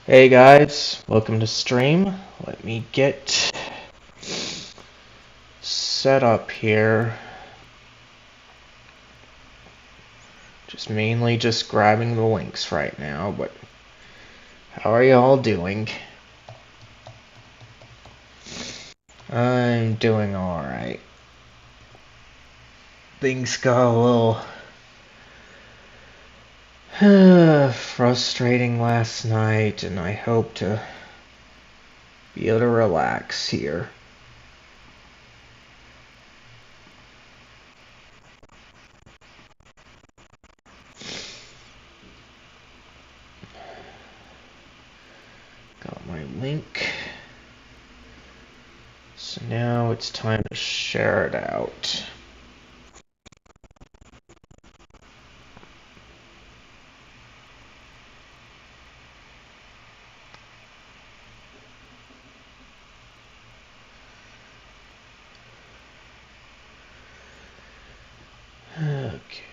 Hey guys, welcome to stream. Let me get set up here. Mainly just grabbing the links right now, but how are you all doing? I'm doing alright. Things got a little frustrating last night, and I hope to be able to relax here. Got my link. So now it's time to share it out. Okay.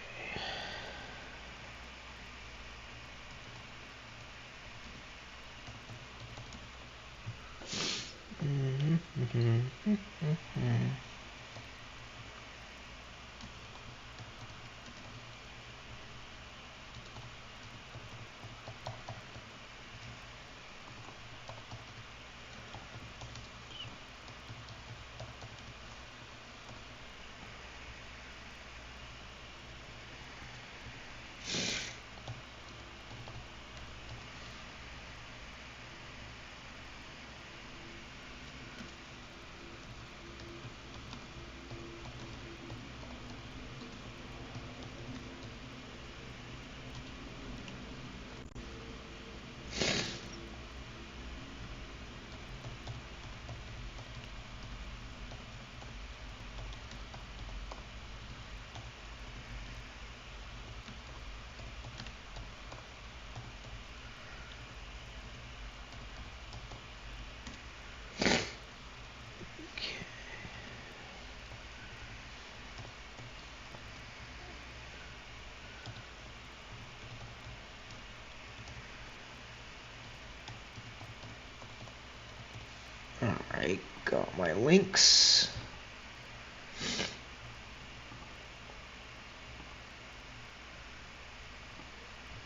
Alright, got my links.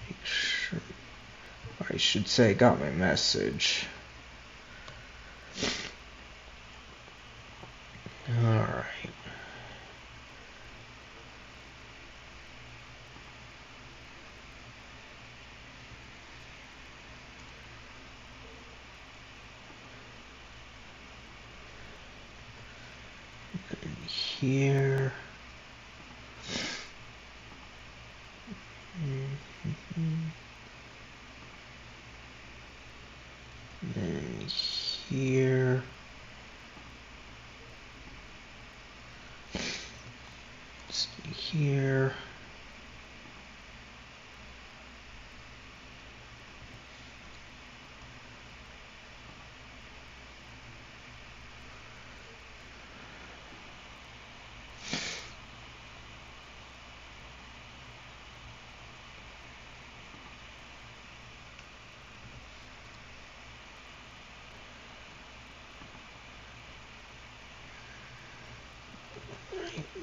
Make sure, I should say got my message. Alright. Here. Then here. Stay here.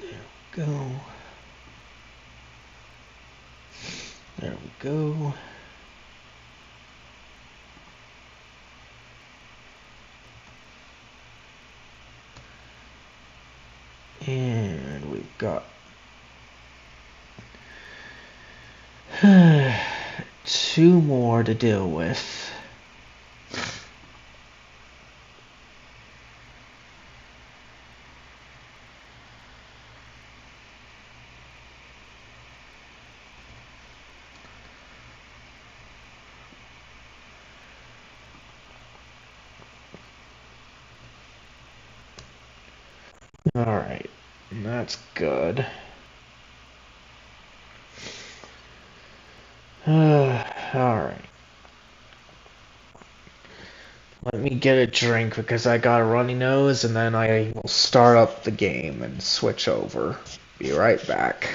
There we go. There we go. And we've got two more to deal with. Alright, that's good. Alright. Let me get a drink because I got a runny nose, and then I will start up the game and switch over. Be right back.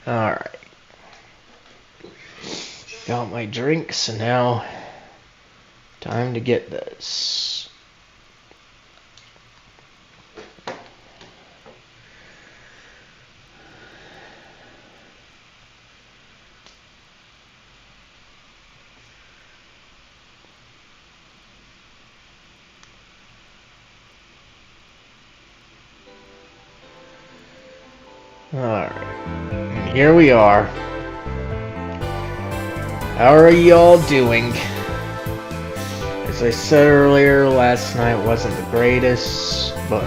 Alright. Got my drink, so now time to get this. Alright, here we are. How are y'all doing? As I said earlier, last night wasn't the greatest, but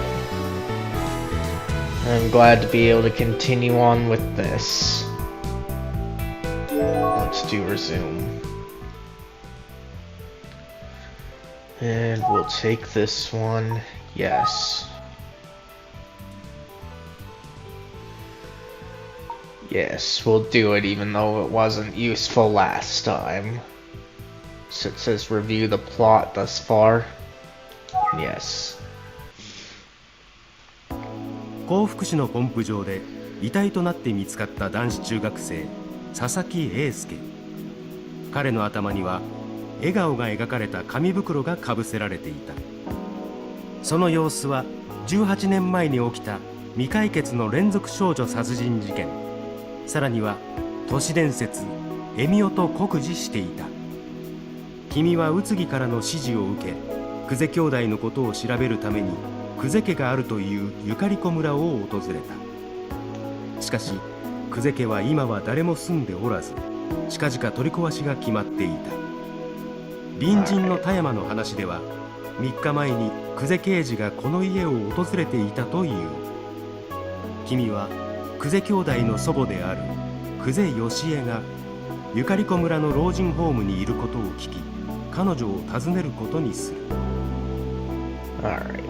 I'm glad to be able to continue on with this. Let's do resume. And we'll take this one, yes. Yes, we'll do it even though it wasn't useful last time. So it says review the plot thus far. Yes. 甲府市のポンプ場で遺体となって見つかった男子中学生佐々木英介。彼の頭には笑顔が描かれた紙袋がかぶせられていた。その様子は18年前に起きた未解決の連続少女殺人事件、さらには都市伝説エミオと酷似していた。君は宇津木からの指示を受け、久世兄弟のことを調べるために久世家があるというゆかり子村を訪れた。しかし久世家は今は誰も住んでおらず、近々取り壊しが決まっていた。隣人の田山の話では3日前に久世刑事がこの家を訪れていたという。君は久世兄弟の祖母である久世義恵がゆかり子村の老人ホームにいることを聞き、彼女を訪ねることにする。Alright.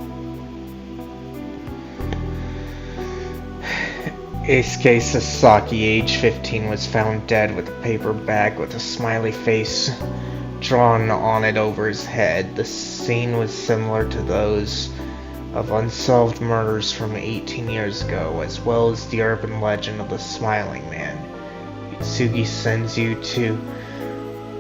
Eisuke Sasaki, age 15, was found dead with a paper bag with a smiley face drawn on it over his head. The scene was similar to those of unsolved murders from 18 years ago, as well as the urban legend of the Smiling Man. Itsugi sends you to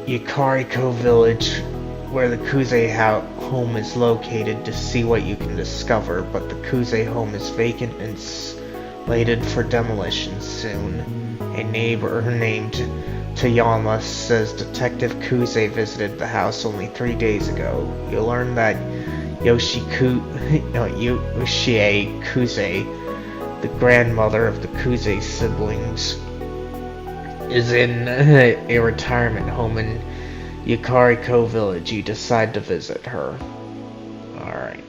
Yakariko village, where the Kuze home is located, to see what you can discover, but the Kuze home is vacant and slated for demolition soon. A neighbor named Toyama says Detective Kuze visited the house only 3 days ago. You'll learn that Yoshie Kuze, the grandmother of the Kuze siblings, is in a retirement home in Yakariko village. You decide to visit her. Alright.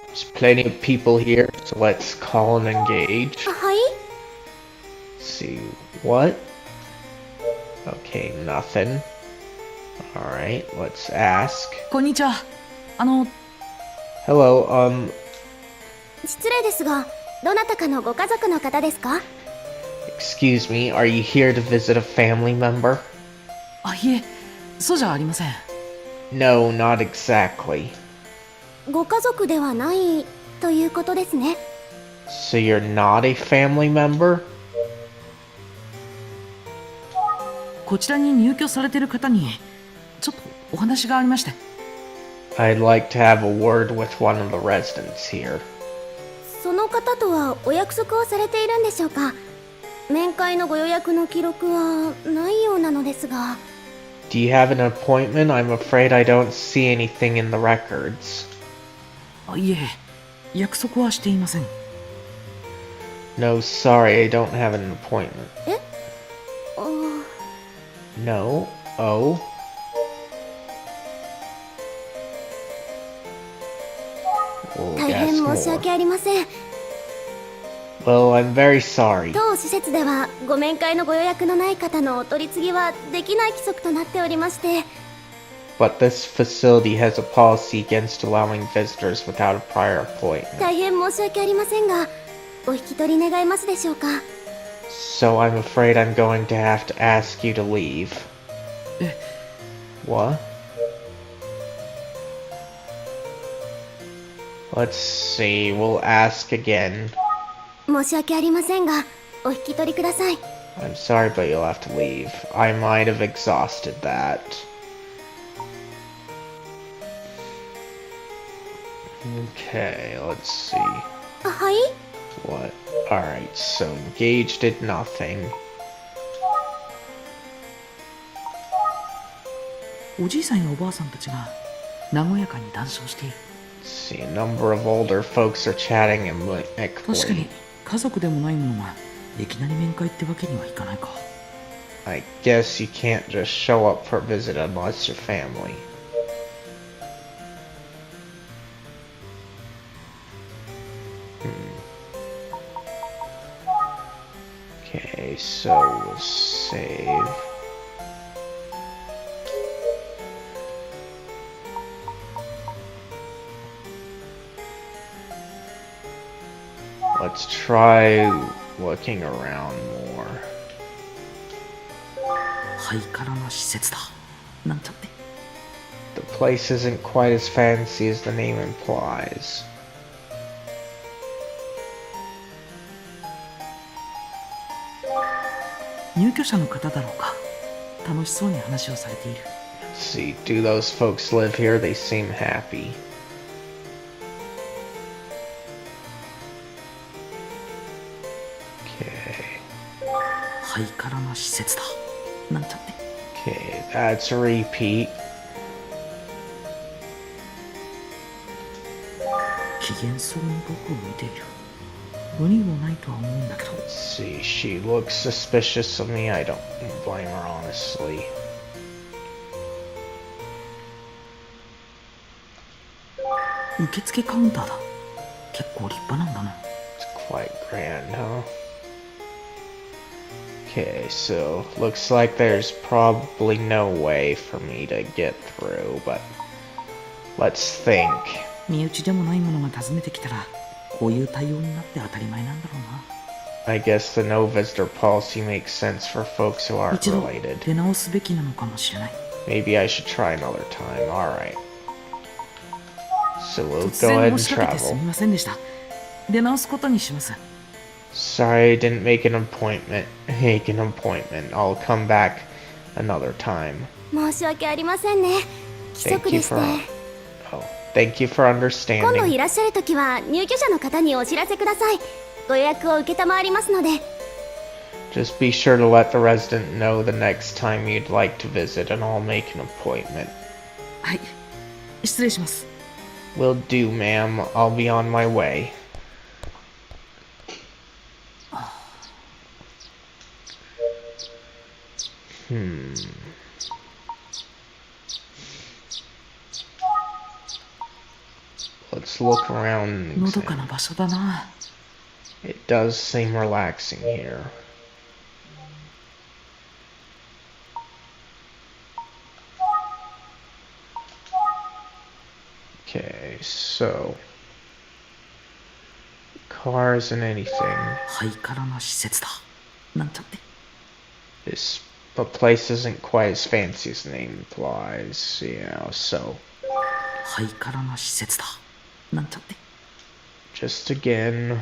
There's plenty of people here, so let's call and engage. Hi. See what? Okay, nothing. Alright, let's ask. こんにちは。Hello, 失礼ですが、どなたかのご家族の方ですか？ excuse me, are you here to visit a family member? あ、いえ、そうじゃありません。No, not exactly. ご家族ではないということですね。So you're not a family member? こちらに入居されている方にちょっとお話がありまして。I'd like to have a word with one of the residents here. その方とはお約束をされているんでしょうか？面会のご予約の記録はないようなのですが。Do you have an appointment? I'm afraid I don't see anything in the records. あ、いえ、約束はしていません。No, sorry, I don't have an appointment. え？ No? Oh? 大変申し訳ありません。Well, I'm very sorry. 当施設ではご面会のご予約のない方のお取り次ぎはできない規則となっておりまして。But this facility has a policy against allowing visitors without a prior appointment. 大変申し訳ありませんが、お引き取り願えますでしょうか？ So I'm afraid I'm going to have to ask you to leave. え、What? Let's see, we'll ask again. 申し訳ありませんが、お引き取りください。I'm sorry, but you'll have to leave. I might have exhausted that. Okay, let's see. はい？ What? Alright, so engaged did nothing. おじいさんやおばあさんたちが和やかに談笑している。 Let's see, a number of older folks are chatting 確かに amicably. 家族でもないものがいきなり面会ってわけにはいかないか。 I guess you can't just show up for a visit unless you're family. Okay, so we'll save. Let's try looking around more. ハイカラな施設だなんちゃって。 The place isn't quite as fancy as the name implies. 入居者の方だろうか。楽しそうに話をされている。 Let's see, do those folks live here? They seem happy. Okay. ハイカラな施設だなんちゃって。 Okay, that's a repeat. 機嫌そうに僕を見ている。無理はないとは思うんだけど。 Let's see, she looks suspicious of me. I don't blame her, honestly. 受付カウンターだ。結構立派なんだな。 It's quite grand, huh? Okay, so looks like there's probably no way for me to get through, but let's think. 身内でもないものが訪ねてきたらこういう対応になって当たり前なんだろうな。 I guess the no visitor policy makes sense for folks who aren't 一度 related. 出直すべきなのかもしれない。 Maybe I should try another time. Alright. So we'll 突 go 然 ahead 申 and しかけてす travel. みませんでした。出直すことにします。 Sorry I didn't make an appointment. I'll come back another time. 申し訳ありませんね。規 Thank 則 you でして。 Oh, thank you for 今度 understanding. いらっしゃるときは入居者の方にお知らせください。ご予約を受けたまわりますので。 Just be sure to let the resident know the next time you'd like to visit and I'll make an appointment. はい、失礼します。 Will do, ma'am. I'll be on my way. Let's look around. and のどか examine. な場所だな。 It does seem relaxing here. Okay, so car isn't anything. ハイカラな施設だなんちゃって。 This the place isn't quite as fancy as the name implies, so ハイカラな施設だなんちゃって。 just again.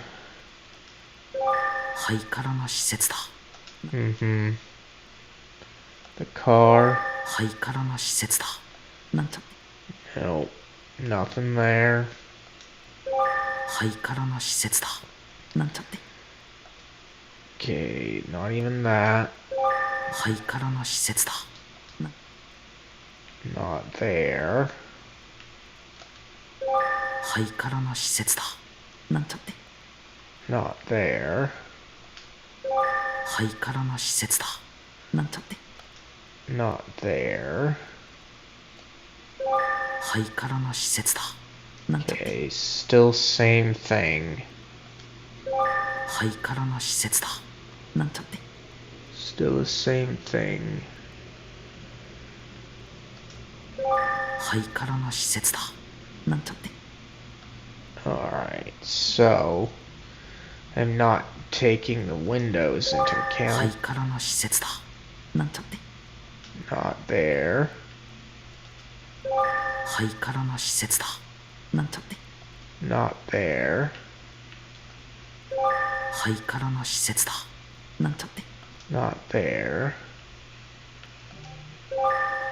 ハイカラな施設だ。 The car. ハイカラな施設だなんちゃって。 Nope. Nothing there. ハイカラな施設だなんちゃって。 Okay, not even that. ハイカラな施設だな。 Not there. ハイカラな施設だなんちゃって。 Not there. ハイカラな施設だなんちゃって。 Not there. ハイカラな施設だなんちゃって。 Okay, still same thing. ハイカラな施設だなんちゃって。 Still the same thing. ハイカラな施設だなんちゃって。 Alright, so I'm not taking the windows into ハイ account. カラな施設だなんちゃって。 Not there. ハイカラな施設だなんちゃって。Not there. ハイカラな施設だなんちゃって。 Not there.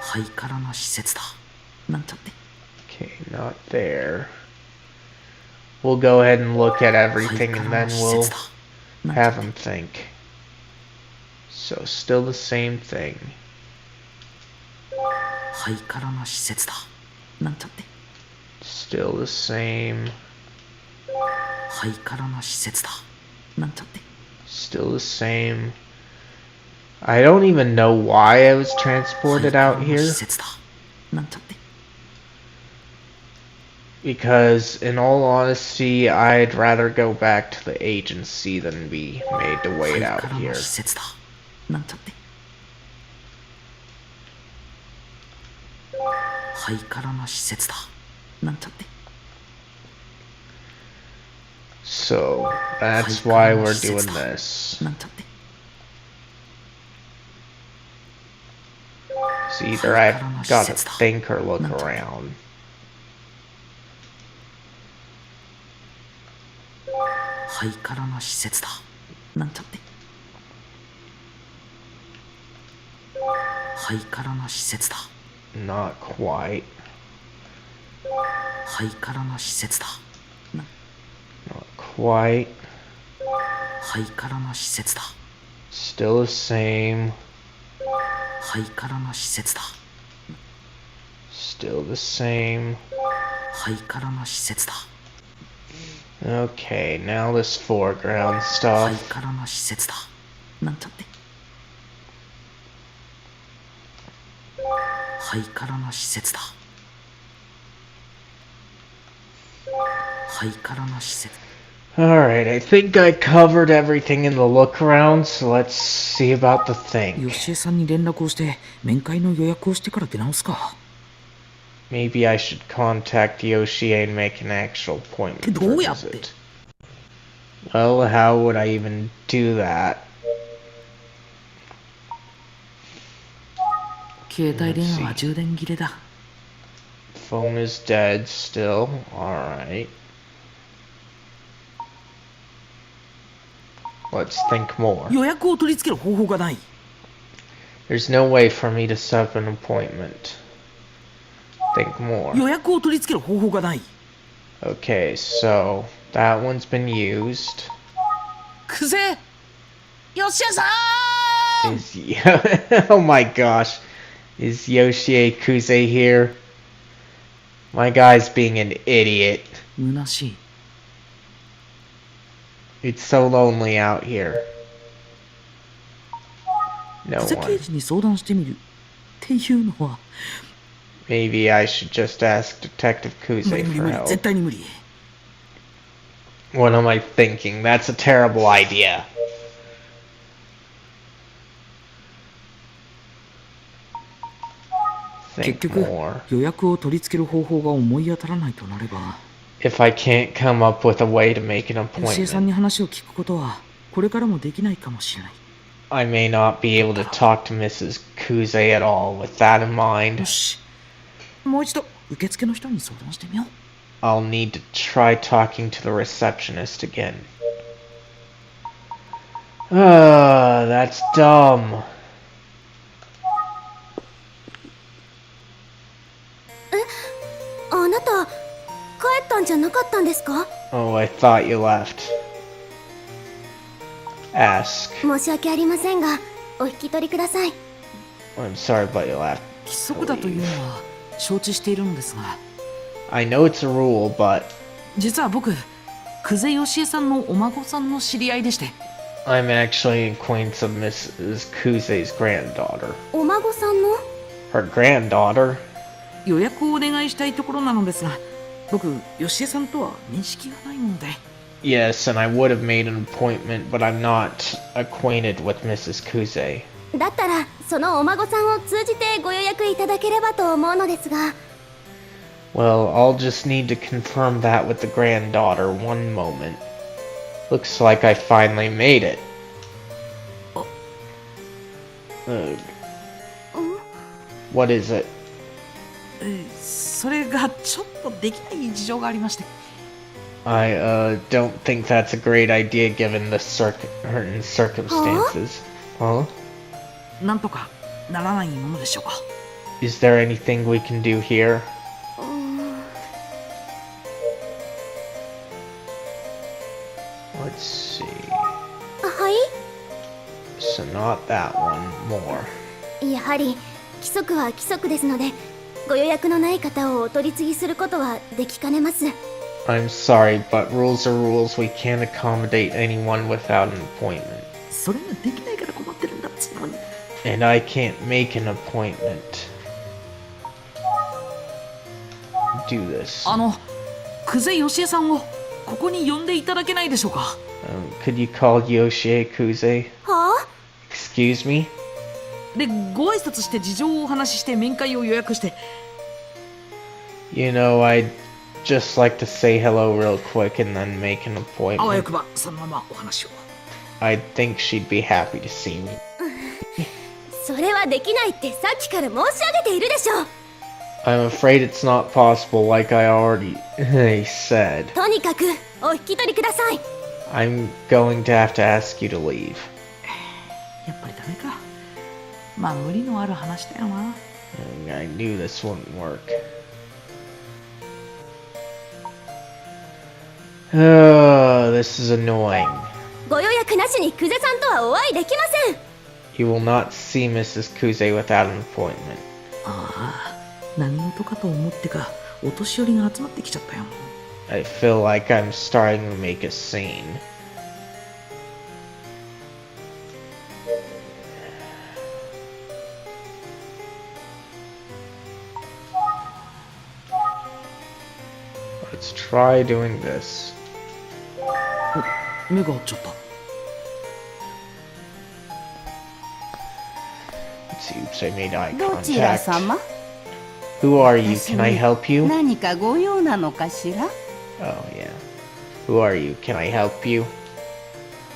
ハイカラな施設だなんちゃって。 Okay, not there. We'll go ahead and look at everything and then we'll have him think. So, still the same thing. ハイカラな施設だなんちゃって。 Still the same. ハイカラな施設だなんちゃって。 Still the same. I don't even know why I was transported out ハイカラな here. 施設だなんちゃって。 Because, in all honesty, I'd rather go back to the agency than be made to ハ wait イ out カラな here. 施設だなんちゃって。 ハイカラな施設だなんちゃって。 So, that's why we're doing this. なんちゃって。 It's either I've got to think or look around. ハイカラな施設だなんちゃって。 ハイカラな施設だ Not quite. ハイカラな施設だ Not quite. ハイカラな施設だ Still the same. ハイカラな施設だ Still the same. ハイカラな施設だ Okay, now this foreground ハイ stuff. カラな施設だなんちゃって。 ハイカラな施設だハイカラな施設。 Alright, I think I covered everything in the look around, so let's see about the thing. ヨシエさんに連絡をして面会の予約をしてから出直すか。 Maybe I should contact Yoshie and make an actual appointment for a どうやって？ visit. Well, how would I even do that? 携帯電話は充電切れだ。 Phone is dead still. Alright. Let's think more. 予約を取り付ける方法がない。 There's no way for me to set up an appointment. Think more. 予約を取り付ける方法がない。 Okay, so that one's been used. クゼヨシエさん Is oh my gosh. Is Yoshie Kuze here? My guy's being an idiot. 虚しい。 It's so lonely out here. No クゼ刑 one. 事に相談してみるっていうのは Maybe I should just ask Detective 無理 Kuze 無理 for 無理 help. 絶対に無理。 What am I thinking? That's a terrible idea. Think 結局 more. 予約を取り付ける方法が思い当たらないとなれば If I can't come up with a way to make an ヨシエさん appointment, に話を聞くことはこれからもできないかもしれない。 I may not be able to talk to Mrs. Kuze at all. With that in よ mind, しもう一度受付の人に相談してみよう。 I'll need to try talking to the receptionist again. That's dumb. あなた帰ったんじゃなかったんですか？ Oh, I thought you left. Ask. 申し訳ありませんがお引き取りください。 I'm sorry, but you left. 規則だというのは承知しているのですが I know it's a rule, but 実は僕久世ヨシエさんのお孫さんの知り合いでして I'm actually an acquaintance of Mrs. Kuze's granddaughter. お孫さんの？ Her granddaughter? 予約をお願いしたいところなのですが僕ヨシエさんとは面識がないので Yes, and I would have made an appointment, but I'm not acquainted with Mrs. Kuze. だったらそのお孫さんを通じてご予約いただければと思うのですが。 Well, I'll just need to confirm that with the granddaughter. One moment. Looks like I finally made it. Ugh. What is it? それがちょっとできない事情がありまして I don't think that's a great idea given the certain circumstances. Huh? なんとかならないものでしょうか。 Is there anything we can do here? うーん Let's see. はい。 So not that one. More. やはり規則は規則ですので、ご予約のない方をお取り次ぎすることはできかねます。 I'm sorry, but rules are rules. We can't accommodate anyone without an appointment. それができないから困ってるんだっつうのに。 And I can't make an appointment. Do this. 久世よしえさんをここに呼んでいただけないでしょうか。 Could you call Yoshie Kuze? はあ Excuse me? で、ご挨拶して事情をお話しして面会を予約して。 You know, I'd just like to say hello real quick and then make an あわよ appointment. くばそのままお話を。 I think she'd be happy to see me. それはできないってさっきから申し上げているでしょう。 I'm afraid it's not possible, like I already said. とにかくお引き取りください。 I'm going to have to ask you to leave. やっぱりダメか。まあ無理のある話だよな。 I knew this wouldn't work. Oh, this is annoying. ご予約なしに久世さんとはお会いできません。 You will not see Mrs. Kuze without an appointment. ああ、何事かと思ってか、お年寄りが集まってきちゃったよ。 I feel like I'm starting to make a scene. Let's try doing this. 目が合っちゃった。 Let's see, oops, I made eye どちら contact. 様 Who are you? Can I help you? 何かご用なのかしら Oh, yeah. Who are you? Can I help you?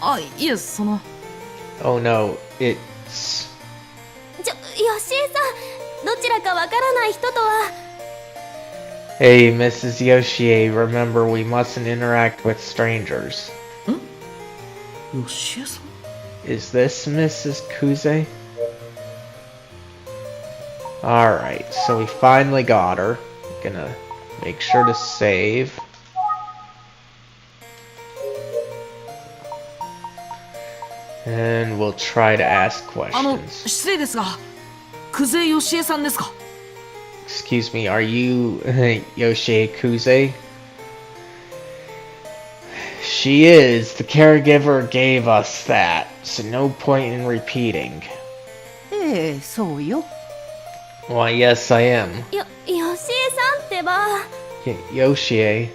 あ、いえ、Oh no, it's... よしえさん、どちらかわからない人とは。 Hey, Mrs. Yoshie, remember we mustn't interact with strangers. よしえさん。 Is this Mrs. Kuze? Alright, so we finally got her. Gonna make sure to save. And we'll try to ask 失 questions. 礼ですが、久世よしえさんですか。 Excuse me, are you Yoshie Kuze? She is. The caregiver gave us that, so no point in repeating. ええ、そうよ。 Why, yes, I am. よしえさんってば。 Yoshie.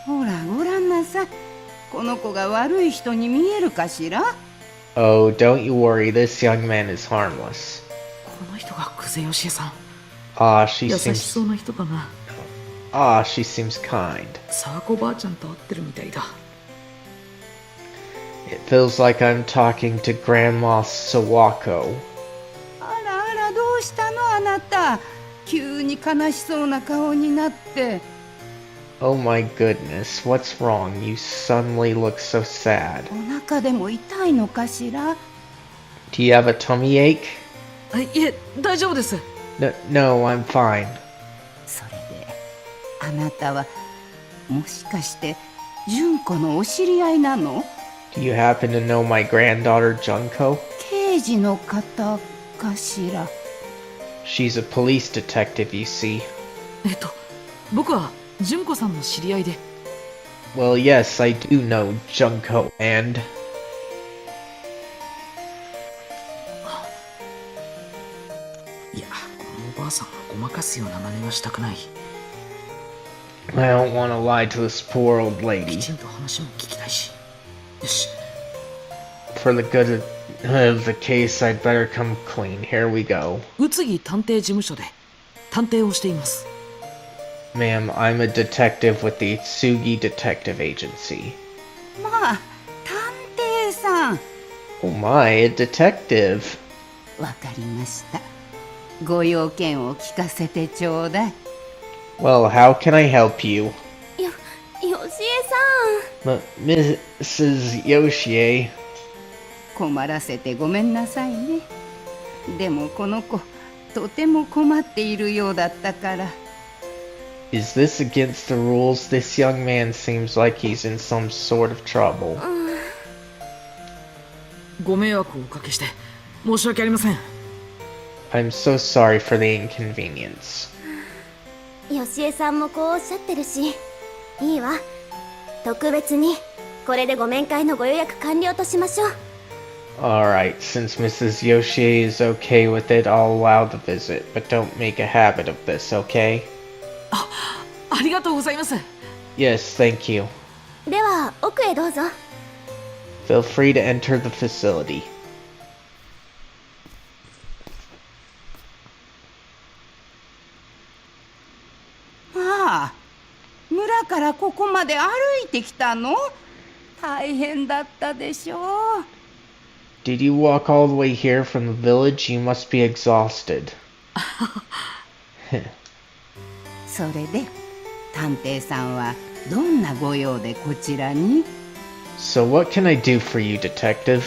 ほら、ごらんなさい。この子が悪い人に見えるかしら Oh, don't you worry, this young man is harmless. この人が久世よしえさん。 She 優し seems... そうな人だな。 she seems kind. 沢子ばあちゃんと会ってるみたいだ。 It feels like I'm talking to Grandma Sawako. あらあら、どうしたのあなた。急に悲しそうな顔になって。 Oh my goodness, what's wrong? You suddenly look so sad. お腹でも痛いのかしら Do you have a tummy ache? あ、いえ、大丈夫です。 No, I'm fine. それで、あなたは、もしかして、純子のお知り合いなの Do you happen to know my granddaughter Junko? 刑事の方かしら She's a police detective, you see. 僕は純子さんの知り合いで。 Well, yes, I do know Junko, and... いや、このおばあさんはごまかすような真似はしたくない。 I don't want to lie to this poor old き lady. ちんと話も聞きたいし。よし、 For the good of the case, I'd better come clean. Here we go. 宇津木探偵事務所で探偵をしています。 Ma'am, I'm a detective with the Itsugi Detective Agency. まあ、探偵さん。 Oh my, a detective. わかりました。ご用件を聞かせてちょうだい。 Well, how can I help you? よさん。Mrs. Yoshie. 困らせてごめんなさいね。でもこの子とても困っているようだったから。 Is this against the rules? This young man seems like he's in some sort of trouble. ご迷惑をおかけして申し訳ありません。 I'm so sorry for the inconvenience. よしえさんもこうおっしゃってるし、いいわ。特別にこれでご面会のご予約完了としましょう。Alright, since Mrs. Yoshie is okay with it, I'll allow the visit, but don't make a habit of this, okay? ありがとうございます。 Yes, thank you. では奥へどうぞ。 Feel free to enter the facility. ああ、村からここまで歩いてきたの？大変だったでしょう。 Did you walk all the way here from the village? You must be exhausted. それで探偵さんはどんなご用でこちらに？ So what can I do for you, detective?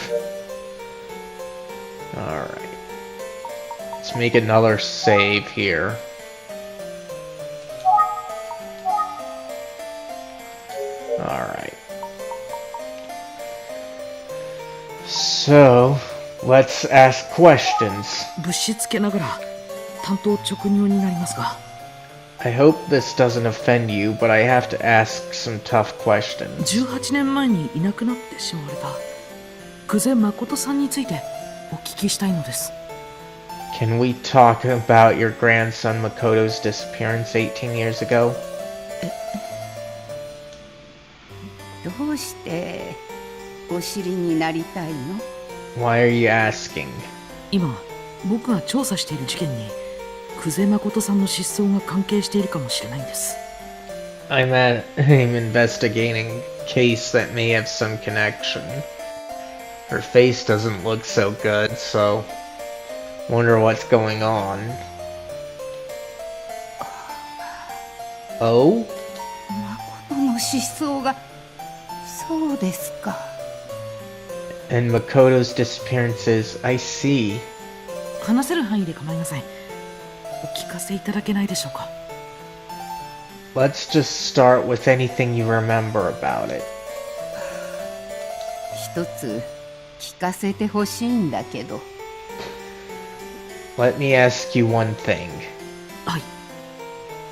Alright. Let's make another save here. Alright. So, let's ask questions. 物資つけながら担当直入になりますが。 I hope this doesn't offend you, but I have to ask some tough questions. 18年前にいなくなってしまわれた久世誠さんについてお聞きしたいのです。 Can we talk about your grandson Makoto's disappearance 18 years ago? どうしてお知りになりたいの？ Why are you asking? 今僕が調査している事件に久世誠さんの失踪が関係しているかもしれないんです。 I'm investigating a case that may have some connection. Her face doesn't look so good, so wonder what's going on. Oh? 誠の失踪が、そうですか。 And Makoto's disappearances, I see. 話せる範囲で構いません。お聞かせいただけないでしょうか。 Let's just start with anything you remember about it. 一つ聞かせてほしいんだけど。 Let me ask you one thing. はい。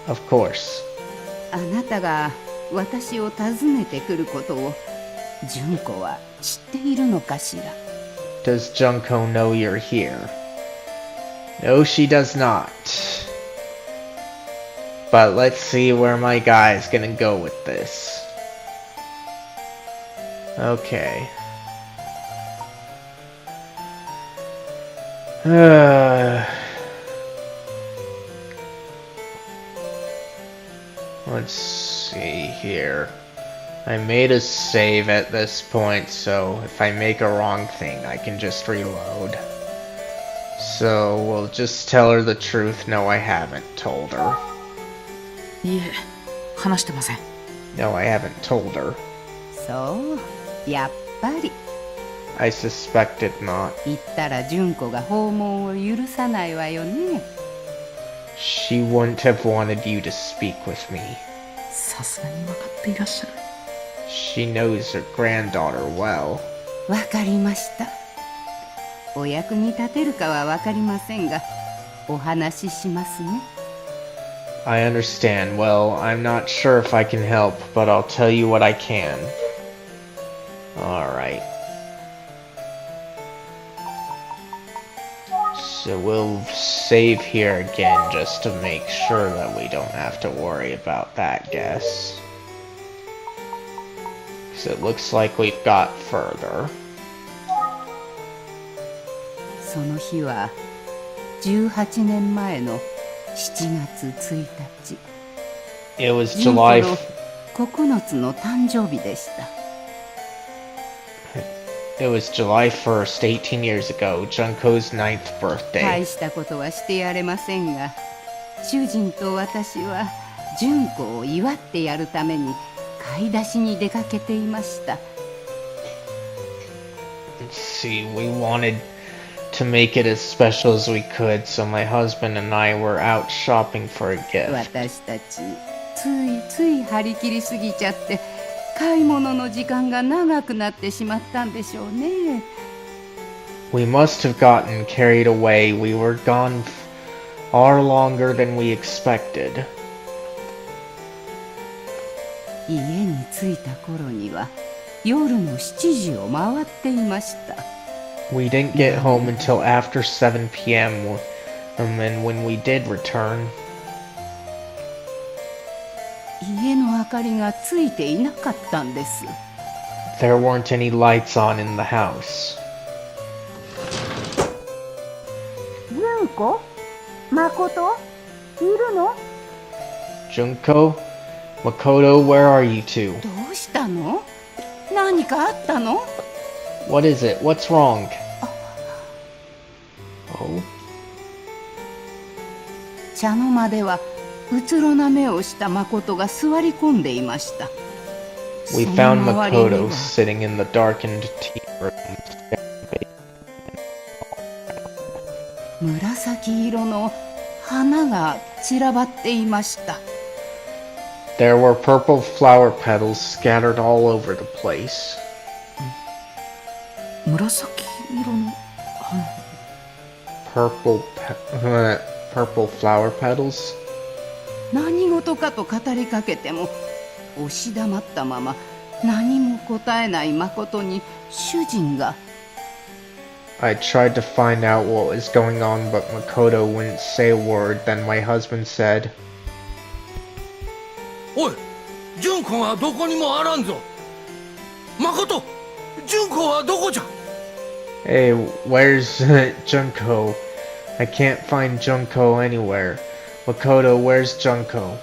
Of course. あなたが私を訪ねてくることを純子は知っているのかしら？ Does Junko know you're here? No, she does not. But let's see where my guy's gonna go with this. Okay. Let's see here. I made a save at this point, so if I make a wrong thing, I can just reload. So we'll just tell her the truth. No, I haven't told her. いえ、話してません。 No, I haven't told her. そう、やっぱり I suspected not. 言ったら純子が訪問を許さないわよね。 She wouldn't have wanted you to speak with me. さすがに分かっていらっしゃる。 She knows her granddaughter well. わかりました。お役に立てるかはわかりませんが、お話ししますね。 I understand. Well, I'm not sure if I can help, but I'll tell you what I can. Alright. So we'll save here again just to make sure that we don't have to worry about that guess. So it looks like we've got further. その日は18年前の7月1日。 It was 純子 July. の9つの誕生日でした。 It was July 1st, 18 years ago, Junko's 9th birthday. 大したことはしてやれませんが、主人と私は純子を祝ってやるために買い出しに出かけていました。Let's see, we wanted to make it as special as we could, so my husband and I were out shopping for a gift. 私たちついつい張り切りすぎちゃって買い物の時間が長くなってしまったんでしょうね。We must have gotten carried away. We were gone far longer than we expected. 家に着いた頃には夜の7時を回っていました。We didn't get home until after 7 p.m. And when we did return, 家の明かりがついていなかったんです。there weren't any lights on in the house. 純子、誠、いるの？ Junko? Makoto, where are you two? どうしたの？何かあったの？ What is it? What's wrong? Oh? 茶の間ではうつろな目をした誠が座り込んでいました。 We その found 周りに Makoto は sitting in the darkened tea room. 紫色の花が散らばっていました。 There were purple flower petals scattered all over the place. 紫色の花。 Purple flower petals? 何事かと語りかけても押し黙ったまま何も答えない誠に主人が I tried to find out what was going on, but Makoto wouldn't say a word. Then my husband said, おい、純子がどこにもあらんぞ。誠、純子はどこじゃ。 Hey, where's Junko? I can't find Junko anywhere. Makoto, where's Junko?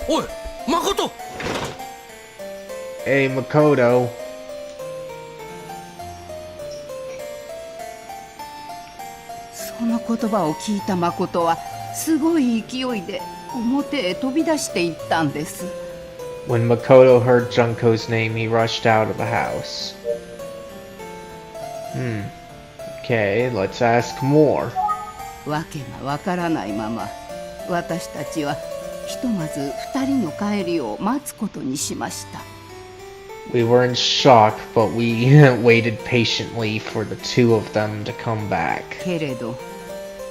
おい、誠。 Hey, Makoto. その言葉を聞いた誠はすごい勢いで表へ飛び出していったんです。 When Makoto heard Junko's name, he rushed out of the house. Okay, let's ask more. わけがわからないまま私たちはひとまず2人の帰りを待つことにしました。 We were in shock, but we waited patiently for the two of them to come back. けれど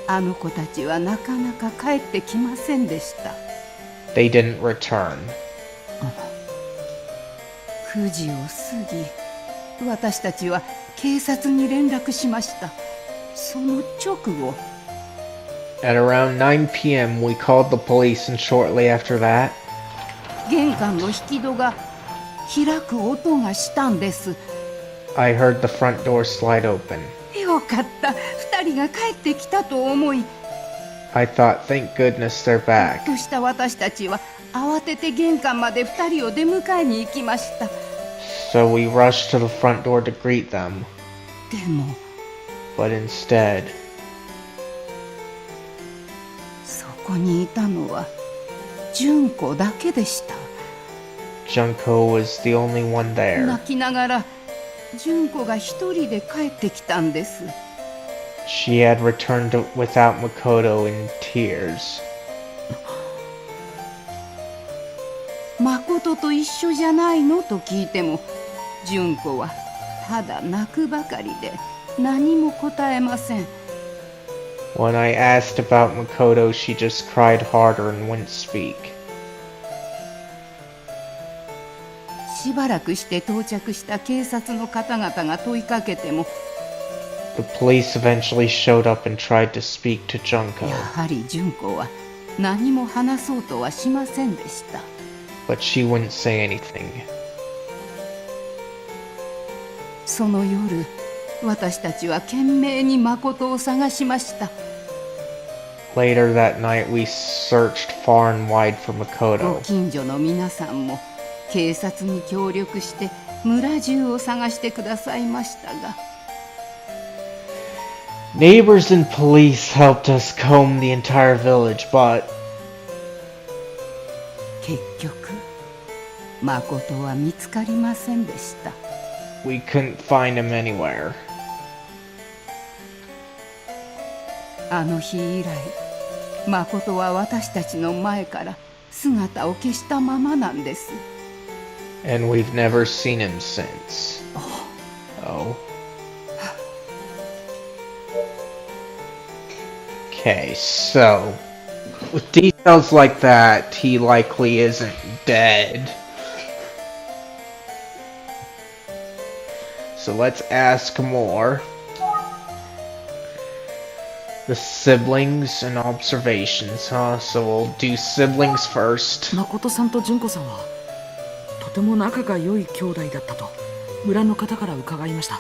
あの子たちはなかなか帰ってきませんでした。 They didn't return. 9時を過ぎ私たちは警察に連絡しました。その直後 At around 9 p.m., we called the police, and shortly after that, 玄関の引き戸が開く音がしたんです。 I heard the front door slide open. よかった、2人が帰ってきたと思い I thought, thank goodness they're back. とした私たちは慌てて玄関まで2人を出迎えに行きました。 So we rushed to the front door to greet them. でも But instead, そこにいたのは純子だけでした。 Junko was the only one there. 泣きながら純子が一人で帰ってきたんです。 She had returned without Makoto in tears. 誠と一緒じゃないのと聞いても純子はただ泣くばかりで何も答えません。 When I asked about Makoto, she just cried harder and wouldn't speak. しばらくして到着した警察の方々が問いかけても The police eventually showed up and tried to speak to や Junko, はり純子は何も話そうとはしませんでした。 but she wouldn't say anything. その夜私たちは懸命に誠を探しました。 Later that night, we searched far and wide for ご Makoto. 近所の皆さんも警察に協力して村中を探してくださいましたが Neighbors and police helped us comb the entire village, but 結局誠は見つかりませんでした。 We couldn't find him anywhere. あの日以来、誠は私たちの前から姿を消したままなんです。 And we've never seen him since. Oh. Okay, so with details like that, he likely isn't dead. So let's ask more. The siblings and observations, huh? So we'll do siblings first. 誠さんと純子さんはとても仲が良い兄弟だったと村の方から伺いました。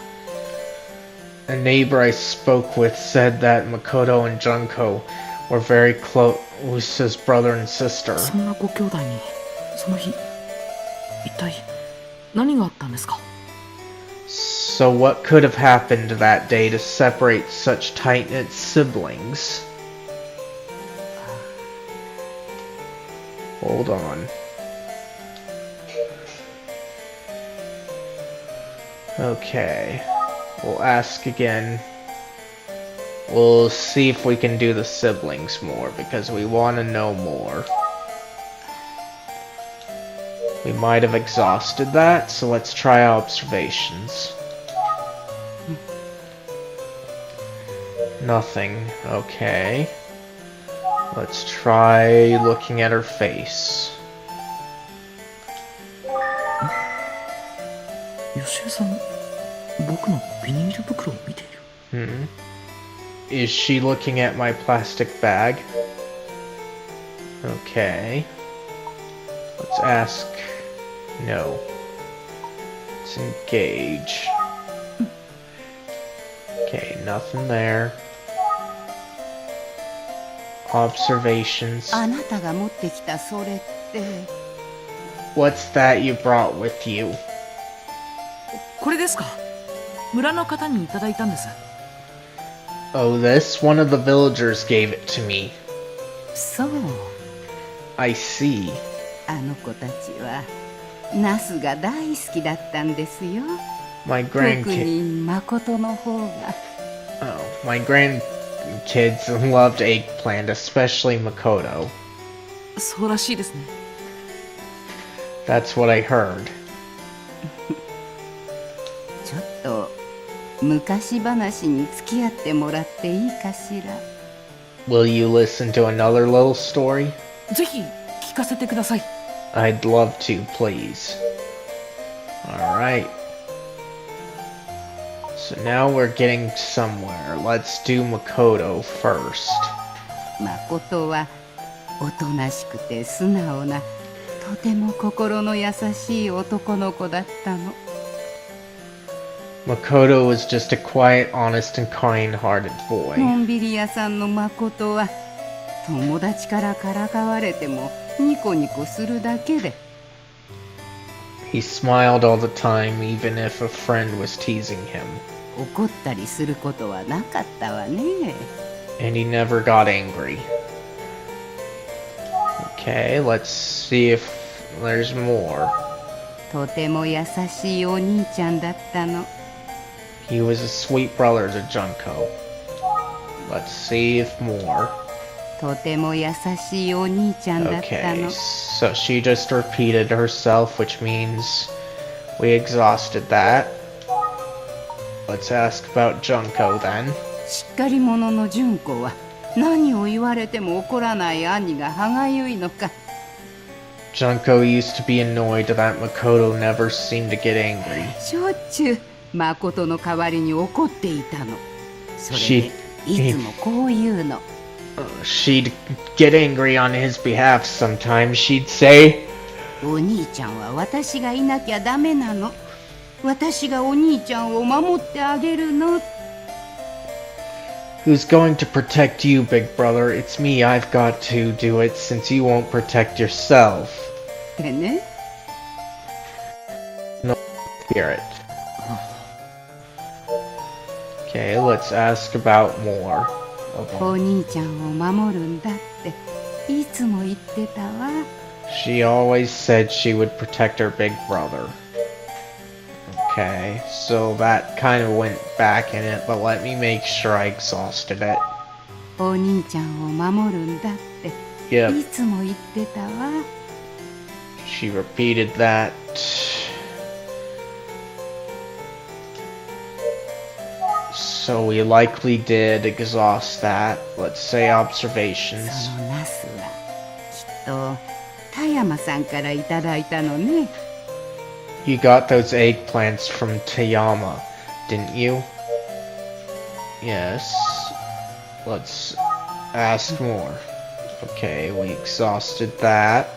A neighbor I spoke with said that Makoto and Junko were very close as brother and sister. そんなご兄弟にその日一体何があったんですか？ So what could have happened that day to separate such tight-knit siblings? Hold on. Okay. We'll ask again. We'll see if we can do the siblings more, because we want to know more. We might have exhausted that, so let's try observations. Nothing. Okay. Let's try looking at her face. 吉江さん、僕のビニール袋を見ている。 Is she looking at my plastic bag? Okay. Let's ask. No. Let's engage. Okay, nothing there. Observations. あなたが持ってきたそれって。 What's that you brought with you? これですか？村の方にいただいたんです。 Oh, this? One of the villagers gave it to me. そう。 I see. あの子たちはナスが大好きだったんですよ。 My 特 grandkids. に誠の方が。 Oh, my grandkids loved eggplant, especially Makoto. そうらしいですね。 That's what I heard. ちょっと昔話に付き合ってもらっていいかしら。 Will you listen to another little story? ぜひ聞かせてください。 I'd love to, please. Alright. So now we're getting somewhere. Let's do Makoto first. 誠はおとなしくて素直なとても心の優しい男の子だったの。 Makoto was just a quiet, honest, and kind-hearted の boy. んびり屋さんの誠は友達からからかわれてもニコニコするだけで。 He smiled all the time, even if a friend was teasing him. 怒ったりすることはなかったわね。 And he never got angry. Okay, let's see if there's more. とても優しいお兄ちゃんだったの。 He was a sweet brother to Junko. Let's see if more. とても優しいお兄ちゃんだった Okay, の。 so she just repeated herself, which means we exhausted that. Let's ask about Junko then. しっかり者の純子は何を言われても怒らない兄が歯がゆいのか。 Junko used to be annoyed that Makoto never seemed to get angry. しょっちゅう誠の代わりに怒っていたの。それで She- いつもこう言うの。 She'd get angry on his behalf sometimes. She'd say, お兄ちゃんは私がいなきゃダメなの。私がお兄ちゃんを守ってあげるの。 Who's going to protect you, big brother? It's me. I've got to do it since you won't protect yourself. ってね。 Hear it. Okay, let's ask about more of お them. 兄ちゃんを守るんだっていつも言ってたわ。She always said she would protect her big brother. Okay, so that kind of went back in it, but let me make sure I exhausted it. お兄ちゃんを守るんだって Yep, いつも言ってたわ。 she repeated that. So we likely did exhaust that. Let's say observations. そのナスはきっと田山さんからいただいたのね。 You got those eggplants from Tayama, didn't you? Yes. Let's ask more. Okay, we exhausted that.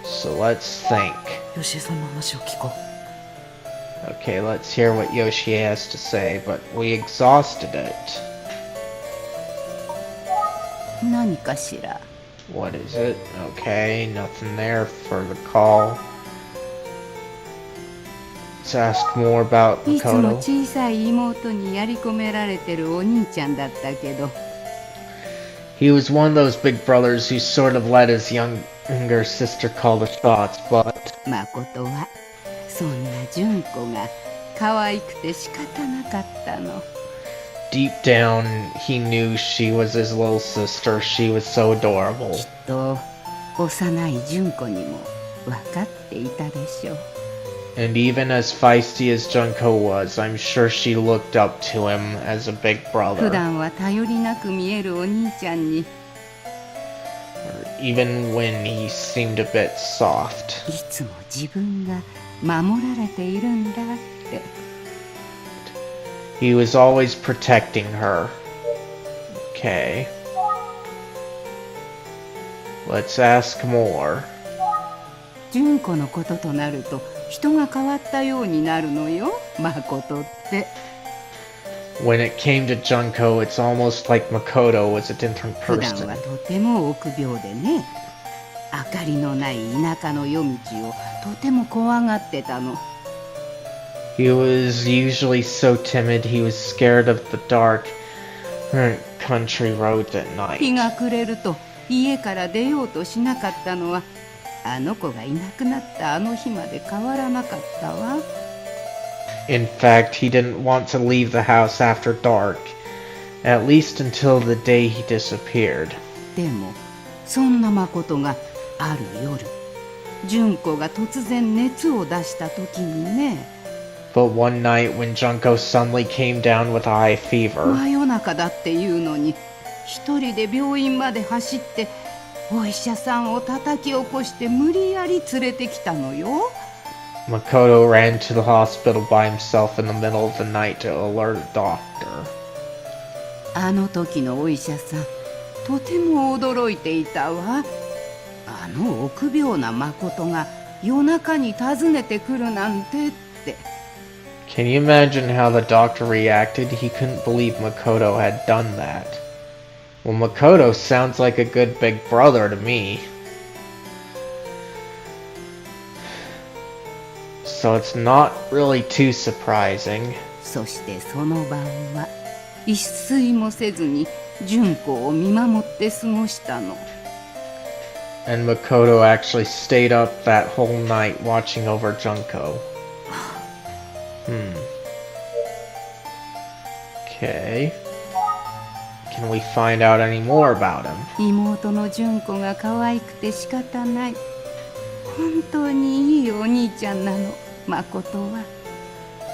So let's think. よしえさんの話を聞こ Okay, let's hear what Yoshi has to say, but we exhausted it. 何かしら。 What is it? Okay, nothing there for the call. Let's ask more about いつも Makoto. 小さい妹にやり込められてるお兄ちゃんだったけど、 He was one of those big brothers who sort of let his younger sister call the shots, but 誠はそんな純子が可愛くて仕方なかったの。 deep down he knew she was his little sister. She was so adorable. と幼い純子にも分かっていたでしょう。 And even as feisty as Junko was, I'm sure she looked up to him as a big 普 brother. 段は頼りなく見えるお兄ちゃんに Even when he seemed a bit soft. いつも自分が守られているんだって。 He was always protecting her. Okay. Let's ask more. 純子のこととなると人が変わったようになるのよ、誠って。 When it came to Junko, it's almost like Makoto was a different 普段 person. はとても臆病でね、明かりのない田舎の夜道をとても怖がってたの。 He was usually so timid he was scared of the dark country roads at 日 night. が暮れると家から出ようとしなかったのは、あの子がいなくなったあの日まで変わらなかったわ。 In fact, he didn't want to leave the house after dark, at least until the day he disappeared. でもそんな誠がある夜、純子が突然熱を出した時にね、 But one night when Junko suddenly came down with a high fever, 真夜中だっていうのに一人で病院まで走ってお医者さんを叩き起こして無理やり連れてきたのよ。 Makoto ran to the hospital by himself in the middle of the night to alert a doctor. あの時のお医者さんとても驚いていたわ。あの臆病な誠が夜中に訪ねてくるなんてって。 Can you imagine how the doctor reacted? He couldn't believe Makoto had done that. Well, Makoto sounds like a good big brother to me. So it's not really too surprising. そしてその晩は一睡もせずに純子を見守って過ごしたの。 And Makoto actually stayed up that whole night watching over Junko. Okay. Can we find out any more about him? 妹の純子が可愛くて仕方ない。本当にいいお兄ちゃんなの、誠は。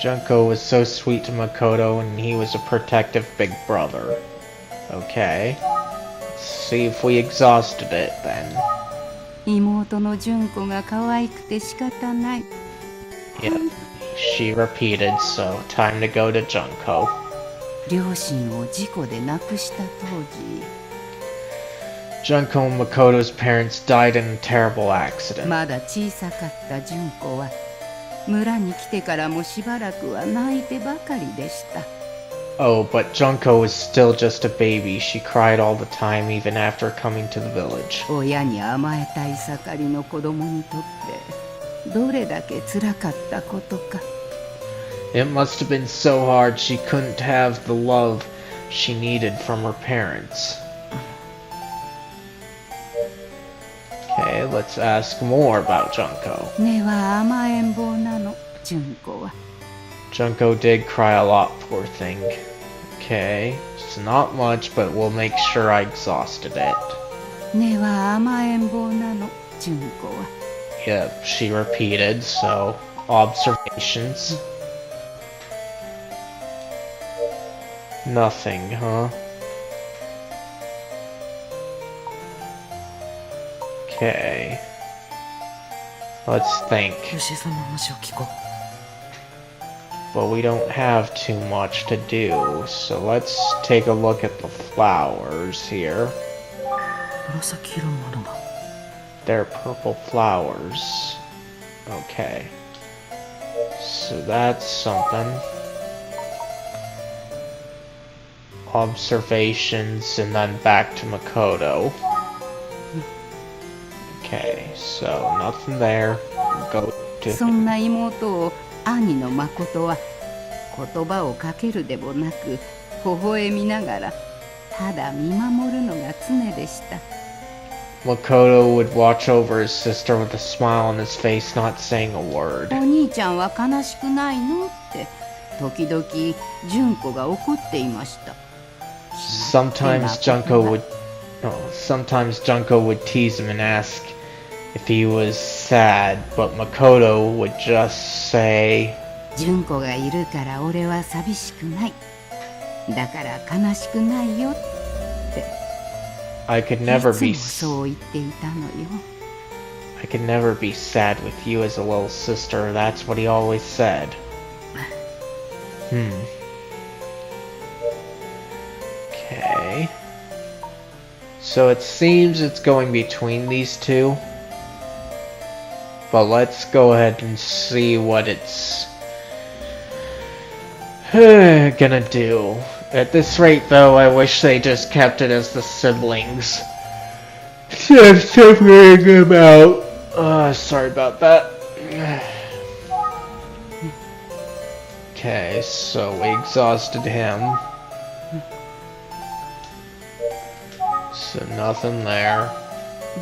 Junko was so sweet to Makoto, and he was a protective big brother. Okay. Let's see if we exhausted it then. 妹の純子が可愛くて仕方ない。 Yep. She repeated, so time to go to Junko. 両親を事故で亡くした当時、 Junko and Makoto's parents died in a terrible accident. まだ小さかった純子は村に来てからもしばらくは泣いてばかりでした。 Oh, but Junko was still just a baby. She cried all the time, even after coming to the village. 親に甘えたい盛りの子供にとってどれだけ辛かったことか。 It must have been so hard she couldn't have the love she needed from her parents. Okay, let's ask more about Junko. 根は甘えん坊なの、純子は。Junko did cry a lot, poor thing. Okay, it's not much, but we'll make sure I exhausted it. 根は甘えん坊なの、純子は。Yep, she repeated, so observations. Nothing, huh? Okay. Let's think. よしえさんの話を聞こう。 But we don't have too much to do, so let's take a look at the flowers here. 紫色のものが。 They're purple flowers. Okay. So that's something. Observations and then back to Makoto. Okay, so nothing there. Go そ to んな妹を兄の誠は言葉をかけるでもなく微笑みながらただ見守るのが常でした。 Makoto would watch over his sister with a smile on his face, not saying a お word. 兄ちゃんは悲しくないのって時々純子が怒っていました。 Sometimes Junko would tease him and ask if he was sad, but Makoto would just say, 純子がいるから俺は寂しくない。だから悲しくないよって I could い never つ be もそう言っていたのよ。 I could never be sad with you as a little sister. That's what he always said. Okay. So it seems it's going between these two. But let's go ahead and see what it's gonna do. At this rate, though, I wish they just kept it as the siblings. Something about. Sorry about that. Okay, so we exhausted him. So nothing there.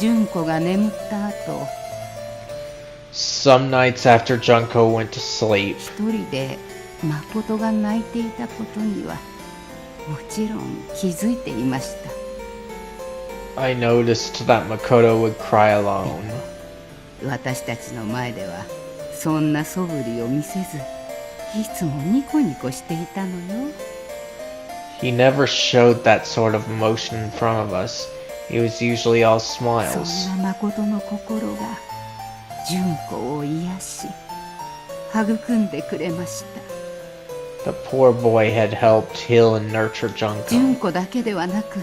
純子が眠った後、 Some nights after Junko went to sleep, 一人で誠が泣いていたことにはもちろん気づいていました。 I noticed that Makoto would cry alone. 私たちの前ではそんな素振りを見せず、いつもニコニコしていたのよ。 He never showed that sort of emotion in front of us. He was usually all そ smiles. んな誠の心が純子を癒し育んでくれました。 The poor boy had helped heal and nurture 純 Junko. 子だけではなく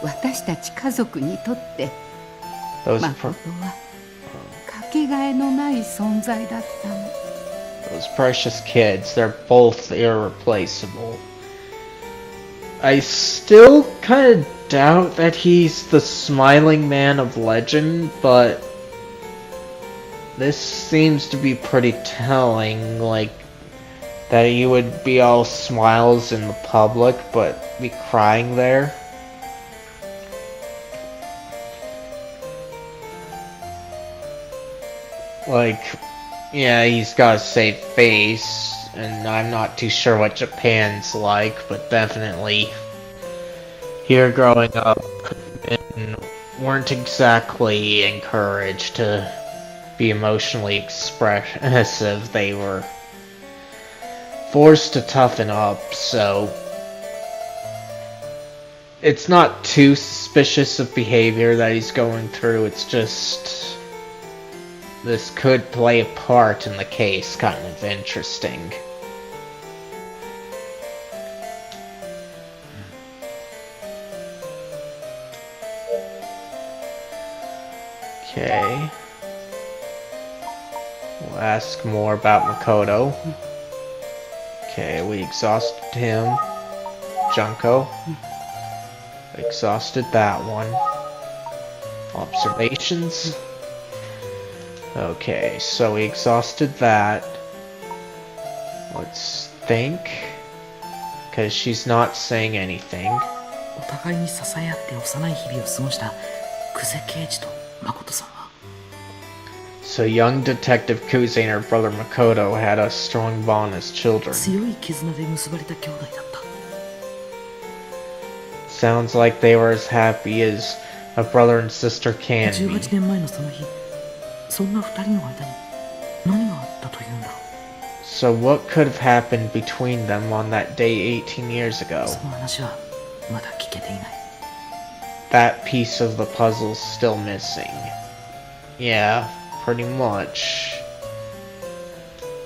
私たち家族にとって Those, 誠 pr- はかけがえのない存在だったの。 those precious kids, they're both irreplaceable. I still kind of doubt that he's the smiling man of legend, but this seems to be pretty telling, like that he would be all smiles in the public but be crying there. Like, yeah, he's got a safe face, and I'm not too sure what Japan's like, but definitely here growing up, men weren't exactly encouraged to be emotionally expressive. They were forced to toughen up, so it's not too suspicious of behavior that he's going through. It's just this could play a part in the case, kind of interesting. Okay. We'll ask more about Makoto. Okay, we exhausted him. Junko. Exhausted that one. Observations. Okay, so we exhausted that. Let's think. Because she's not saying anything. お互いに支え合って幼い日々を過ごした久世刑事と誠さんは So young Detective Kuze and her brother Makoto had a strong bond as children. 強い絆で結ばれた兄弟だった。 Sounds like they were as happy as a brother and sister can 18 be. 年前のその日、そんな2人の間に何があったというんだろう。 So what could have happened between them on that day 18 years ago? その話はまだ聞けていない。 That piece of the puzzle's still missing. Yeah, pretty much.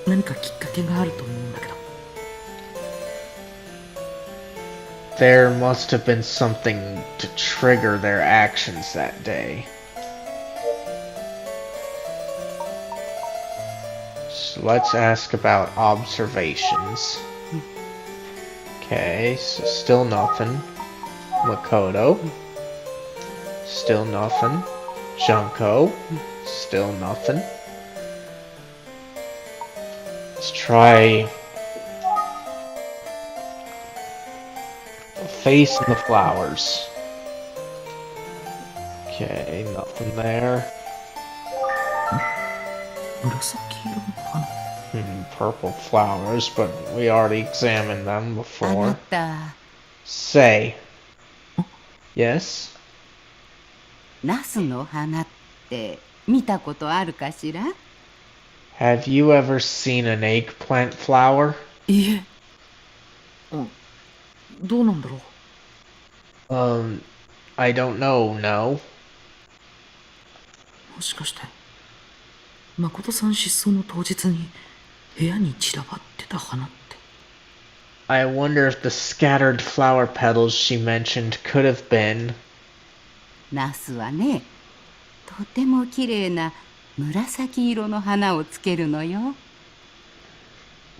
何かきっかけがあると思うんだけど。 There must have been something to trigger their actions that day. So let's ask about observations. Okay, so still nothing. Makoto. Still nothing. Junko. Still nothing. Let's try face in the flowers. Okay, nothing there. 紫色の花。 Purple flowers, but we already examined them あな before. た、 Say. Yes? ナスの花って見たことあるかしら？ Have you ever seen an eggplant flower? いいえ。どうなんだろう。 I don't know, no. もしかして誠さん失踪の当日に部屋に散らばってた花って。 I wonder if the scattered flower petals she mentioned could have been. ナスはね、とてもきれいな紫色の花をつけるのよ。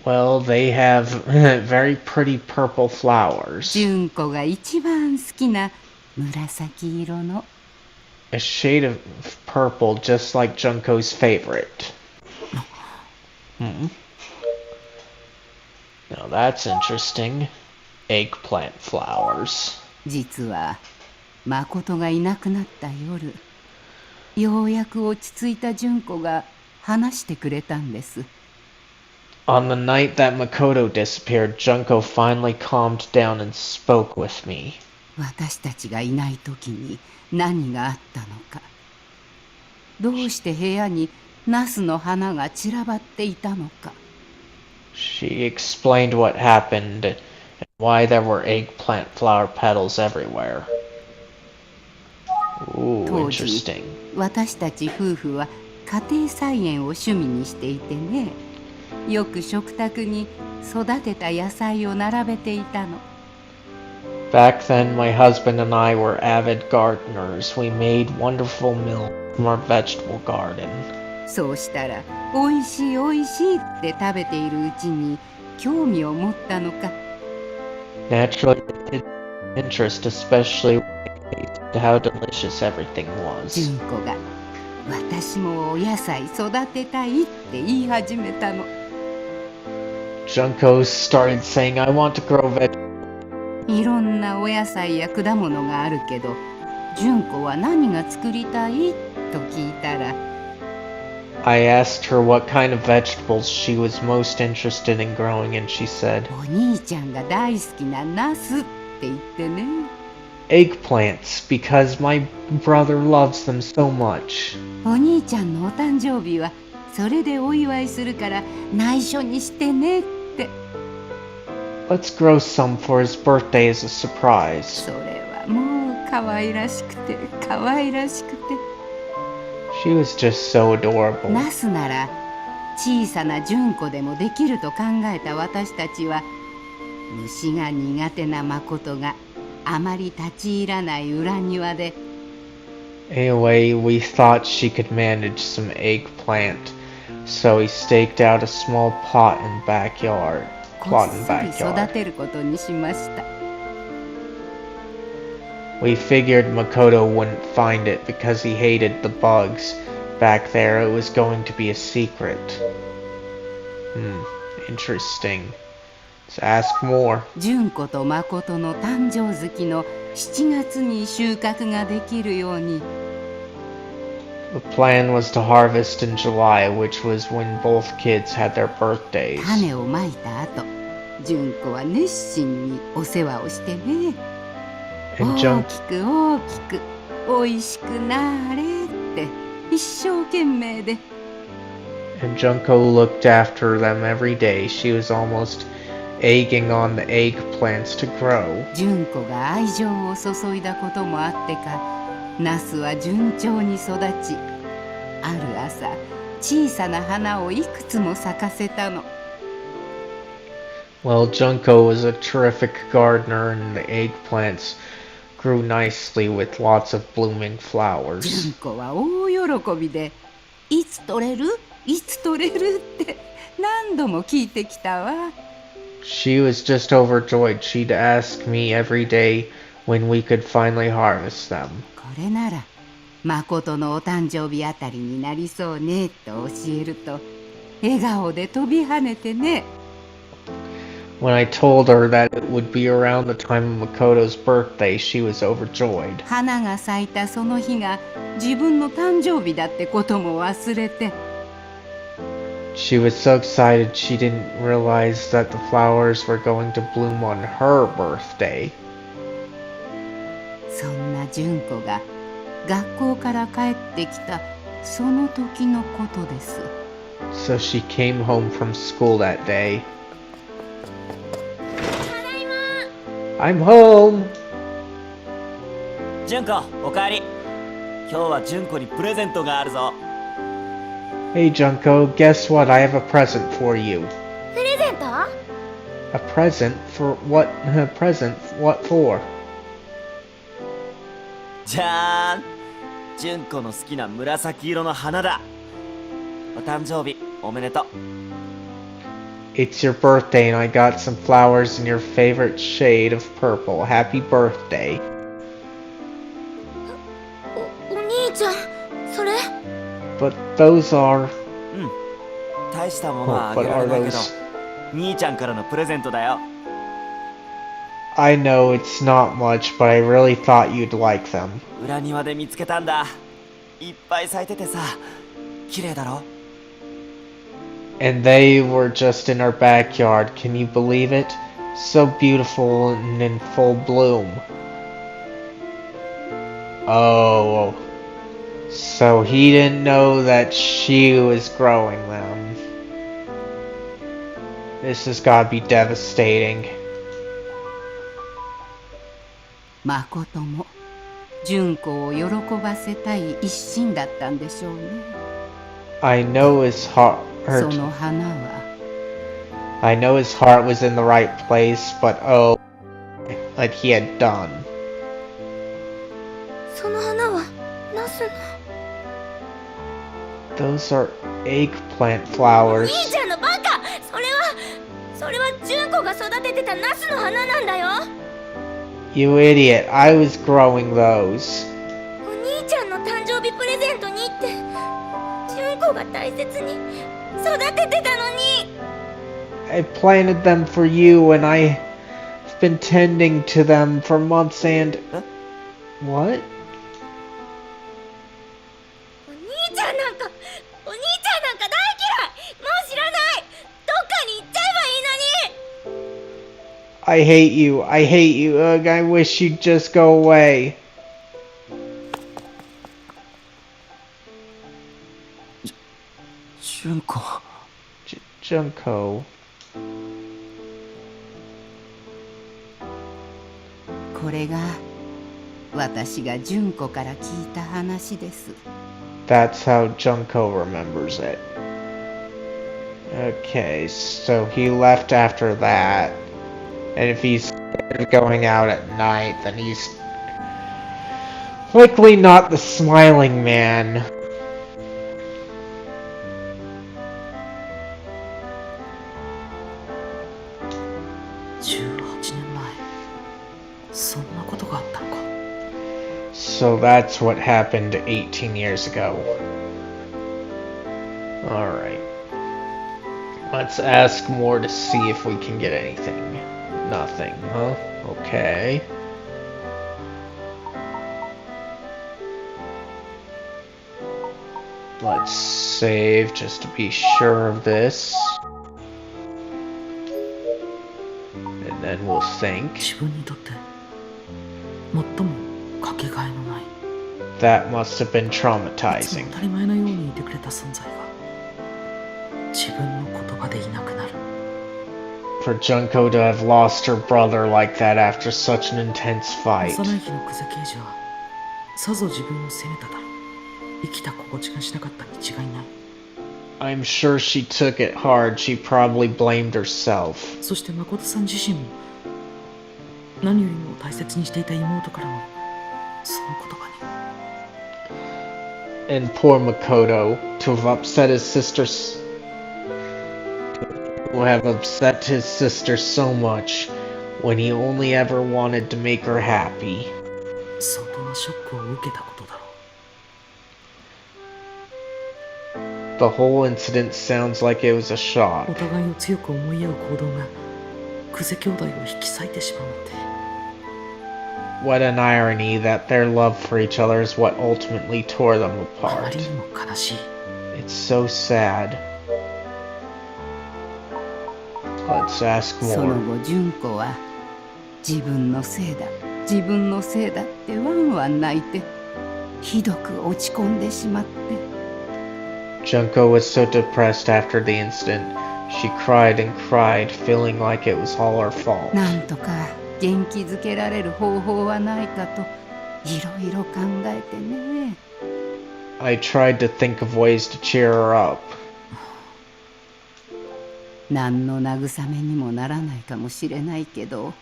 Well, they have very pretty purple flowers. 純子が一番好きな紫色の。 A shade of purple just like Junko's favorite. Now that's interesting. Eggplant flowers. 実は誠がいなくなった夜、ようやく落ち着いた純子が話してくれたんです。 On the night that Makoto disappeared, Junko finally calmed down and spoke with me. 私たちがいない時に何があったのか、どうして部屋にナスの花が散らばっていたのか。 She explained what happened and why there were eggplant flower petals everywhere. Ooh, 当時 interesting. 私たち夫婦は家庭菜園を趣味にしていてね、よく食卓に育てた野菜を並べていたの。 Back then, my husband and I were avid gardeners. We made wonderful meals from our vegetable garden. そうしたらおいしいおいしいって食べているうちに興味を持ったのか。 Naturally, it interest, especially when it tasted how delicious everything was. 純子が私もお野菜育てたいって言い始めたの。 Junko started saying, I want to grow vegetables. いろんなお野菜や果物があるけど、純子は何が作りたいと聞いたら、 I asked her what kind of vegetables she was most interested in growing, and she said, お兄ちゃんが大好きなナスって言ってね。 eggplants, because my brother loves them so much. お兄ちゃんのお誕生日はそれでお祝いするから内緒にしてねって。 Let's grow some for his birthday as a surprise. それはもう可愛らしくて可愛らしくて。 She was just so adorable. ナスなら小さな純子でもできると考えた私たちは、虫が苦手な誠があまり立ち入らない裏庭で、 Anyway, we thought she could manage some eggplant, so we staked out a small plot in こっそり backyard. 育てることにしました。 We figured Makoto wouldn't find it because he hated the bugs. Back there, it was going to be a secret. Interesting. Let's ask more. 純子と誠の誕生月の7月に収穫ができるように、The plan was to harvest in July, which was when both kids had their birthdays. 種をまいた後、純子は熱心にお世話をしてね。And 大きく大きくおいしくなれって一生懸命で。And Junko looked after them every day. She was almost egging on the eggplants to grow. 純子が愛情を注いだこともあってか、ナスは順調に育ち、ある朝小さな花をいくつも咲かせたの。Well, Junko was a terrific gardener, and the eggplants grew nicely with lots of blooming flowers. 純子は大喜びで、いつ取れるいつ取れるって何度も聞いてきたわ。She was just overjoyed. She'd ask me every day when we could finally harvest them. これなら誠のお誕生日あたりになりそうねと教えると、笑顔で飛び跳ねてね。When I told her that it would be around the time of Makoto's birthday, she was overjoyed. 花が咲いたその日が自分の誕生日だってことも忘れて。She was so excited she didn't realize that the flowers were going to bloom on her birthday. そんな純子が学校から帰ってきたその時のことです。So she came home from school that day. I'm home! 純子、おかえり。今日は純子にプレゼントがあるぞ。Hey Junko, guess what? I have a present for you. プレゼント？ A present? For what? A present? What for? じゃーん、純子の好きな紫色の花だ。お誕生日おめでとう。It's your birthday and I got some flowers in your favorite shade of purple. Happy birthday. お兄ちゃん、それ？ But those are... 大したものはあ But げられ are ないけど、 those... 兄ちゃんからのプレゼントだよ。I know it's not much, but I really thought you'd like them. 裏庭で見つけたんだ。いっぱい咲いててさ、綺麗だろ？ And they were just in our backyard. Can you believe it? So beautiful and in full bloom. Oh, so he didn't know that she was growing them. This has gotta be devastating. 誠も純子を喜ばせたい一心だったんでしょうね。I know his heart. その花は I know his heart was in the right place, but oh, what he had done. その花はナスの。 Those are eggplant 兄 flowers. ちゃんのバカ！それは純子が育ててたナスの花なんだよ。 You idiot, I was growing those. お兄ちゃんの誕生日プレゼントにって純子が大切に育ててたのに。 I planted them for you and I've been tending to them for months and... What? お兄ちゃんなんか大嫌い。もう知らない。どっかに行っちゃえばいいのに。 I hate you. I hate you. Ugh, I wish you'd just go away. 純子。Junko. これが私が純子から聞いた話です。 That's how Junko remembers it. Okay, so he left after that. And if he's going out at night, then he's likely not the Smiling Man. 18年前、そんなことがあったのか。 So that's what happened 18 years ago. Alright. Let's ask more to see if we can get anything. Nothing, huh? Okay. Let's save just to be sure of this. And then we'll think. 自分にとって最もかけがえのない、 That must have been いつも traumatizing. 当たり前のようにいてくれた存在が自分の言葉でいなくなる。 For Junko to have lost her brother like that after such an intense fight. 幼い日の久世刑事はさぞ自分を責めただろう。生きた心地がしなかったに違いない。 I'm sure she took it hard. She probably blamed herself. そして誠さん自身も何よりも大切にしていた妹からのその言葉に。 And poor Makoto, to have upset his sister so much when he only ever wanted to make her happy. 相当なショックを受けたことだろう。 The whole incident sounds like it was a お shock. 互いを強く思い合う行動が久世兄弟を引き裂いてしまうなんて。 What an irony that their love for each other is what ultimately tore them あま apart. りにも悲しい。 It's so sad. Let's ask その more. 後純子は自分のせいだ自分のせいだってワンワン泣いてひどく落ち込んでしまって。 Junko was so depressed after the incident. She cried and cried, feeling like it was all her fault. なんとか元気づけられる方法はないかといろいろ考えてね。 I tried to think of ways to cheer her up. 何の慰めにもならないかもしれないけど、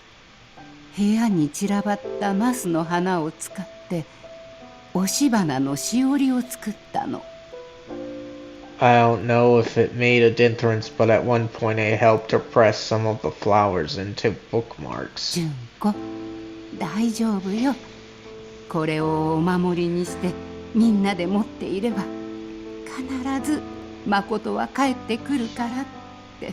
部屋に散らばったナスの花を使って押し花のしおりを作ったの。 I don't know if it made a difference, but at one point I helped her press some of the flowers into bookmarks. 純子、大丈夫よ。これをお守りにしてみんなで持っていれば必ず誠は帰ってくるからって。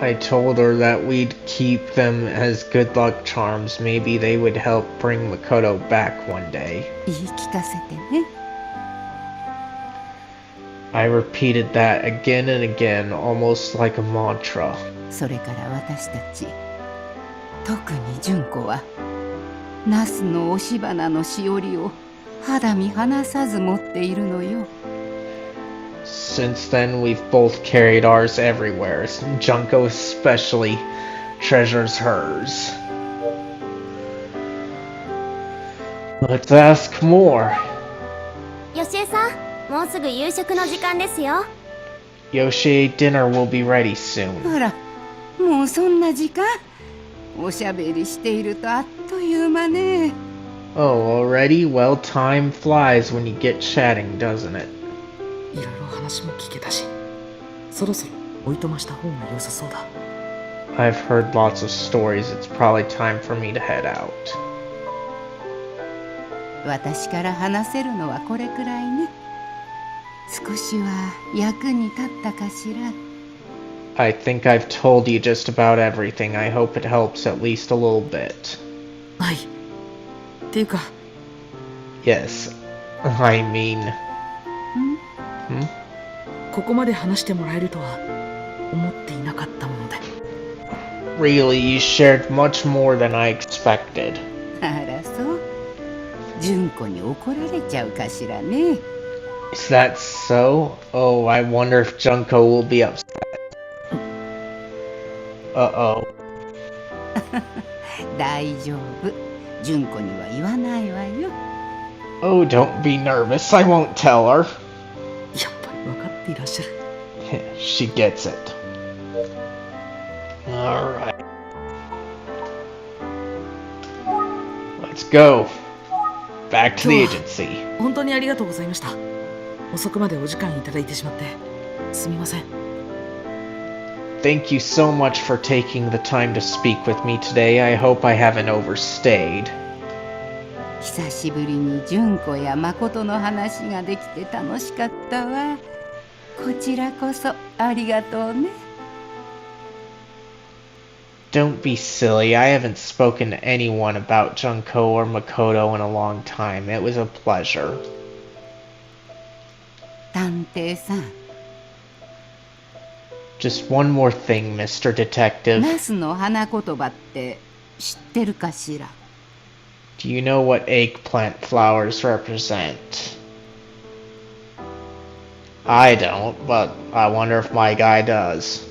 I told her that we'd keep them as good luck charms. Maybe they would help bring Makoto back one day. 言い聞かせてね。 I repeated that again and again, almost like a mantra. それから私たち、特に純子はナスの押し花のしおりを肌身離さず持っているのよ。 Since then, we've both carried ours everywhere. Junko especially treasures hers. Let's ask more. よしえさん、もうすぐ夕食の時間ですよ。 Yoshi dinner will be ready soon. ほら、もうそんな時間。おしゃべりしているとあっという間ね。 Oh, already? Well, time flies when you get chatting, doesn't it? いろいろ話も聞けたし、そろそろおいとました方が良さそうだ。 I've heard lots of stories. It's probably time for me to head out. 私から話せるのはこれくらいね。少しは役に立ったかしら。 I think I've told you just about everything. I hope it helps at least a little bit. はい。っていうか、 Yes, I mean... ここまで話してもらえるとは思っていなかったもので。 Really, you shared much more than I expected. あらそう。純子に怒られちゃうかしらね。 Is that so? Oh, I wonder if Junko will be upset. Uh-oh. 大丈夫。純子には言わないわよ。 Oh, don't be nervous. I won't tell her. やっぱり分かっていらっしゃる。 She gets it. Alright. Let's go. Back to the agency. 本当にありがとうございました。遅くまでお時間いただいてしまってすみません。 Thank you so much for taking the time to speak with me today. I hope I haven't overstayed. 久しぶりに純子や誠の話ができて楽しかったわ。こちらこそありがとうね。 Don't be silly. I haven't spoken to anyone about Junko or Makoto in a long time. It was a pleasure. 探偵さん、 Just one more thing, Mr. Detective. ナスの花言葉って知ってるかしら？ Do you know what eggplant flowers represent? I don't, but I wonder if my guy does.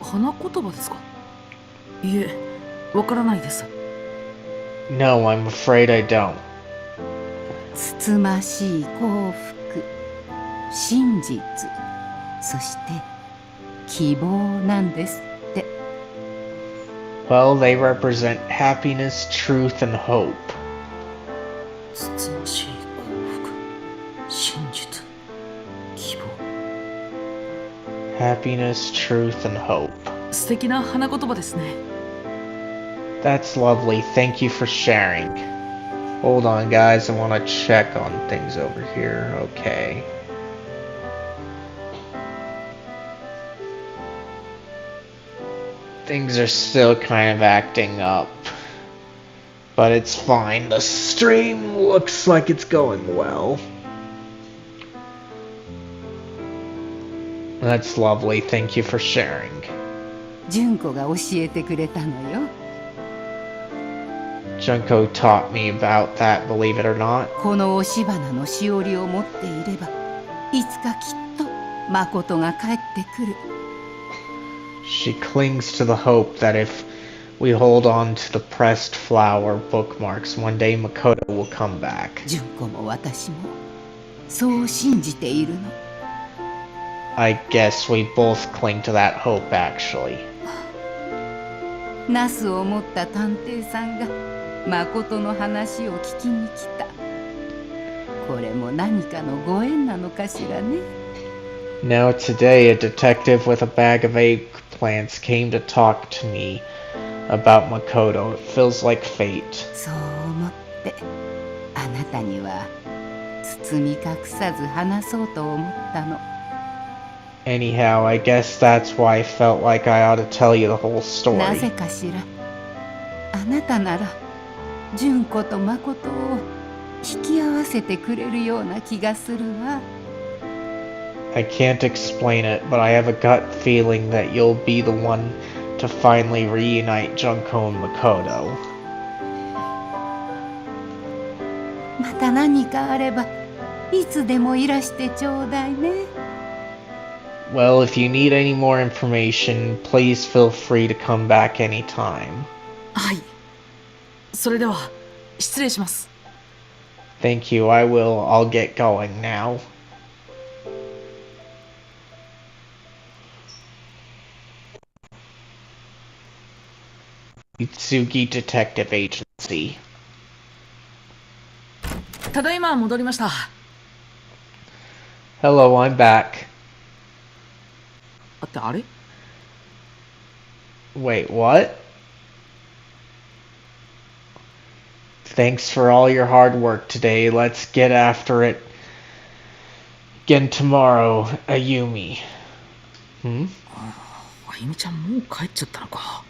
花言葉ですか？いえ、わからないです。 No, I'm afraid I don't. つつましい幸福、真実、そして希望なんですって。 Well, they represent happiness, truth, and hope. つつましい幸福、真実、希望。 Happiness, truth, and hope. 素敵な花言葉ですね。 That's lovely. Thank you for sharing. Hold on, guys. I want to check on things over here. Okay. Things are still kind of acting up. But it's fine. The stream looks like it's going well. That's lovely. Thank you for sharing. 純子が教えてくれたのよ。 Junko taught me about that, believe it or not. この押し花のしおりを持っていれば、いつかきっと誠が帰ってくる。 She clings to the hope that if we hold on to the pressed flower bookmarks, one day Makoto will come back. 純子も私もそう信じているの。 I guess we both cling to that hope, actually. ナスを持った探偵さんが誠の話を聞きに来た。これも何かのご縁なのかしらね。 Now today, a detective with a bag of eggplants came to talk to me about Makoto. It feels like fate. そう思ってあなたには包み隠さず話そうと思ったの。 Anyhow, I guess that's why I felt like I ought to tell you the whole なぜ story. かしら。あなたなら純子と誠を引き合わせてくれるような気がするわ。 I can't explain it, but I have a gut feeling that you'll be the one to finally reunite Junko and Makoto. また何かあればいつでもいらしてちょうだいね。 Well, if you need any more information, please feel free to come back anytime. はい。それでは失礼します。 Thank you, I will. I'll get going now. Utsugi Detective Agency. ただいま戻りました。 Hello, I'm back. あってあれ？ Wait, what? Thanks for all your hard work today. Let's get after it again tomorrow, Ayumi. あゆみちゃんもう帰っちゃったのか。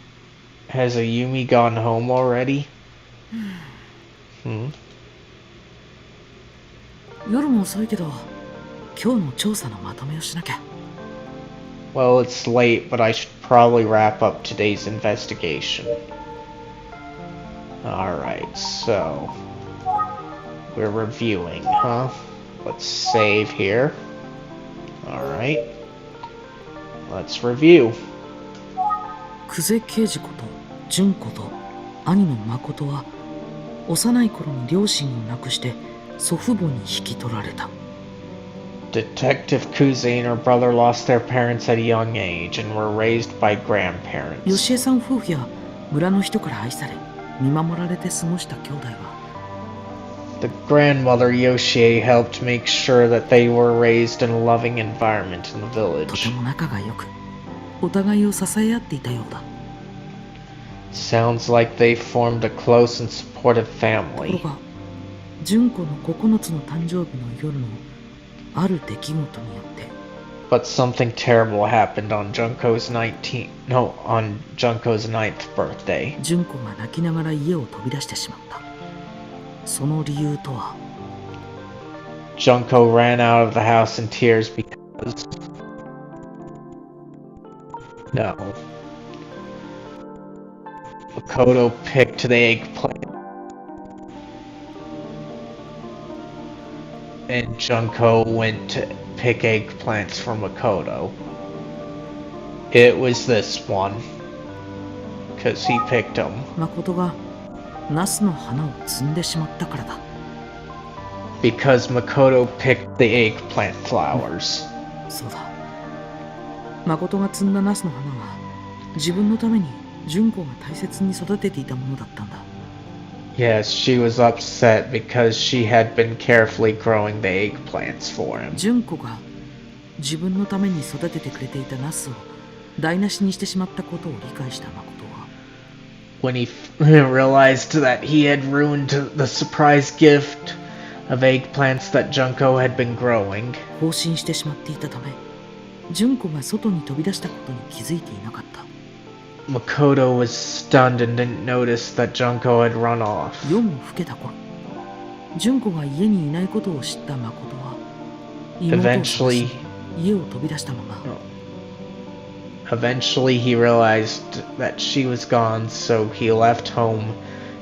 Has Ayumi gone home already? 夜も遅いけど今日の調査のまとめをしなきゃ。 Well, it's late, but I should probably wrap up today's investigation. Alright, so we're reviewing, huh? Let's save here. Alright. Let's review. 久世刑事こと純子と兄の誠は幼い頃に両親を亡くして祖父母に引き取られた。 Detective Kuze and her brother lost their parents at a young age and were raised by grandparents. 吉江さん夫婦や村の人から愛され見守られて過ごした兄弟は The grandmother Yoshie helped make sure that they were raised in a loving environment in the とて village. も仲が良くお互いを支え合っていたようだ。 Sounds like they formed a close and supportive ところ family. が純子の9つの誕生日の夜のある出来事によって But something terrible happened on Junko's 9th birthday. 純子が泣きながら家を飛び出してしまった。その理由とは Junko ran out of the house in tears because... No. Makoto picked the eggplant. And Junko went to pick eggplants for Makoto. It was this one. Because he picked them. 誠がナスの花を摘んでしまったからだ。Because Makoto picked the eggplant flowers. そうだ。誠が摘んだナスの花は自分のために純子が大切に育てていたものだったんだ。Yes, she was upset because she had been carefully growing the eggplants for him. 純子が自分のために育ててくれていたナスを台無しにしてしまったことを理解した誠は When he realized that he had ruined the surprise gift of eggplants that Junko had been growing. 放心してしまっていたため純子が外に飛び出したことに気づいていなかった。 Makoto was stunned and didn't notice that Junko had run off. 夜も更けた頃純子が家にいないことを知った誠は妹を探し家を飛び出したまま Eventually he realized that she was gone, so he left home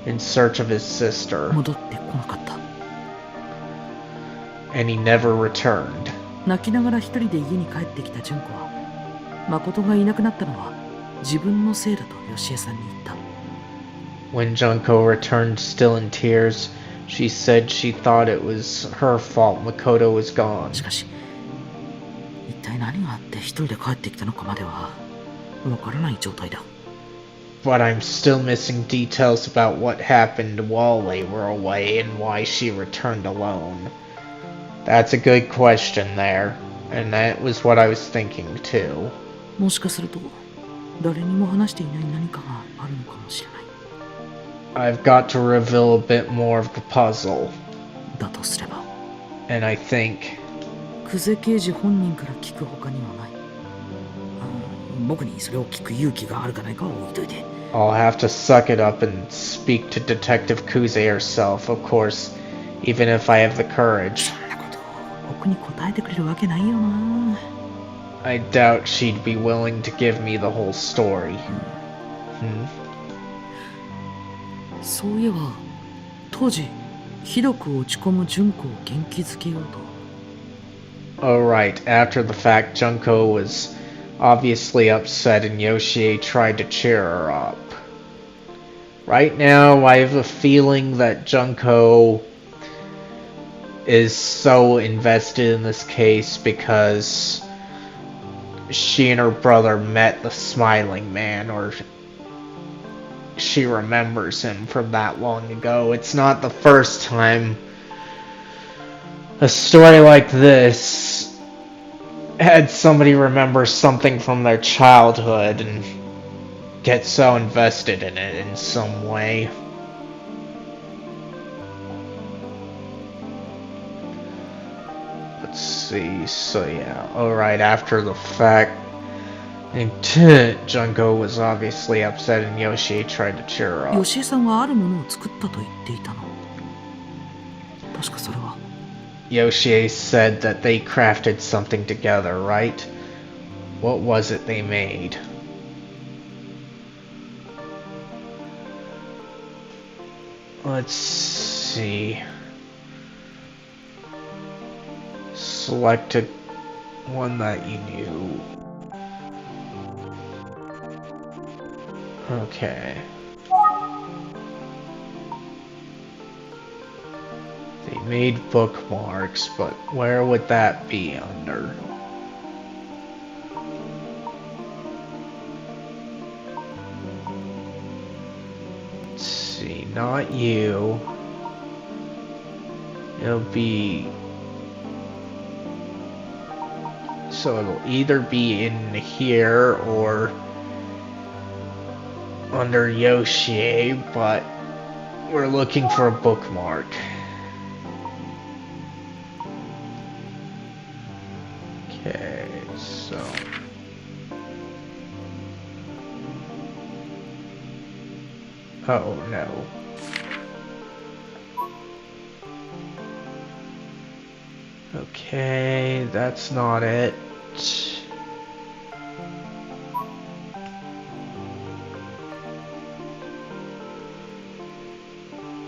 in search of his sister. 戻ってこなかった。 And he never returned. 泣きながら一人で家に帰ってきた純子は誠がいなくなったのは自分のせいだと吉江さんに言った。 When Junko returned still in tears, she said she thought it was her fault Makoto was gone. しかし一体何があって一人で帰ってきたのかまではわからない状態だ。 But I'm still missing details about what happened while they were away and why she returned alone. That's a good question there, and that was what I was thinking too. もしかすると誰にも話していない何かがあるのかもしれない。 I've got to reveal a bit more of the puzzle. だとすれば And I think 久世刑事本人から聞く他にはない。僕にそれを聞く勇気があるかないかは置いといて。 I'll have to suck it up and speak to Detective Kuze herself, of course, even if I have the courage. そんなこと僕に答えてくれるわけないよな。 I doubt she'd be willing to give me the whole story. そういえば当時ひどく落ち込む純子を元気づけようと Alright, after the fact, Junko was obviously upset and Yoshie tried to cheer her up. Right now, I have a feeling that Junko is so invested in this case because she and her brother met the Smiling Man, or she remembers him from that long ago. It's not the first time a story like this had somebody remember something from their childhood and get so invested in it in some way. Let's see, so yeah, alright, after the fact, Junko was obviously upset and Yoshie tried to cheer her up. 吉江さんはあるものを作ったと言っていたの。確かそれは Yoshie said that they crafted something together, right? What was it they made? Let's see. Select a one that you knew. Okay. They made bookmarks, but where would that be under? Let's see, not you. It'll be... So it'll either be in here or under Yoshie, but we're looking for a bookmark. Okay, so... Oh no. Okay, that's not it.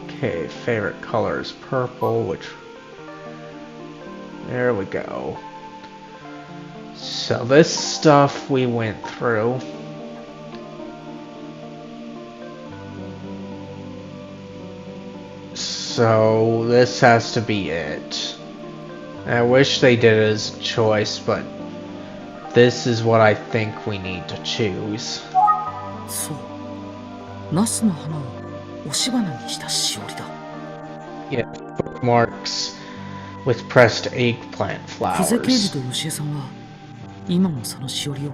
Okay, favorite color is purple, which... There we go. So this stuff we went through. So this has to be it. I wish they did it as a choice, but this is what I think we need to choose. そう。ナスの花を押し花にしたしおりだ。Yeah, bookmarks with pressed eggplant 久世刑事 flowers. と吉江さんは今もそのしおりを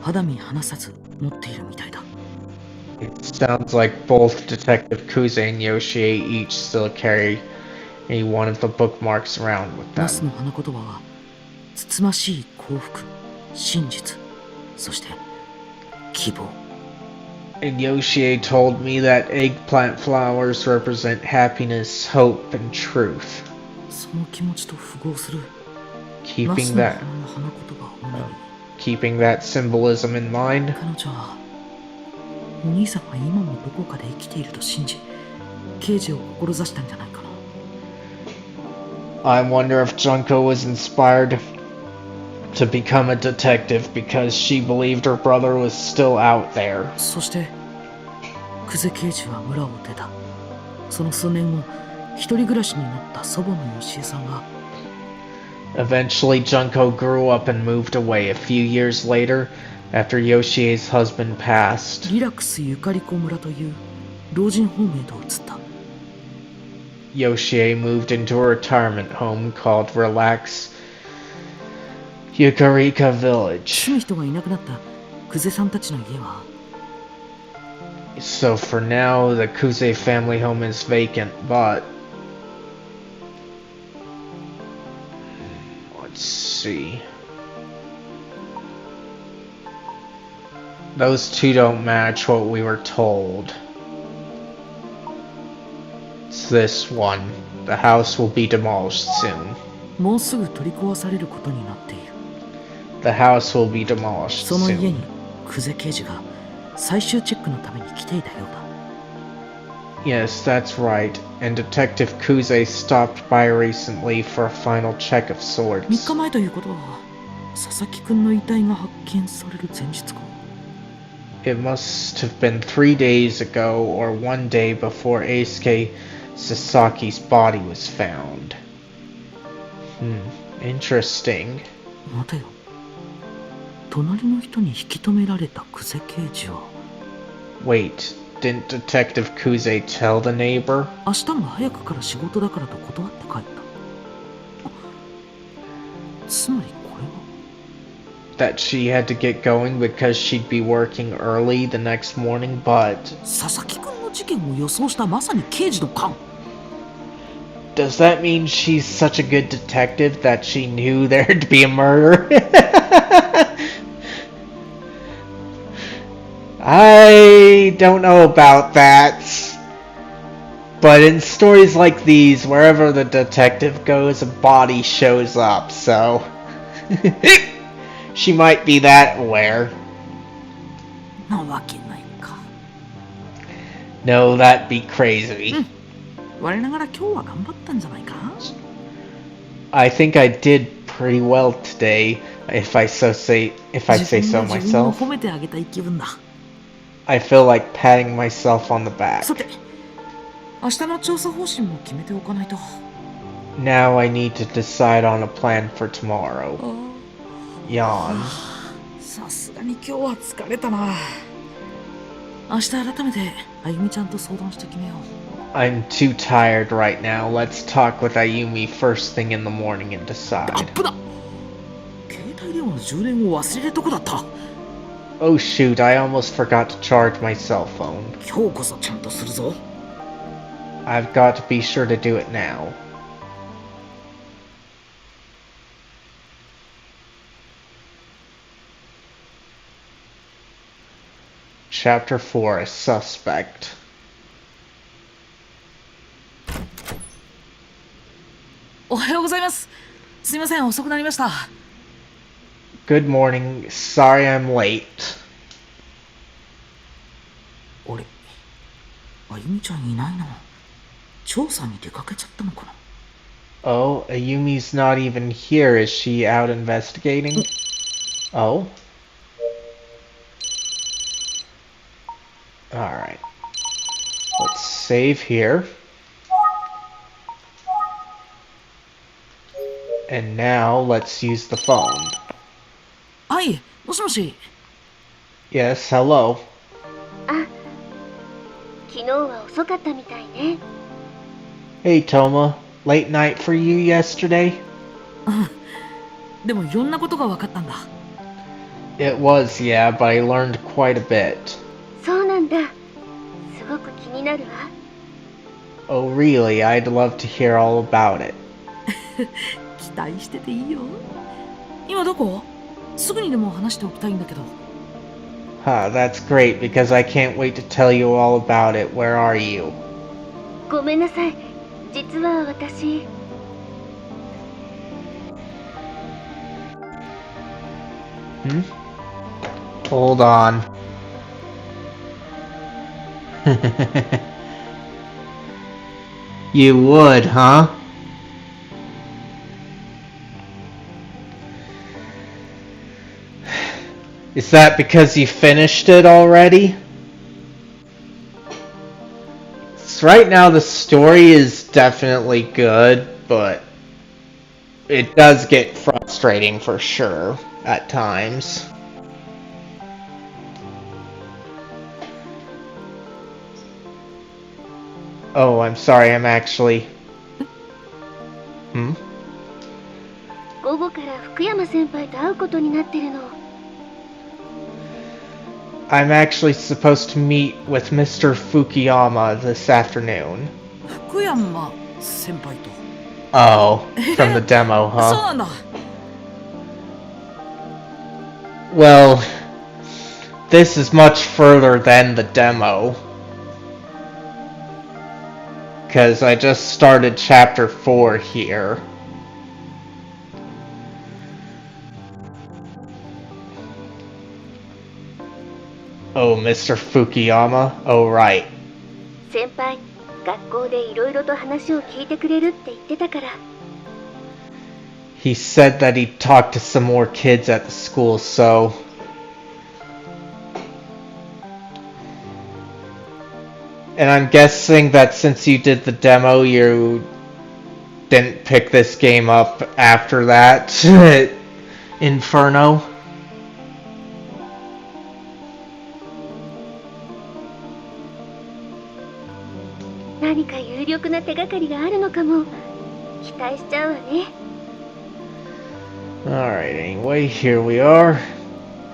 肌身離さず持っているみたいだ。 It sounds like both Detective Kuze and Yoshie each still carry one of the bookmarks around with ナス them. の花言葉はつつましい幸福、真実、そして希望。 And Yoshie told me that eggplant flowers represent happiness, hope, and truth. その気持ちと符合するナス Keeping の that 花の花言葉を胸に keeping that symbolism in mind. 彼女はお兄さんは今もどこかで生きていると信じ刑事を志したんじゃないかな。 I wonder if Junko was inspired to become a detective because she believed her brother was still out there. そして久世刑事は村を出た。その数年後一人暮らしになった祖母の吉江さんが Eventually, Junko grew up and moved away a few years later after Yoshie's husband passed. リラクスゆかりこ村という老人ホームへと移った。 Yoshie moved into a retirement home called Relax Yukarika Village. 住む人がいなくなった久世さんたちの家は So for now, the Kuze family home is vacant, but... Let's see. Those two don't match what we were told. It's this one. The house will be demolished soon. もうすぐ取り壊されることになっている。 The house will be demolished その家 soon. に久世刑事が最終チェックのために来ていたようだ。 Yes, that's right. And Detective Kuze stopped by recently for a final check of 3 sorts. 日前ということは佐々木くんの遺体が発見される前日か。 It must have been 3 days ago or 1 day before Eisuke Sasaki's body was found. Interesting. 待てよ。隣の人に引き止められた久世刑事は Wait, didn't Detective Kuze tell the neighbor? 明日も早くから仕事だからと断って帰った。つまりこれは That she had to get going because she'd be working early the next morning, but... 佐々木くんの事件を予想したまさに刑事の勘。 Does that mean she's such a good detective that she knew there'd be a murder? I don't know about that. But in stories like these, wherever the detective goes, a body shows up, so... she might be that aware. なわけないか。 No, that'd be crazy. 我ながら今日は頑張ったんじゃないか。 I think I did pretty well today, if I say so 自分を myself. 褒めてあげたい気分だ。 I feel like patting myself on the back. さて、明日の調査方針も決めておかないと。 Now I need to decide on a plan for tomorrow. Yawn. さすがに今日は疲れたな。明日改めてあゆみちゃんと相談して決めよう。 I'm too tired right now. Let's talk with Ayumi first thing in the morning and ア decide. ップだ。携帯電話の充電を忘れるとこだった。 Oh shoot, I almost forgot to charge my cell phone. 今日こそちゃんとするぞ。 I've got to be sure to do it now. Chapter 4, A Suspect. おはようございます。すいません、遅くなりました。Good morning. Sorry I'm late. あれ、あゆみちゃんいないな。調査に出かけちゃったのかな。Oh, Ayumi's not even here. Is she out investigating? Oh. Alright. Let's save here. And now let's use the phone. はい、もしもし。Yes, hello. あ、昨日は遅かったみたいね。 Hey, Toma. Late night for you yesterday? でもいろんなことが分かったんだ。It was, yeah, but I learned quite a bit. そうなんだ。すごく気になるわ。 Oh, really? I'd love to hear all about it. 期待してていいよ。今どこ？すぐにでも話しておきたいんだけど。Huh, that's great because I can't wait to tell you all about it. Where are you? ごめんなさい。実は私。Hold on. You would, huh? Is that because you finished it already? So right now the story is definitely good, but it does get frustrating for sure at times. Oh, I'm sorry, I'm actually... 午後から福山先輩と会うことになってるの。 I'm actually supposed to meet with Mr. Fukuyama this afternoon. 福山先輩と。Oh, from the demo, そう huh? なんだ。Well, this is much further than the demo. Because I just started chapter 4 here. Oh, Mr. Fukuyama? Oh, right. 先輩、学校でいろいろと話を聞いてくれるって言ってたから。 He said that he'd talk to some more kids at the school, so... And I'm guessing that since you did the demo, you didn't pick this game up after that. Inferno. 何か有力な手がかりがあるのかも。期待しちゃうわね。 Alright, anyway, here we are.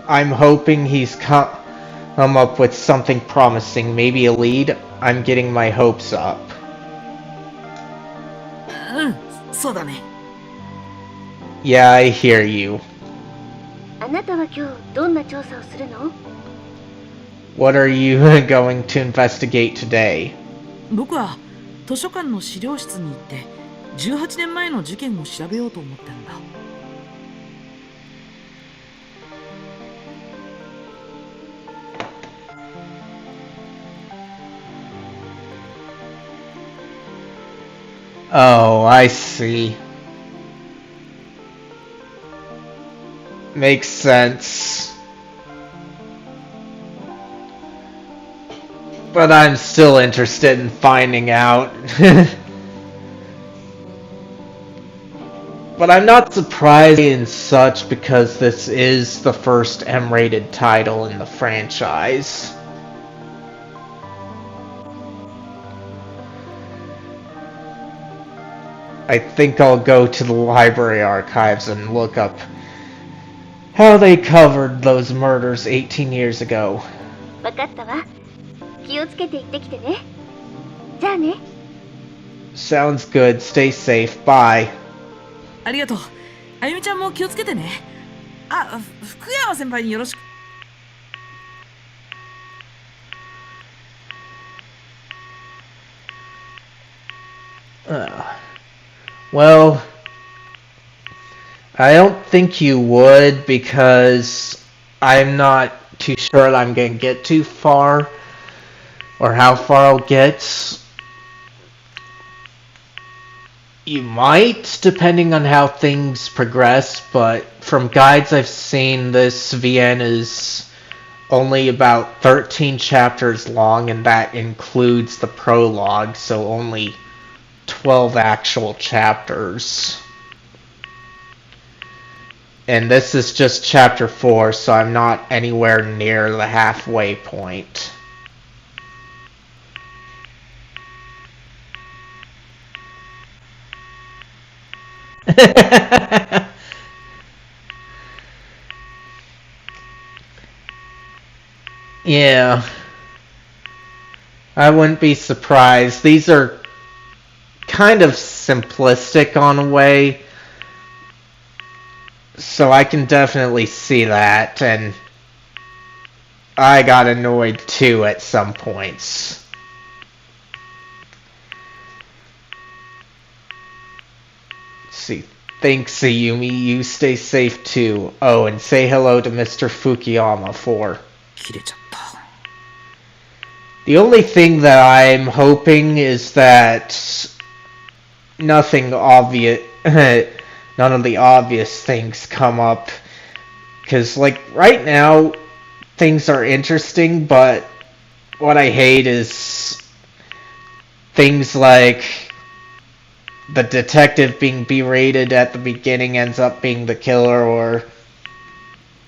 I'm hoping he's come up with something promising, maybe a lead. I'm getting my hopes up. そうだね。 Yeah, I hear you. あなたは今日どんな調査をするの？ What are you going to investigate today? 僕は図書館の資料室に行って18年前の事件を調べようと思ってるんだ。 Oh, I see. Makes sense. But I'm still interested in finding out. But I'm not surprised in such because this is the first M-rated title in the franchise. I think I'll go to the library archives and look up how they covered those murders 18 years ago. わかったわ。気をつけて行ってきてね。じゃあね。 Sounds good. Stay safe. Bye. ありがとう。あゆみちゃんも気をつけてね。あ、福山先輩によろしく。 Well, I don't think you would, because I'm not too sure I'm going to get too far, or how far I'll get. You might, depending on how things progress, but from guides I've seen, this VN is only about 13 chapters long, and that includes the prologue, so only 12 actual chapters. And this is just chapter 4, so I'm not anywhere near the halfway point. Yeah. I wouldn't be surprised. These are kind of simplistic on a way, so I can definitely see that, and I got annoyed too at some points. Let's see. Thanks, Ayumi. You stay safe too. Oh, and say hello to Mr. Fukuyama for. 切れちゃった。 The only thing that I'm hoping is that nothing obvious, none of the obvious things come up. Because, like, right now, things are interesting, but what I hate is things like the detective being berated at the beginning ends up being the killer, or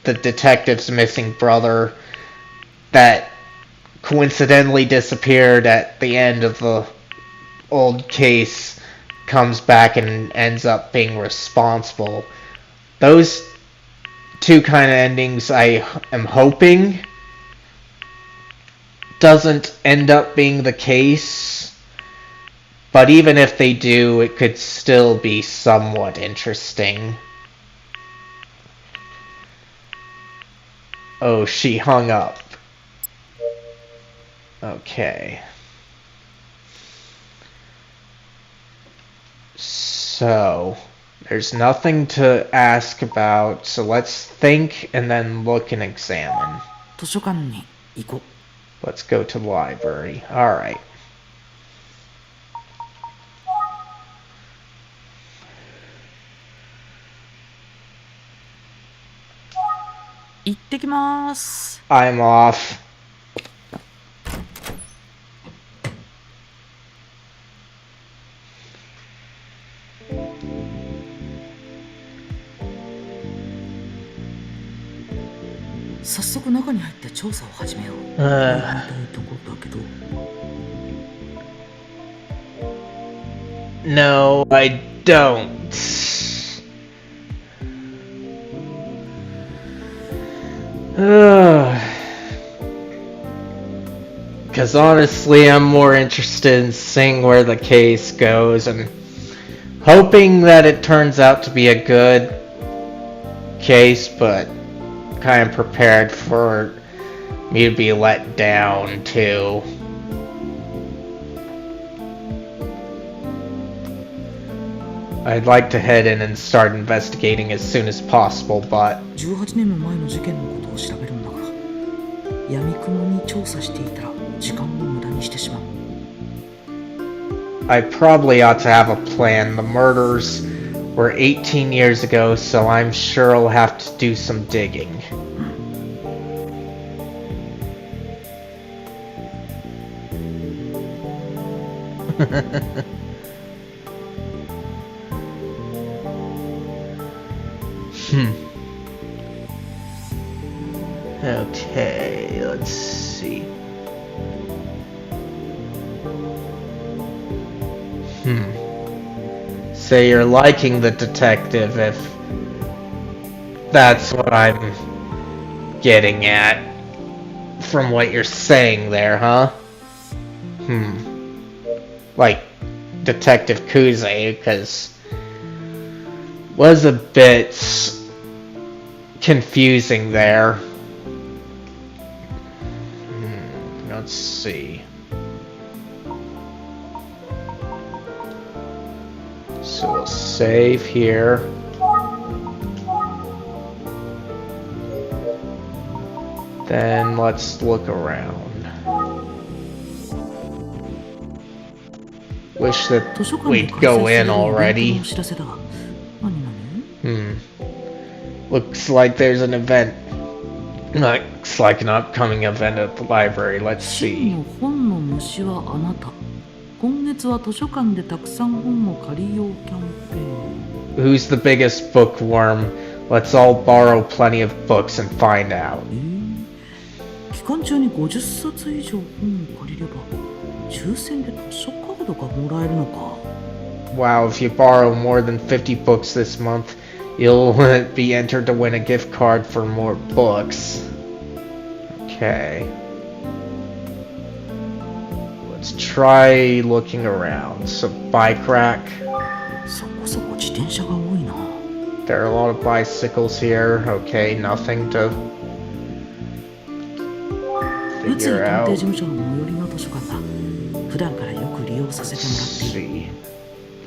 the detective's missing brother that coincidentally disappeared at the end of the old case comes back and ends up being responsible. Those two kind of endings I am hoping doesn't end up being the case, but even if they do, it could still be somewhat interesting. Oh, she hung up. Okay. So, there's nothing to ask about, so let's think and then look and examine. 図書館に行こう。 Let's go to the library. Alright.行ってきます。 I'm off.「早速中に入って調査を始めよう」言いたいところだけど。 No, I don't. Because honestly, I'm more interested in seeing where the case goes and hoping that it turns out to be a good case, but kind of prepared for me to be let down too. I'd like to head in and start investigating as soon as possible, but 18年も前の事件のことを調べるんだから闇雲に調査していたら時間を無駄にしてしまう。 I probably ought to have a plan. The murders were 18 years ago, so I'm sure I'll have to do some digging. Okay, let's see. Say you're liking the detective if that's what I'm getting at from what you're saying there, huh? Like Detective Kuze, because was a bit confusing there. Let's see. So we'll save here. Then let's look around. Wish that 図書館で we'd 開 go 催され in るイベントの already. お知らせだ。何々？ Looks like there's an event. Looks like an upcoming event at the library. Let's 真 see. の本の虫はあなた。今月は図書館でたくさん本を借りようキャンペーン。 Who's the biggest bookworm? Let's all borrow plenty of books and find out. 期間中に50冊以上本を借りれば抽選で図書カードがもらえるのか。 Wow, if you borrow more than 50 books this month, you'll be entered to win a gift card for more books. Okay. Let's try looking around. So, bike rack. そこそこ自転車が多いな。 There are a lot of bicycles here. Okay, nothing to 宇津井 figure 探偵 out. 事務所の最寄りの図書館だ。普段からよく利用させて Let's もらっている。 see.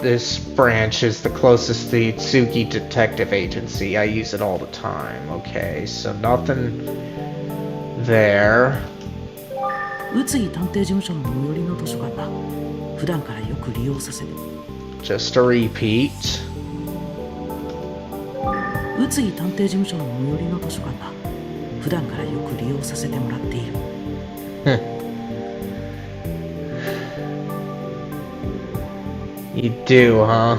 This branch is the closest to the Famicom Detective Agency. I use it all the time. Okay, so nothing there. 宇津井探偵事務所の最寄りの図書館だ。普段からよく利用させて。 Just a repeat. 宇津井探偵事務所の最寄りの図書館だ。普段からよく利用させてもらっている。 You do, huh?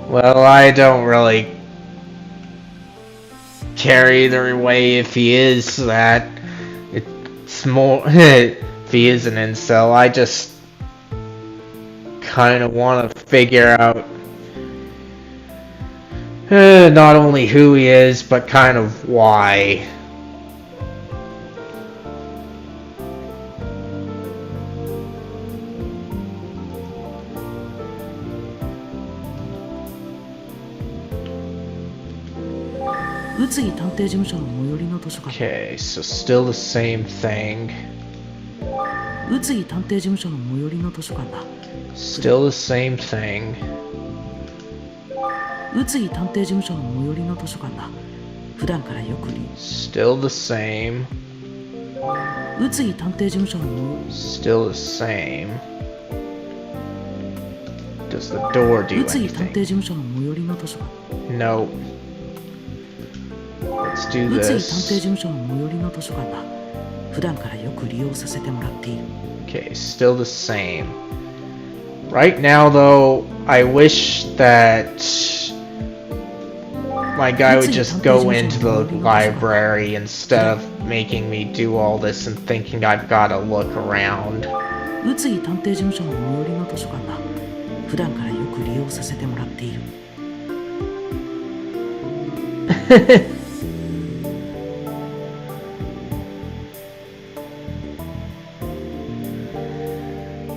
Well, I don't really care either way if he is that. It's more if he is an incel. I just kind of want to figure out not only who he is, but kind of why. Okay, so still the same thing. Still the same thing. Still the same. Still the same. Does the door do anything? Nope. Let's do 宇津井探偵 this. 事務所の最寄りの図書館だ。普段からよく利用させてもらっている。 Okay, still the same. Right now, though, I wish that my guy would just go into the library instead of making me do all this and thinking I've got to look around. 宇津井探偵事務所の最寄りの図書館だ。普段からよく利用させてもらっている。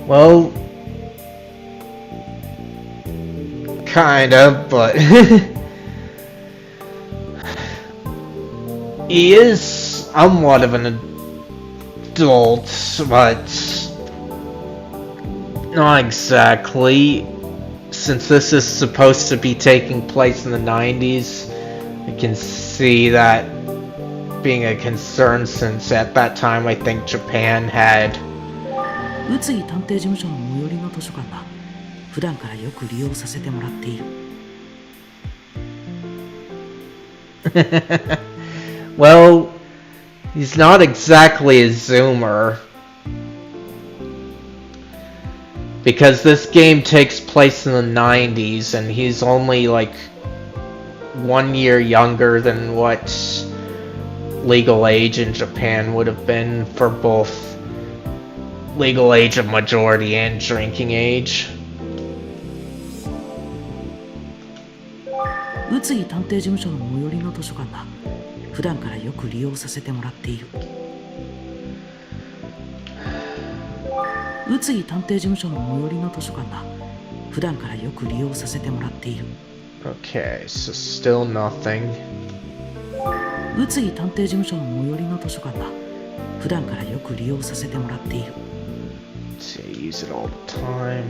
Well, kinda, but he is somewhat of an adult, but not exactly. Since this is supposed to be taking place in the 90s, I can see that being a concern since at that time I think Japan had 宇津井探偵事務所の最寄りの図書館だ。普段からよく利用させてもらっている。 Well, he's not exactly a zoomer. Because this game takes place in the 90s and he's only like 1 year younger than what legal age in Japan would have been for both legal age of majority and drinking age. 宇津井探偵事務所の最寄りの図書館だ。普段からよく利用させてもらっている。宇津井探偵事務所の最寄りの図書館だ。普段からよく利用させてもらっている。 Okay, so still nothing. 宇津井探偵事務所の最寄りの図書館だ。普段からよく利用させてもらっている。 See, I use it all the time.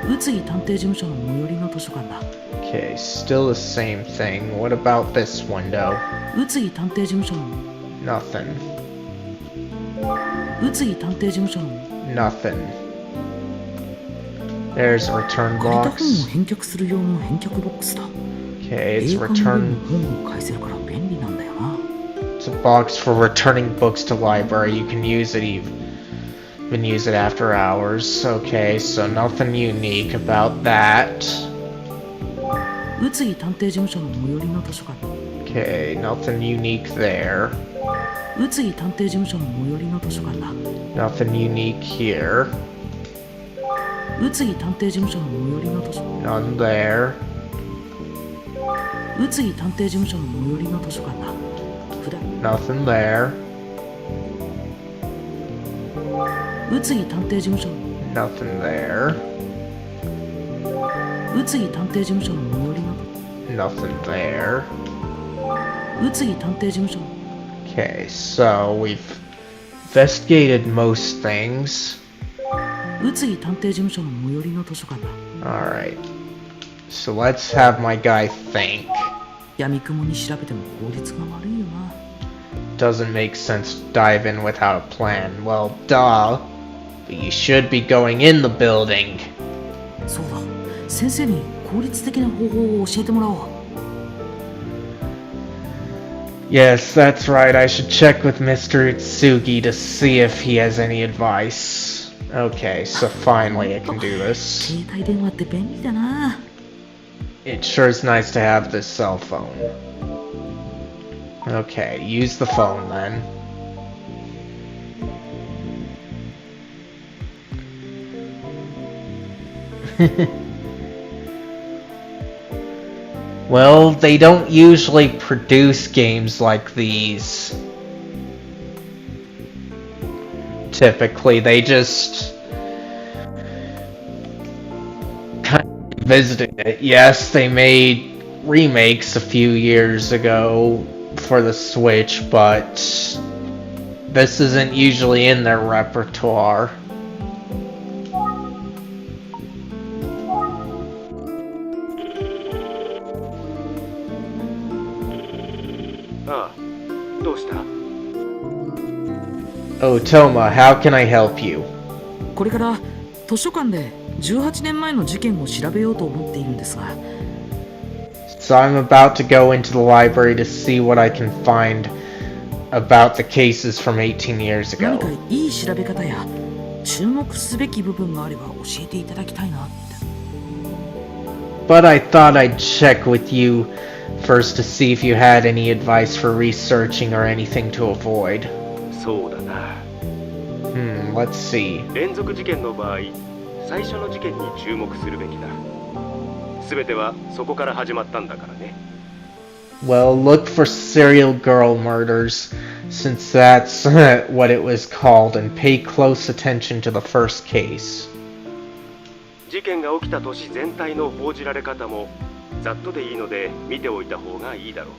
宇津井探偵事務所の最寄りの図書館だ。 Okay, still the same thing. What about this window? 宇津井探偵事務所の Nothing. 宇津井探偵事務所の Nothing. There's a return 借りた本を box. 返却する用の返却ボックスだ。 Okay, 映 it's 画の上 return. に本を返せるから便利なんだよな。 It's a box for returning books to library. You can use it even use it after hours. Okay, so nothing unique about that. 宇津井探偵事務所の最寄りの図書館。 Okay, nothing unique there. 宇津井探偵事務所の最寄りの図書館だ。 Nothing unique here. 宇津井探偵事務所の最寄りの図書館。 None there. 宇津井探偵事務所の最寄りの図書館だ。札。 Nothing there. 宇津井探偵事務所の Nothing there. 宇津井探偵事務所の最寄りの Nothing there. 宇津井探偵事務所の Okay, so we've investigated most things. 宇津井探偵事務所の最寄りの図書館だ。 Alright. So let's have my guy think. 闇雲に調べても効率が悪いよな。 Doesn't make sense to dive in without a plan. Well, duh. But you should be going in the building. そうだ、先生に効率的な方法を教えてもらおう。 Yes, that's right. I should check with Mr. Itsugi to see if he has any advice. Okay, so finally I can do this. 携帯電話って便利だな。 It sure is nice to have this cell phone. Okay, use the phone then. Well, they don't usually produce games like these. Typically, they just kind of visited it. Yes, they made remakes a few years ago for the Switch, but this isn't usually in their repertoire. Oh, Toma, how can I help you? これから図書館で18年前の事件を調べようと思っているんですが。 So I'm about to go into the library to see what I can find about the cases from 18 years 何 ago. かいい調べ方や注目すべき部分があれば教えていただきたいなって。 But I thought I'd check with you first to see if you had any advice for researching or anything to avoid. そうだな。 Let's see. 連続事件の場合、最初の事件に注目するべきだ。すべてはそこから始まったんだからね。 Well, look for serial girl murders, since that's what it was called, and pay close attention to the first case. 事件が起きた年全体の報じられ方もざっとでいいので見ておいた方がいいだろう。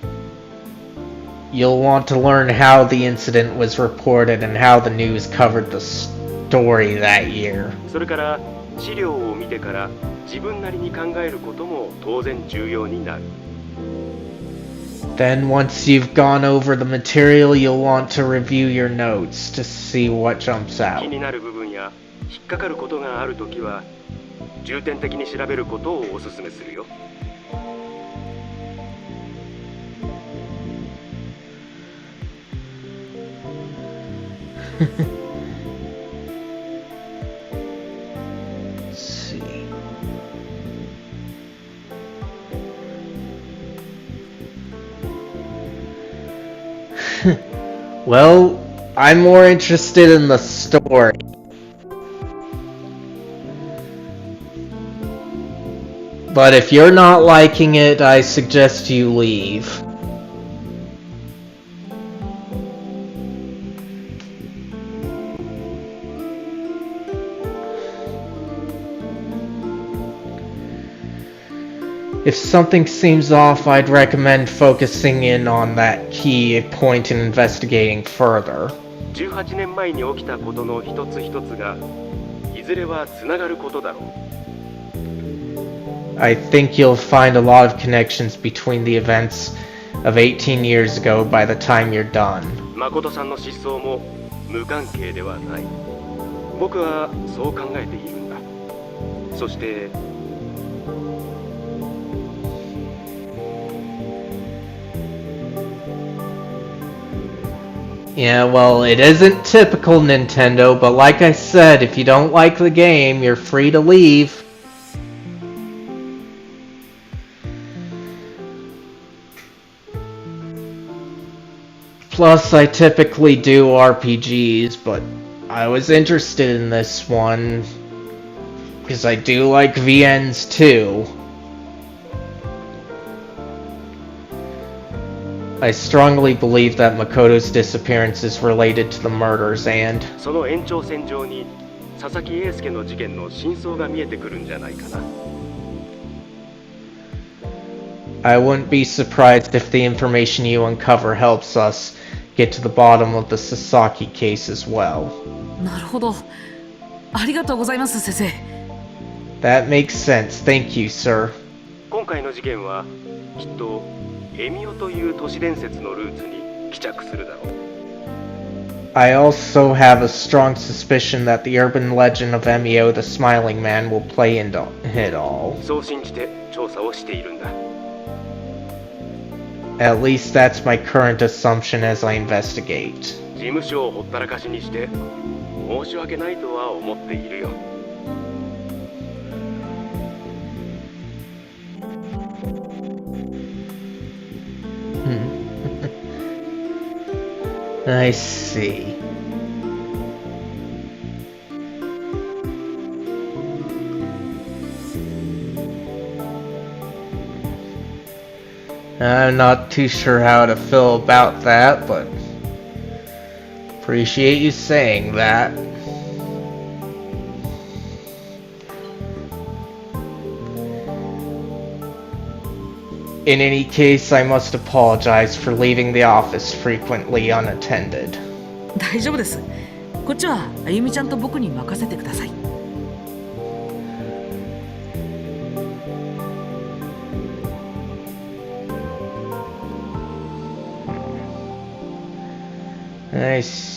You'll want to learn how the incident was reported and how the news covered the story that year. それから資料を見てから自分なりに考えることも当然重要になる。 Then once you've gone over the material, you'll want to review your notes to see what jumps 気 out. になる部分や引っかかることがあるときは重点的に調べることをお勧めするよ。 Let's see. Well, I'm more interested in the story. But if you're not liking it, I suggest you leave. If something seems off, I'd recommend focusing in on that key point and investigating further. 18年前に起きたことの一つ一つがいずれはつながることだろう。I think you'll find a lot of connections between the events of 18 years ago by the time you're done. 誠さんの失踪も無関係ではない。僕はそう考えているんだ。そして Yeah, well, it isn't typical Nintendo, but like I said, if you don't like the game, you're free to leave. Plus, I typically do RPGs, but I was interested in this one because I do like VNs too. I strongly believe that Makoto's disappearance is related to the murders and その延長線上に佐々木英介の事件の真相が見えてくるんじゃないかな。I wouldn't be surprised if the information you uncover helps us get to the bottom of the Sasaki case as well. なるほど。ありがとうございます、先生。That makes sense. Thank you, sir. 今回の事件はきっとエミオという都市伝説のルーツに帰着するだろう。I also have a strong suspicion that the urban legend of Emio The Smiling Man will play into it all. そう信じて調査をしているんだ。At least that's my current assumption as I investigate. 事務所をほったらかしにして申し訳ないとは思っているよ。I see. I'm not too sure how to feel about that, but appreciate you saying that. In any case, I must apologize for leaving the office frequently unattended. 大丈夫です。こっちはあゆみちゃんと僕に任せてください。Nice.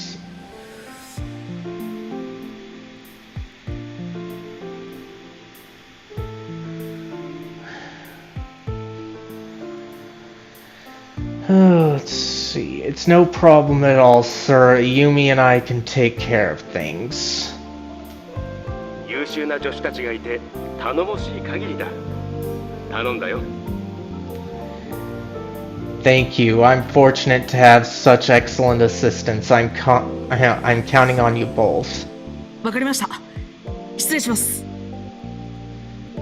Let's see. It's no problem at all, sir. Yumi and I can take care of things. 優秀な助手たちがいて頼もしい限りだ。頼んだよ。Thank you. I'm fortunate to have such excellent assistants. I'm counting on you both. わかりました。失礼します。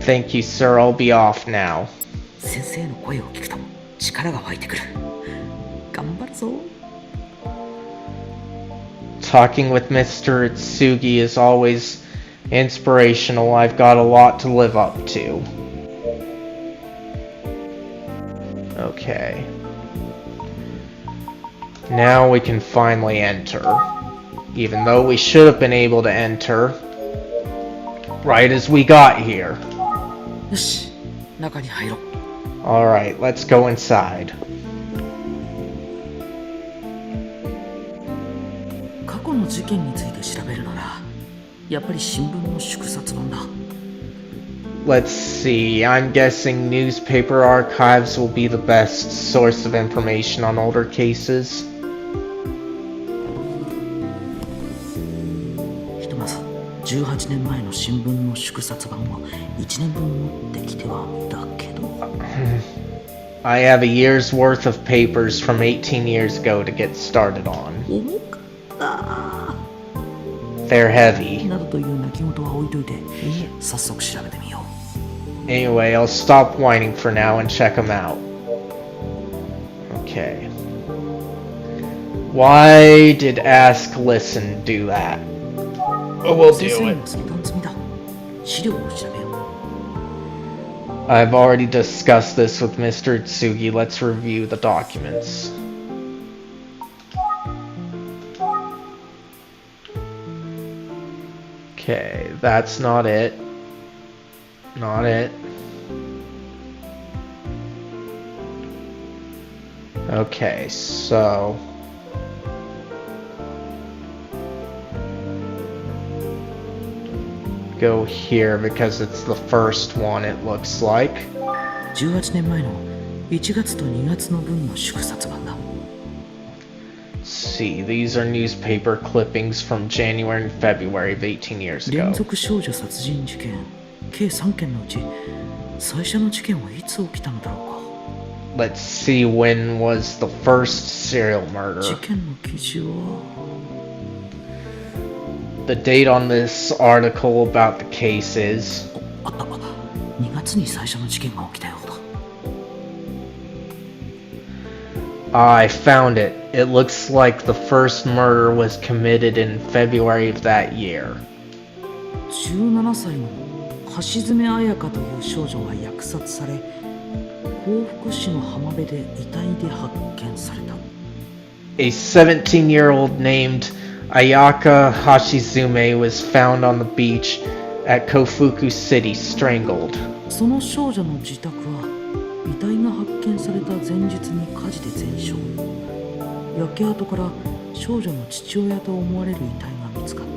Thank you, sir. I'll be off now. 先生の声を聞くと力が湧いてくる。頑張るぞ。Talking with Mr. Itsugi is always inspirational. I've got a lot to live up to. Okay. Now we can finally enter. Even though we should have been able to enter right as we got here. よし、中に入ろう。Alright, let's go inside. 過去の事件について調べるなら、やっぱり新聞の縮刷版だ。Let's see, I'm guessing newspaper archives will be the best source of information on older cases. ひとまず18年前の新聞の縮刷版を1年分持ってきてはみたけど。I have a year's worth of papers from 18 years ago to get started on. 重かった。 They're heavy. などという泣き言は置いといて、早速調べてみよう。Anyway, I'll stop whining for now and check them out. Okay. Why did Ask Listen do that? Oh, we'll 先 do 生 it. の相談済みだ。資料を調べよう。 I've already discussed this with Mr. Itsugi. Let's review the documents. Okay, that's not it. Not it. Okay, so go here because it's the first one, it looks like. 18年前の1月と2月の分の祝殺版だ。 See, these are newspaper clippings from January and February of 18 years 連 ago. 続少女殺人事件計3件のうち最初の事件はいつ起きたのだろうか。 Let's see, when was the first serial 事 murder? 件の記事は The date on this article about the case is あった2月に最初の事件が起きたようだ。 I found it. It looks like the first murder was committed in February of that year. 17歳の橋爪彩香という少女は虐殺され幸福市の浜辺で遺体で発見された。 A 17-year-old named Ayaka Hashizume was found on the beach at Kofuku City, strangled. その少女の自宅は遺体が発見された前日に火事で全焼。焼け跡から少女の父親と思われる遺体が見つかった。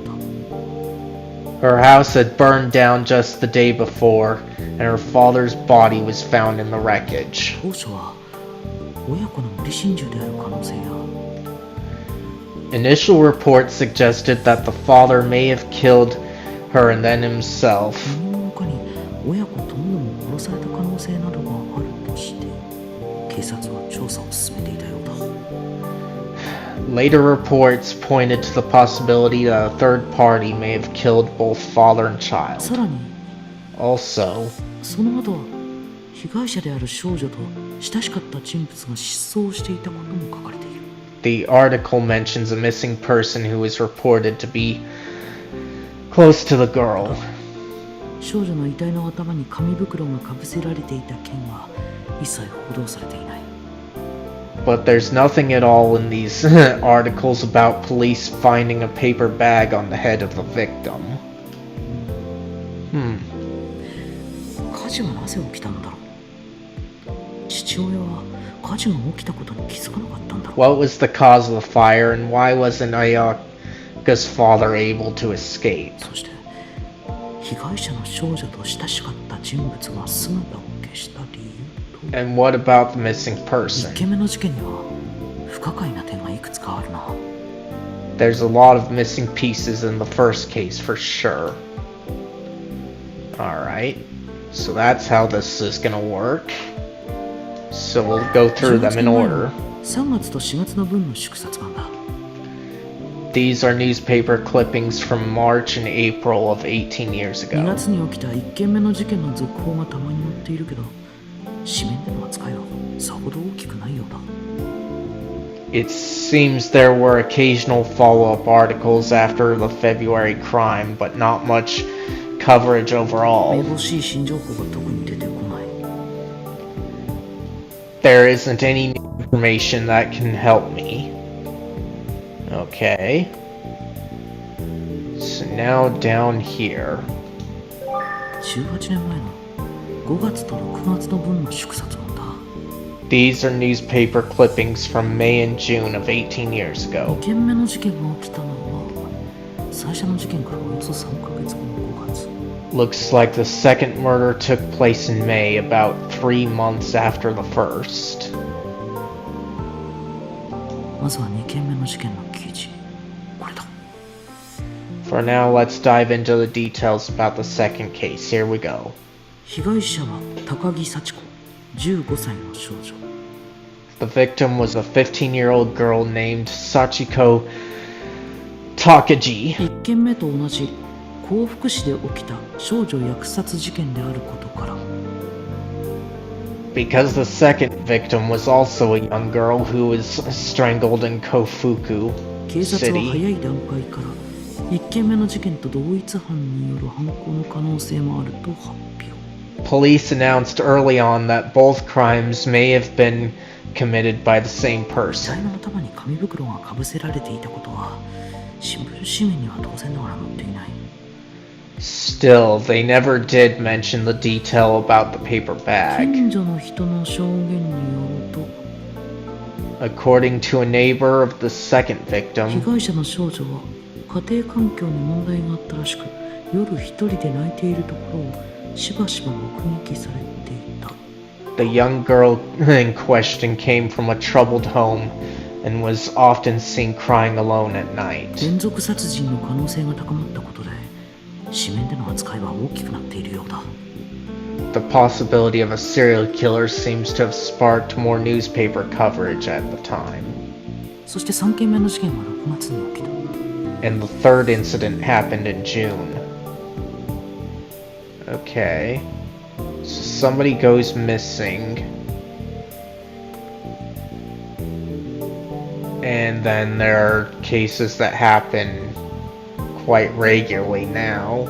Her house had burned down just the day before, and her father's body was found in the wreckage. 当初は親子の無理心中である可能性や Initial reports suggested that the father may have killed her and then himself. 何者かに親子ともども殺された可能性などがあるとして警察は調査を進めていたようだ。 Later reports pointed to the possibility that a third party may have killed both father and child. さらに Also, その後被害者である少女と親しかった人物が失踪していたことも書かれている。 the article mentions a missing person who was reported to be close to the girl. 少女の遺体の頭に紙袋がかぶせられていた件は一切報道されていない。 But there's nothing at all in these articles about police finding a paper bag on the head of the victim. 火事はなぜ起きたのだろう。父親は火事が起きたことに気づかなかったんだろう。 What was the cause of the fire, and why wasn't Ayaka's father able to escape? そして被害者の少女と親しかった人物が姿を消した理由と And what about the missing 1 person? 件目の事件には不可解な点がいくつかあるな。 There's a lot of missing pieces in the first case for sure. Alright, so that's how this is gonna work. So we'll go through them in order. 3月と4月の分の祝殺版だ。 These are newspaper clippings from March and April of 18 years 2 ago. 月に起きた1件目の事件の続報がたまに載っているけど紙面での扱いはさほど大きくないようだ。 It seems there were occasional follow-up articles after the February crime, but not much coverage め overall. ぼしい新情報が特に出てこない。 There isn't any information that can help me. Okay. So now down here. 18年前の5月と6月の分の祝殺版だ。 These are newspaper clippings from May and June of 18 years 2 ago. 件目の事件が起きたのは最初の事件からおよそ3ヶ月後の5月。 Looks like the second murder took place in May, about 3 months after the first. まずは2件目の事件の記事。これだ。 For now, let's dive into the details about the second case. Here we go. 被害者は高木幸子、15歳の少女。 The victim was a 15-year-old girl named Sachiko Takagi. 1件目と同じ幸福市で起きた少女虐殺事件であることから Because the second victim was also a young girl who was strangled in Kofuku 警察は City. 早い段階から1件目の事件と同一犯による犯行の可能性もあると発表。 Police announced early on that both crimes may have been committed by the same 遺 person. 体の頭に紙袋がかぶせられていたことは新聞紙面には当然ながら載っていない。 Still, they never did mention the detail about the paper bag. 近所の人の証言によると According to a neighbor of the second 被 victim, 害者の少女は家庭環境に問題があったらしく、夜一人で泣いているところをしばしば目撃されていた。 the young girl in question came from a troubled home and was often seen crying alone at night. 連続殺人の可能性が高まったことで、紙面での扱いは大きくなっているようだ。 The possibility of a serial killer seems to have sparked more newspaper coverage at the time. そして3件目の事件は6月に起きた。 And the third incident happened in June. Okay. So somebody goes missing. And then there are cases that happen quite regularly now.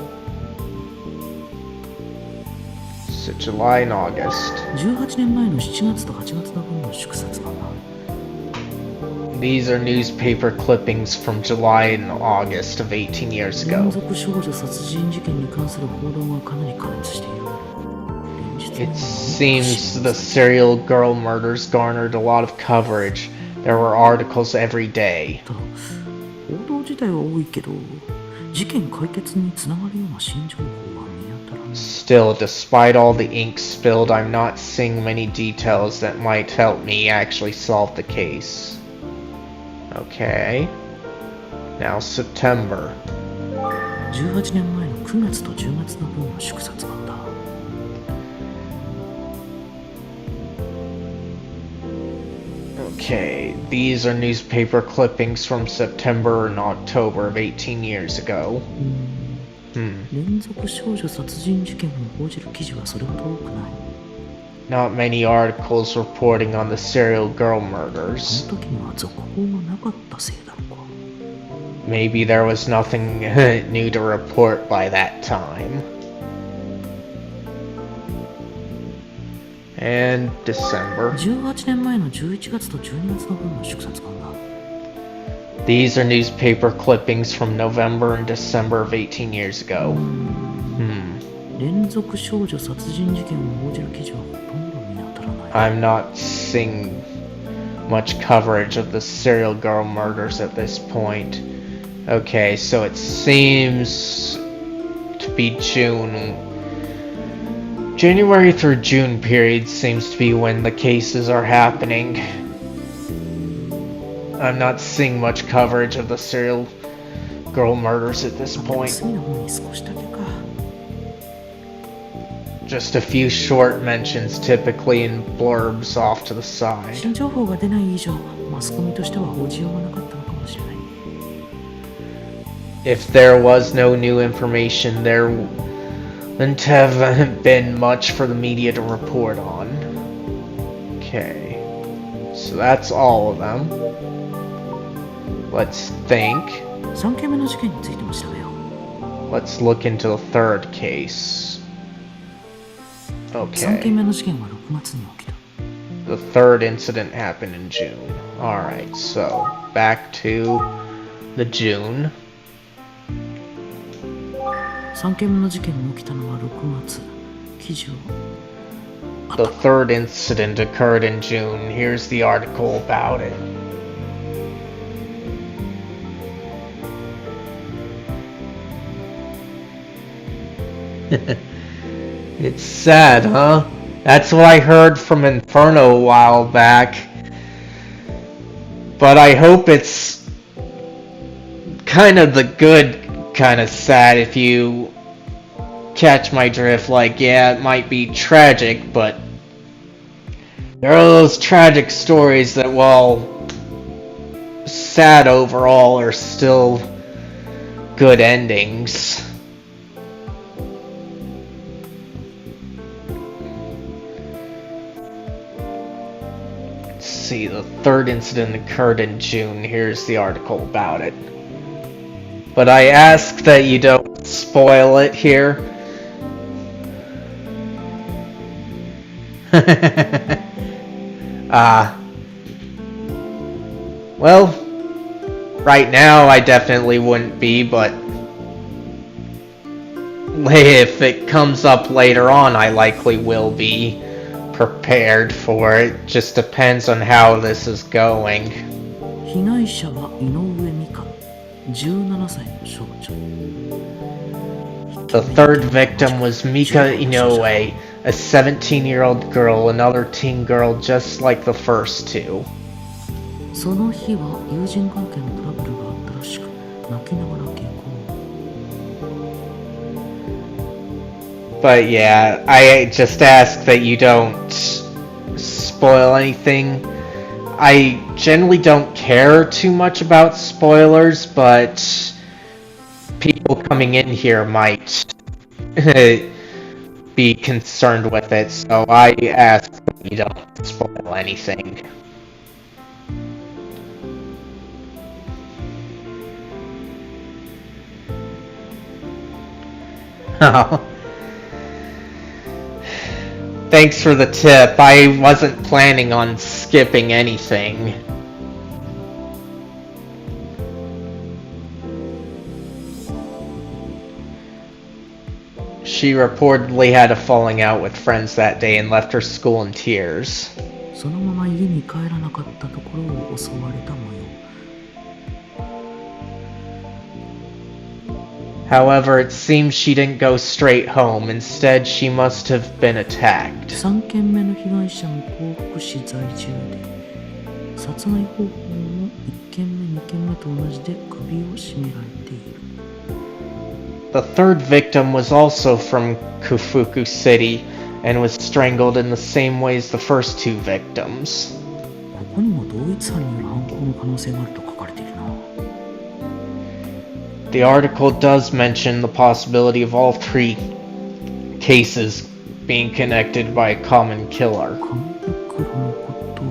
So July and August. 18年前の7月と8月の分の祝殺版だ。 These are newspaper clippings from July and August of 18 years 連 ago. 続少女殺人事件に関する報道がかなり過熱している。連日 It seems the serial girl murders garnered a lot of coverage. There were articles every day. ただ、報道自体は多いけど、事件解決につながるような新情報は見当たらない。 Still, despite all the ink spilled, I'm not seeing many details that might help me actually solve the case. Okay. Now September. 18年前の9月と10月の分の祝殺版だ。 Okay, these are newspaper clippings from September and October of 18 years ago. 連続少女殺人事件を報じる記事はそれほど多くない。 Not many articles reporting on the serial girl そ murders. の時には続報がなかったせいだろうか。 Maybe there was nothing new to report by that time. And December. 18年前の11月と12月の分の祝殺版だ。 These are newspaper clippings from November and December of 18 years ago. 連続少女殺人事件を報じる記事はほとんど見当たらない。 I'm not seeing much coverage of the serial girl murders at this point. Okay, so it seems to be June. January through June period seems to be when the cases are happening. I'm not seeing much coverage of the serial girl murders at this point. 次の方に少しだけか。 Just a few short mentions, typically in blurbs off to the side. 新情報が出ない以上、マスコミとしては報じようがなかったのかもしれない。 If there was no new information, there wouldn't have been much for the media to report on. Okay, so that's all of them. Let's think. 3件目の事件についても調べよう。 Let's look into the third case. 3 Okay, 件目の事件は6月に起きた。 the third incident happened in June. Alright, so back to the June. 3件目の事件が起きたのは6月。記事を The third incident occurred in June. Here's the article about it. It's sad, huh? That's what I heard from Inferno a while back. But I hope it's kind of the good kind of sad, if you catch my drift. Like, yeah, it might be tragic, but there are those tragic stories that, while sad overall, are still good endings. Let's see, the third incident occurred in June. Here's the article about it. But I ask that you don't spoil it here. Well, right now I definitely wouldn't be, but if it comes up later on, I likely will be. prepared for it. Just depends on how this is going. 被害者は井上美香17歳の少女。 The third victim was Mika Inoue, a 17-year-old girl, another teen girl just like the first two. その日は友人関係のトラブルがあったらしく、泣きながら下校。 But yeah, I just ask that you don't spoil anything. I generally don't care too much about spoilers, but people coming in here might be concerned with it, so I ask that you don't spoil anything. Thanks for the tip. I wasn't planning on skipping anything. She reportedly had a falling out with friends that day and left her school in tears. そのまま家に帰らなかったところを襲われた模様。 However, it seems she didn't go straight home. Instead, she must have been attacked. 3件目の被害者も甲府市在住で、殺害方法も1件目2件目と同じで首を絞められている。 The third victim was also from Kufuku City and was strangled in the same way as the first two victims. ここにも同一犯による犯行の可能性があると書かれているな。 The article does mention the possibility of all three cases being connected by a common killer. 紙袋のこと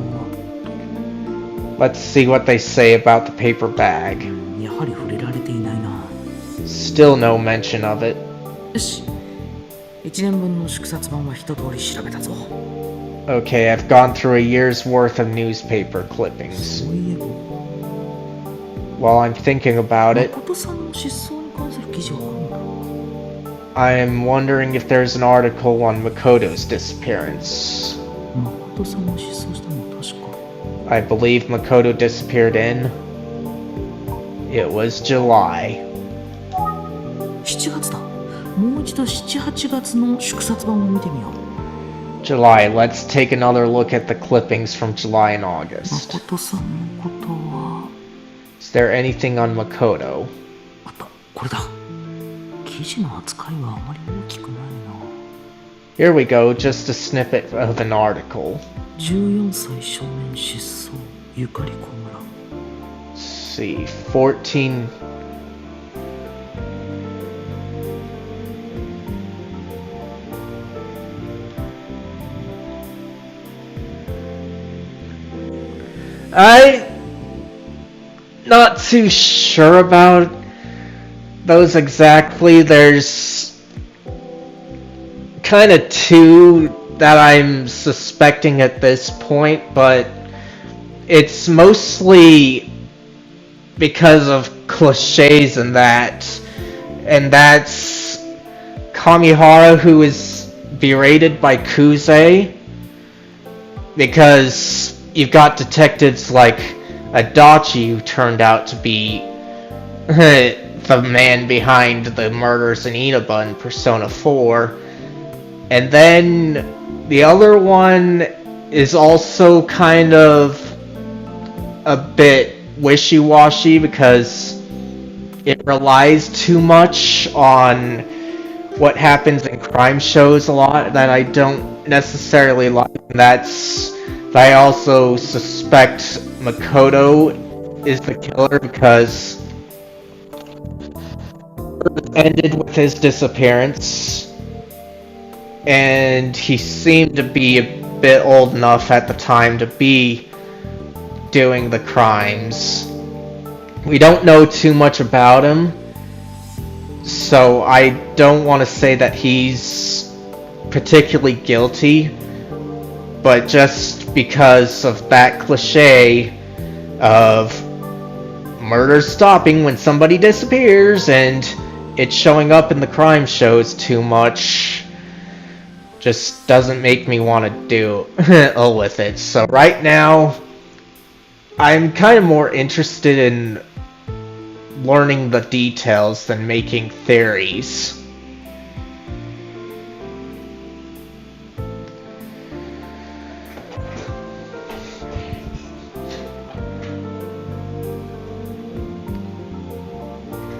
は Let's see what they say about the paper bag. やはり触れられていないな。 Still no mention of it. よし、1年分の縮刷版は一通り調べたぞ。 Okay, I've gone through a year's worth of newspaper そ clippings. ういえば、 While I'm thinking about it, 誠さんの失踪に関する記事はあるんだ。 I'm wondering if there's an article on Makoto's disappearance. 誠さんが失踪したのは確か。 I believe Makoto disappeared in... It was July. 7月だ。もう一度7、8月の縮刷版を見てみよう。 July, let's take another look at the clippings from July and August. 誠さんのことは Is there anything on Makoto? あった、これだ。記事の扱いはあまり大きくないな。 Here we go, just a snippet of an article. 14歳少年失踪、ゆかり小村。 Let's see, 14... I'm not too sure about those exactly. There's kind of two that I'm suspecting at this point, but it's mostly because of cliches and that's Kamihara, who is berated by Kuze, because you've got detectives like Adachi, who turned out to be the man behind the murders in Inaba in Persona 4. And then the other one is also kind of a bit wishy-washy because it relies too much on what happens in crime shows a lot that I don't necessarily like. I also suspect Makoto is the killer because it ended with his disappearance, and he seemed to be a bit old enough at the time to be doing the crimes. We don't know too much about him, so I don't want to say that he's particularly guilty, but just because of that cliche of murder stopping when somebody disappears and it's showing up in the crime shows too much, just doesn't make me want to do with it. So right now, I'm kind of more interested in learning the details than making theories.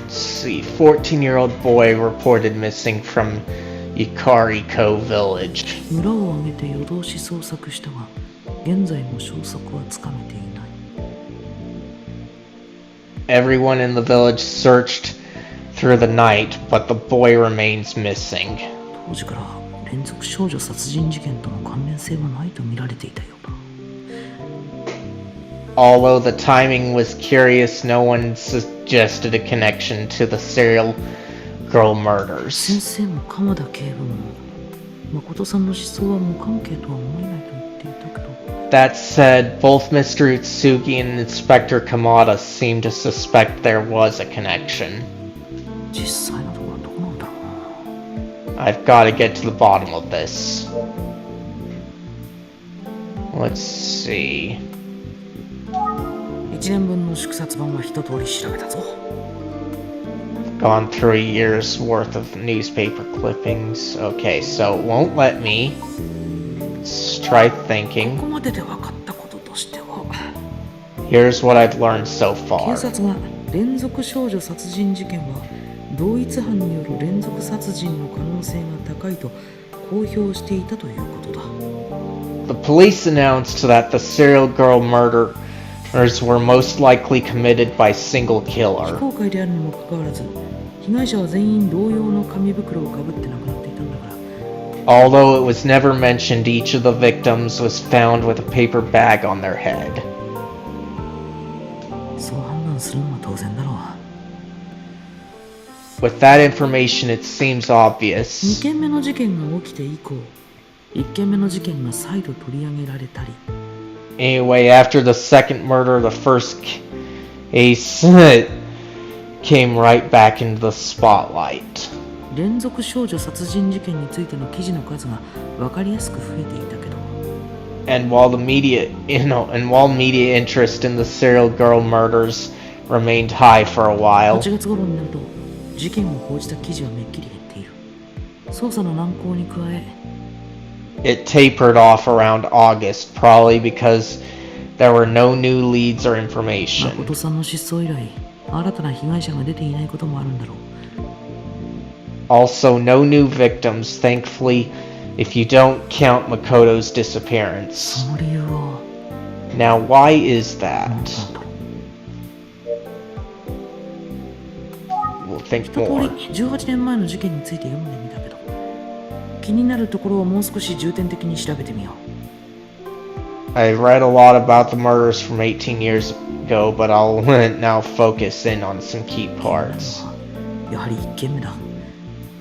Let's see, 14-year-old boy reported missing from Yakariko village. 村を挙げて夜通し捜索したが、現在も消息はつかめていない。Everyone in the village searched through the night, but the boy remains missing. 当時から連続少女殺人事件との関連性はないと見られていたようだ。Although the timing was curious, no one suggested a connection to the serial girl 先 murders. 生も鎌田警部も誠さんの思想は無関係とは思えないと言っていたけど。 That said, both Mr. Utsugi and Inspector Kamada seemed to suspect there was a connection. 実際のところはどこなんだろうな。 I've got to get to the bottom of this. Let's see. 1年分の祝殺版は一通り調べたぞ。 Gone through a year's worth of newspaper clippings. Okay, so it won't let me. Let's try こ thinking. こまでで分かったこととしては、 Here's what I've learned so 警 far. 察が連続少女殺人事件は同一犯による連続殺人の可能性が高いと公表していたということだ。 The police announced that the serial girl murders were most likely committed by a single 非 killer. 公開であるにもかかわらず、被害者は全員同様の紙袋をかぶって亡くなっていたんだから。 Although it was never mentioned, each of the victims was found with a paper bag on their head. そう判断するのは当然だろう。 With that information, it seems 2 obvious. 件目の事件が起きて以降、1件目の事件が再度取り上げられたり、 Anyway, after the second murder, the first case came right back into the spotlight. 連続少女殺人事件についての記事の数が分かりやすく増えていたけど、 And while the media, while media interest in the serial girl murders remained high for a while, 8月頃になると事件を報じた記事はめっきり減っている。捜査の難航に加え、 it tapered off around August, probably because there were no new leads or information. 誠さんの失踪以来、新たな被害者が出ていないこともあるんだろう。 Also, no new victims, thankfully, if you don't count Makoto's disappearance. その理由は Now, why is that? 何なんだろう。 We'll think 一通 more. り18年前の事件について読んでみたけど、気になるところをもう少し重点的に調べてみよう。 I read a lot about the murders from 18 years ago, but I'll now focus in on some key parts. やはり1件目だ。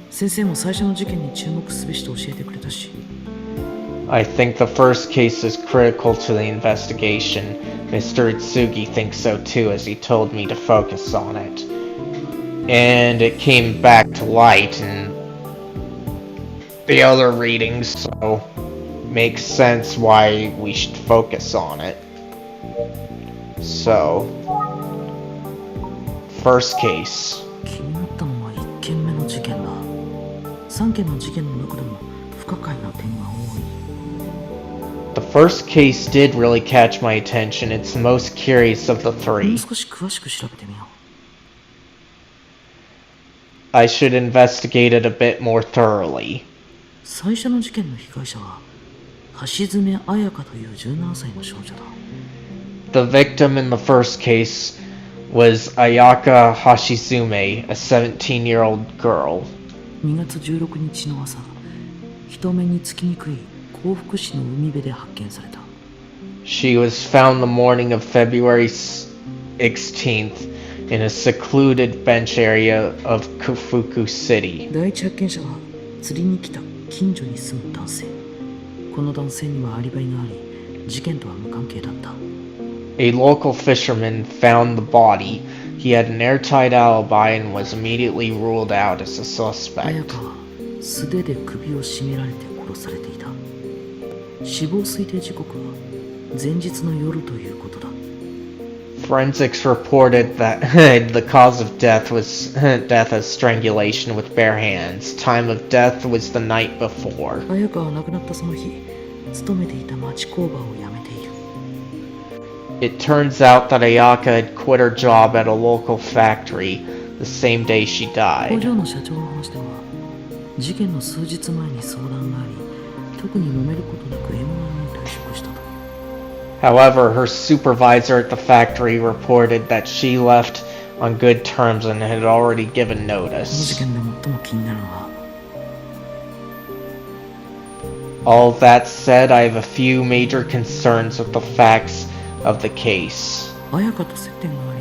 先生も最初の事件に注目すべしと教えてくれたし、 I think the first case is critical to the investigation. Mr. Itsugi thinks so too, as he told me to focus on it. And it came back to light in the other readings, so makes sense why we should focus on it. So, first case. 気になったのは1件目の事件だ。3件の事件の中でも不可解な点が多い。 The first case did really catch my attention. It's the most curious of the も three. う少し詳しく調べてみよう。 I should investigate it a bit more thoroughly. 最初の事件の被害者は橋爪彩香という17歳の少女だ。 The victim in the first case was Ayaka Hashizume, a 17-year-old girl. 2月16日の朝、人目につきにくい幸福市の海辺で発見された。 She was found the morning of February 16th in a secluded bench area of Kufuku City. 第一発見者は釣りに来た近所に住む男性。この男性にはアリバイがあり、事件とは無関係だった。 A local fisherman found the body. He had an airtight alibi and was immediately ruled out as a 彩 suspect. 香は素手で首を絞められて殺されていた。死亡推定時刻は前日の夜ということだ。Forensics reported that the cause of death was death as strangulation with bare hands. Time of death was the night before. 綾香は亡くなったその日、勤めていた町工場を辞めている。It turns out that Ayaka had quit her job at a local factory the same day she 工 died. 場の社長の話では、事件の数日前に相談があり、特に揉めることなく M1 に退職したと。However, her supervisor at the factory reported that she left on good terms and had already given この事 notice. 件で最も気になるのは、 All that said, I have a few major concerns with the facts of the case. 綾香と接点があ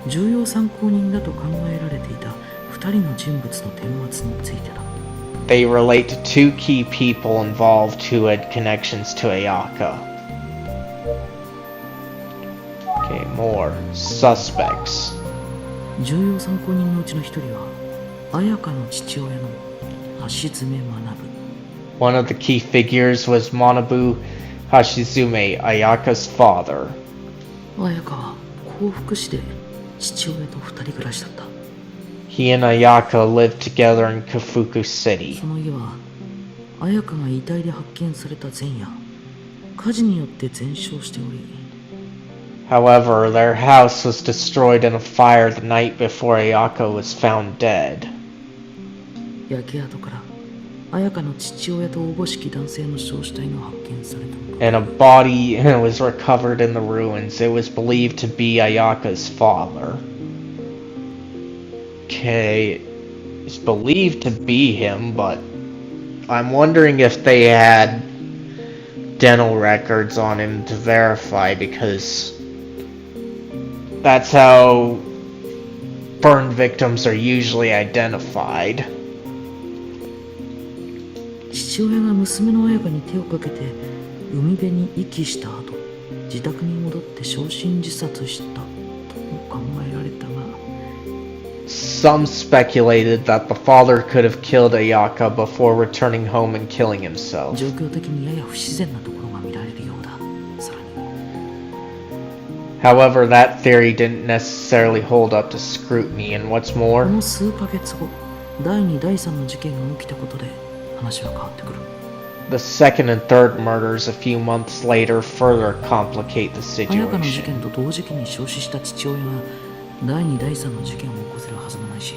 り、重要参考人だと考えられていた2人の人物の顛末についてだ。They relate to two key people involved who had connections to Ayaka. Okay, more suspects. 重要参考人のうちの1人は、綾香の父親の橋爪学。 One of the key figures was Manabu Hashizume, Ayaka's father. 綾香は幸福市で父親と2人暮らしだった。 He and Ayaka lived together in Kafuku City. その家は綾香が遺体で発見された前夜、火事によって全焼しており、 However, their house was destroyed in a fire the night before Ayaka was found dead. 焼け跡から綾香の父親とおぼしき男性の焼死体が発見されたのだ。 And a body was recovered in the ruins. It was believed to be Ayaka's father. Okay, it's believed to be him, but I'm wondering if they had dental records on him to verify, because that's how burn victims are usually identified. 父親が娘の綾香に手をかけて海辺に遺棄した後、自宅に戻って焼身自殺したとも考えられたが、 Some speculated that the father could have killed Ayaka before returning home and killing himself. 状況的にやや不自然なところが見られるようだ。さらに However, that theory didn't necessarily hold up to scrutiny, and what's こ more, の数ヶ月後、第2第3の事件が起きたことで話は変わってくる。 the second and third murders a few months later further complicate the 綾香の事件 situation. と同時期に焼死した父親が第2第3の事件を起こせるはずもないし、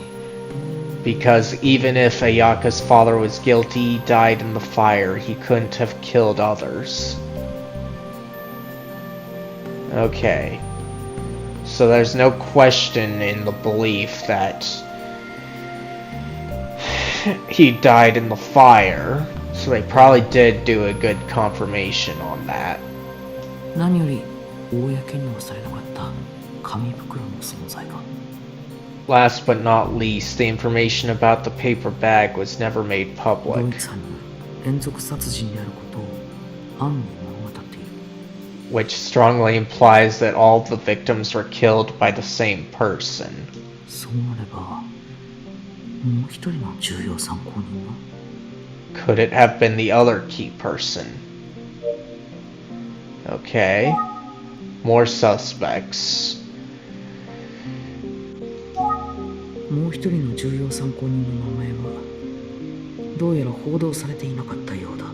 Because even if Ayaka's father was guilty, he died in the fire, he couldn't have killed others. Okay. So there's no question in the belief that he died in the fire. So they probably did do a good confirmation on that. 何より公にはされなかった紙袋の存在が。 Last but not least, the information about the paper bag was never made 同 public, 一犯による連続殺人であることを暗に物語っている。 which strongly implies that all the victims were killed by the same person. そうなれば、もう一人の重要参考人は Could it have been the other key person? Okay. More suspects. もう一人の重要参考人の名前はどうやら報道されていなかったようだ。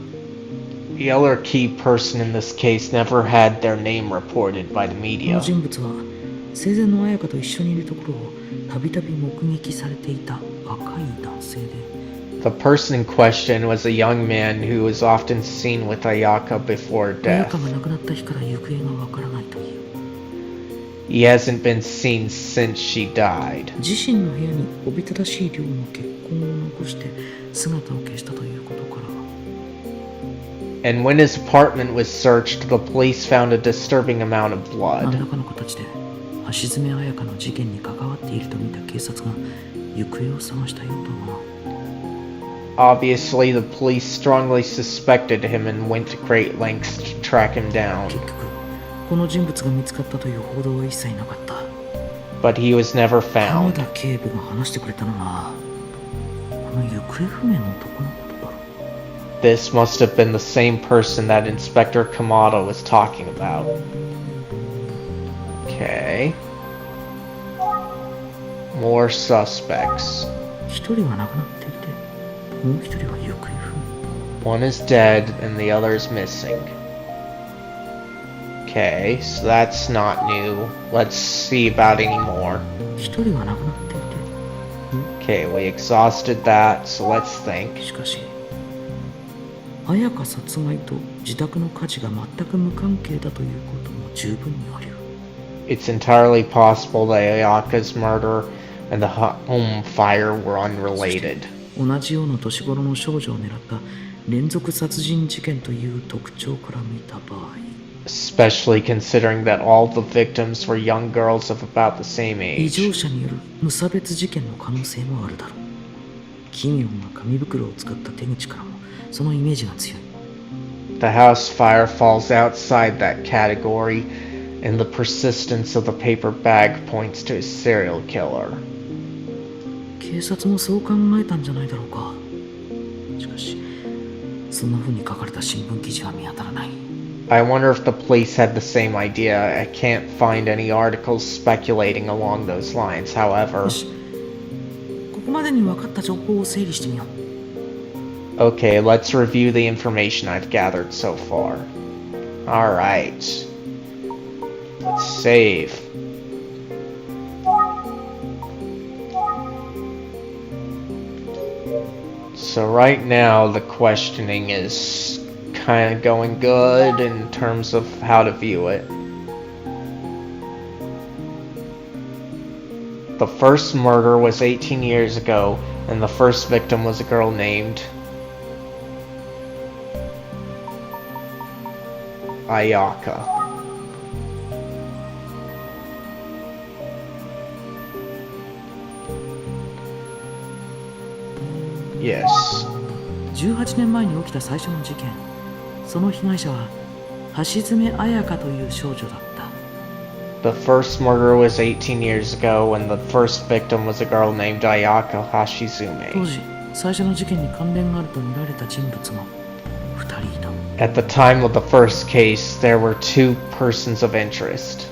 The other key person in this case never had their name reported by the この media. 人物は生前の綾香と一緒にいるところをたびたび目撃されていた若い男性で、 The person in question was a young man who was often seen with Ayaka before 綾 death. 香が亡くなった日から行方がわからないという。 He hasn't been seen since she died. 自身の部屋におびただしい量の血痕を残して姿を消したということから、 And when his apartment was searched, the police found a disturbing amount of 何 blood. らかの形で橋爪綾香の事件に関わっていると見た警察が行方を探したようだが、 Obviously, the police strongly suspected him and went to great lengths to track him down. 結局この人物が見つかったという報道は一切なかった。 But he was never 浜 found. 田警部が話してくれたのはこの行方不明の男のことだろう。This must have been the same person that Inspector Kamada was talking about. Okay. More suspects. 一人は亡くなっていて、もう一人は行方不明。 One is dead and the other is missing. Okay, so that's not new. Let's see about any more. 一人は亡くなっていて、 Okay, we exhausted that, so let's think. しかし綾香殺害と自宅の火事が全く無関係だということも十分にあり得る。 It's entirely possible that Ayaka's murder and the home fire were unrelated. 同じような年頃の少女を狙った連続殺人事件という特徴から見た場合、 Especially considering that all the victims were young girls of about the same 異 age. 常者による無差別事件の可能性もあるだろう。奇妙な紙袋を使った手口からもそのイメージが強い。 The house fire falls outside that category, and the persistence of the paper bag points to a serial killer. 警察もそう考えたんじゃないだろうか。しかしそんな風に書かれた新聞記事は見当たらない。 I wonder if the police had the same idea. I can't find any articles speculating along those lines, however. よし、ここまでに分かった情報を整理してみよう。 Okay, let's review the information I've gathered so far. Alright. Let's save. So right now the questioning is kind of going good in terms of how to view it. The first murder was 18 years ago, and the first victim was a girl named Ayaka. Yes. 18年前に起きた最初の事件、その被害者は橋爪彩香という少女だった。 The first murder was 18 years ago, and the first victim was a girl named Ayaka 当 Hashizume. 時最初の事件に関連があると見られた人物が2人いた。 At the time of the first case, there were two persons of interest.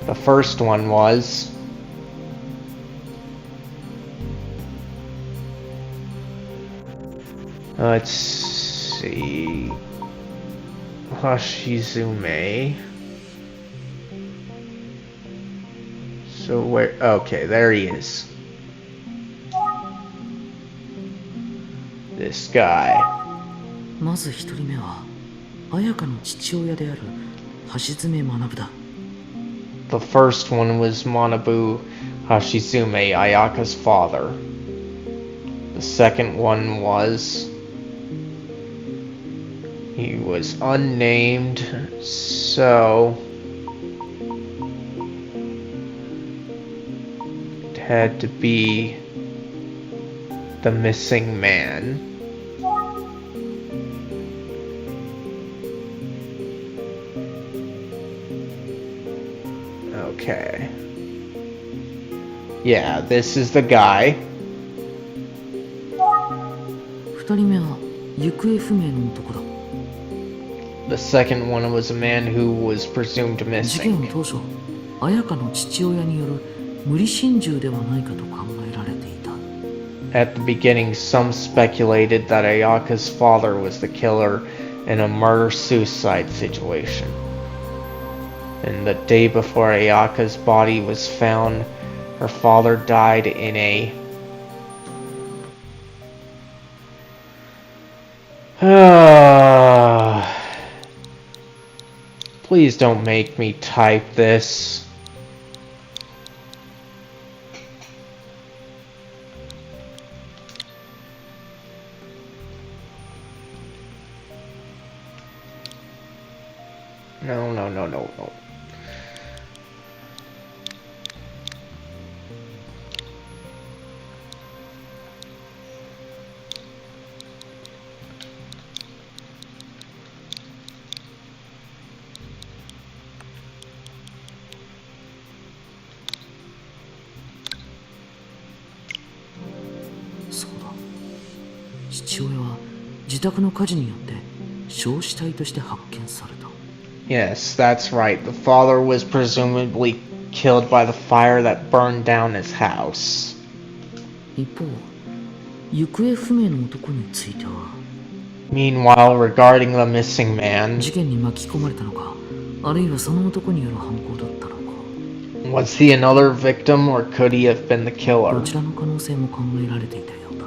The first one was let's see, Hashizume. So where? Okay, there he is. This guy. まず1人目は彩香の父親である橋爪学だ。 The first one was Manabu Hashizume, Ayaka's father. The second one was... he was unnamed, so... it had to be the missing man. Okay. Yeah, this is the guy. 2人目は行方不明の男だ。 The second one was a man who was presumed 事件 missing. の当初、彩香の父親による無理心中ではないかと考えられていた。 At the beginning, some speculated that Ayaka's father was the killer in a murder-suicide situation. And the day before Ayaka's body was found, her father died in a... Please don't make me type this. No, no, no, no, no. 自宅の火事によって焼死体として発見された。 Yes, that's right. The father was presumably killed by the fire that burned down his house. 一方、行方不明の男については、 Meanwhile, regarding the missing man, 事件に巻き込まれたのか、あるいはその男による犯行だったのか、 was he another victim or could he have been the ど killer? ちらの可能性も考えられていたようだ。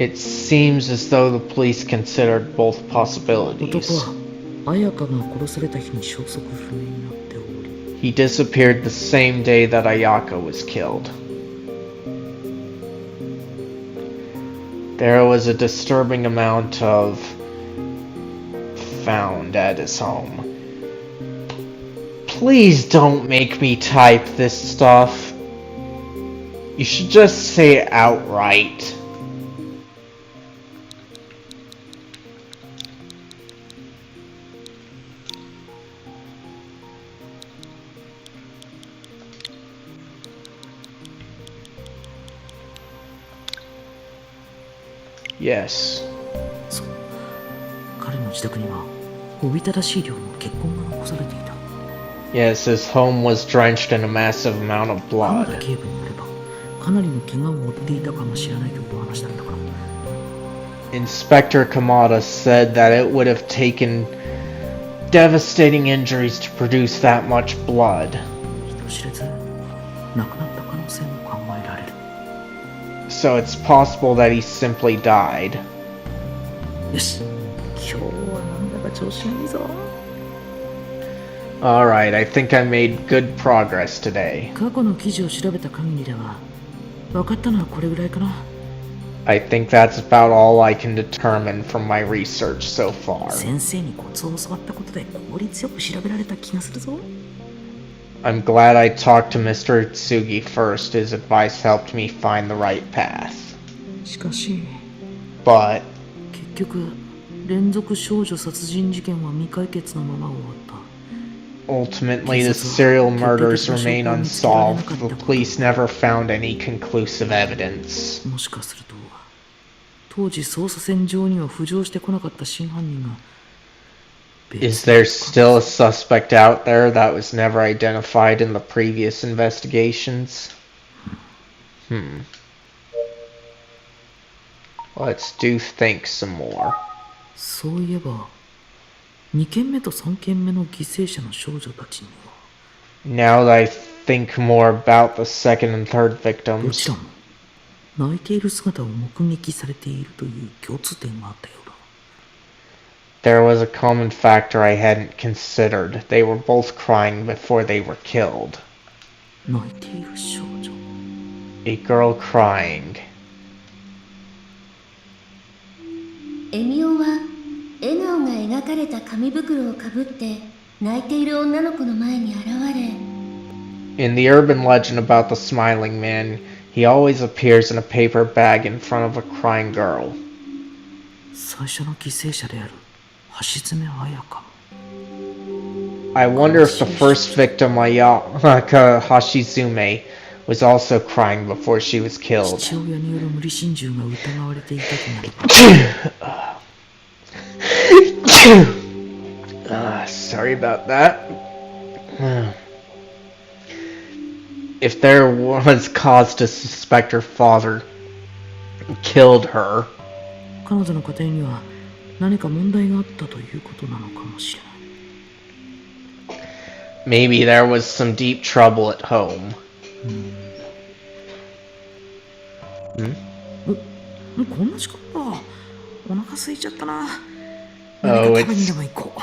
It seems as though the police considered both 男 possibilities. は綾香が殺された日に消息不明になっており、 He disappeared the same day that Ayaka was killed. There was a disturbing amount of found at his home. Please don't make me type this stuff. You should just say it outright. Yes. そう、彼の自宅にはおびただしい量の血痕が残されていた。 Yes, his home was drenched in a massive amount of 浜田 blood. 警部によれば、かなりの怪我を負っていたかもしれないという話だったから。 Inspector Kamada said that it would have taken devastating injuries to produce that much blood. 人知れず亡くなった可能性も考えられる。 So it's possible that he simply died. よし、今日はなんだか調子がいいぞ。 Alright, I think I made good progress today. 過去の記事を調べた限りでは、分かったのはこれぐらいかな。 I think that's about all I can determine from my research so far. 先生にコツを教わったことで効率よく調べられた気がするぞ。 I'm glad I talked to Mr. Utsugi first. His advice helped me find the right path. しかし、 But 結局連続少女殺人事件は未解決のまま終わった。 ultimately, the serial murders remain unsolved. The police never found any conclusive evidence. もしかすると、当時捜査線上には浮上してこなかった真犯人が Is there still a suspect out there that was never identified in the previous investigations? Let's do think some more. そういえば、2件目と3件目の犠牲者の少女たちには Now that I think more about the second and third どち victims, らも泣いている姿を目撃されているという共通点があったようだ。 there was a common factor I hadn't considered. They were both crying before they were killed. 泣いている少女。 A girl crying. エミオは笑顔が描かれた紙袋をかぶって泣いている女の子の前に現れ、 In the urban legend about the Smiling Man, he always appears in a paper bag in front of a crying girl. 最初の犠牲者である橋爪彩香。 I wonder if the first victim, Ayaka Hashizume, was also crying before she was killed. 父親による無理心中が疑われていたとなれば、 Sorry about that. If there was cause to suspect her father killed her, 彼女の家庭には何か問題があったということなのかもしれない。 maybe there was some deep trouble at home. こんな時間だ。お腹空いちゃったな。 Oh, 何か食べにでも行こう。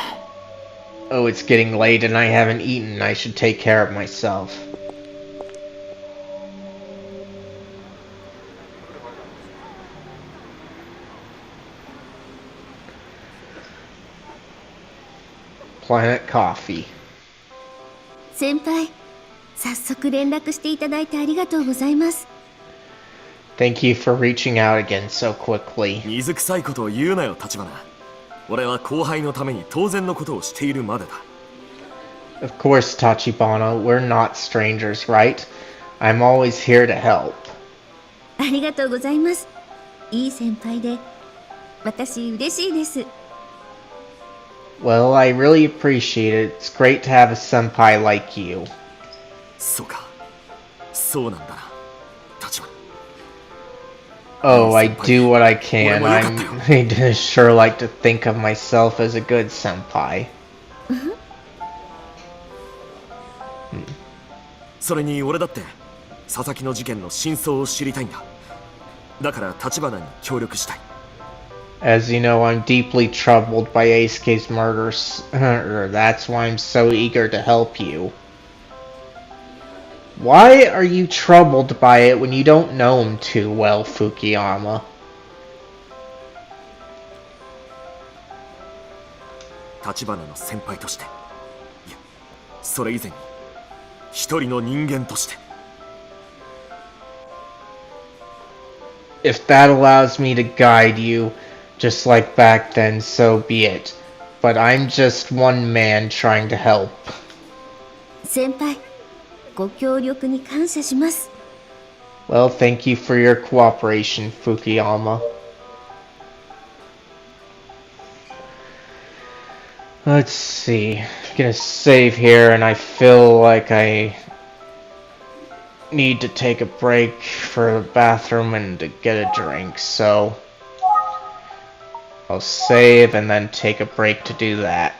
Oh, it's getting late and I haven't eaten. I should take care of myself. Planet Coffee. 先輩、早速連絡していただいてありがとうございます。 Thank you for reaching out again so quickly. 水臭いことを言うなよ、立花。俺は後輩のために当然のことをしているまでだ。Of course, Tachibana, we're not strangers, right? I'm always here to help. ありがとうございます。いい先輩で私嬉しいです。 Well, I really appreciate it. It's great to have a senpai like you. そうか、そうなんだな、立花。Oh, I do what I can. 俺もよかったよ。I'd sure like to think of myself as a good senpai. それに俺だって佐々木の事件の真相を知りたいんだ。だから立花に協力したい。As you know, I'm deeply troubled by Eisuke's murder. That's why I'm so eager to help you. Why are you troubled by it when you don't know him too well, Fukuyama? 立花の先輩として、いや、それ以前に一人の人間として。If that allows me to guide you, just like back then, so be it. But I'm just one man trying to help. 先輩、ご協力に感謝します。 Well, thank you for your cooperation, Fukuyama. Let's see. I'm gonna save here, and I feel like I need to take a break for the bathroom and to get a drink, so I'll save and then take a break to do that.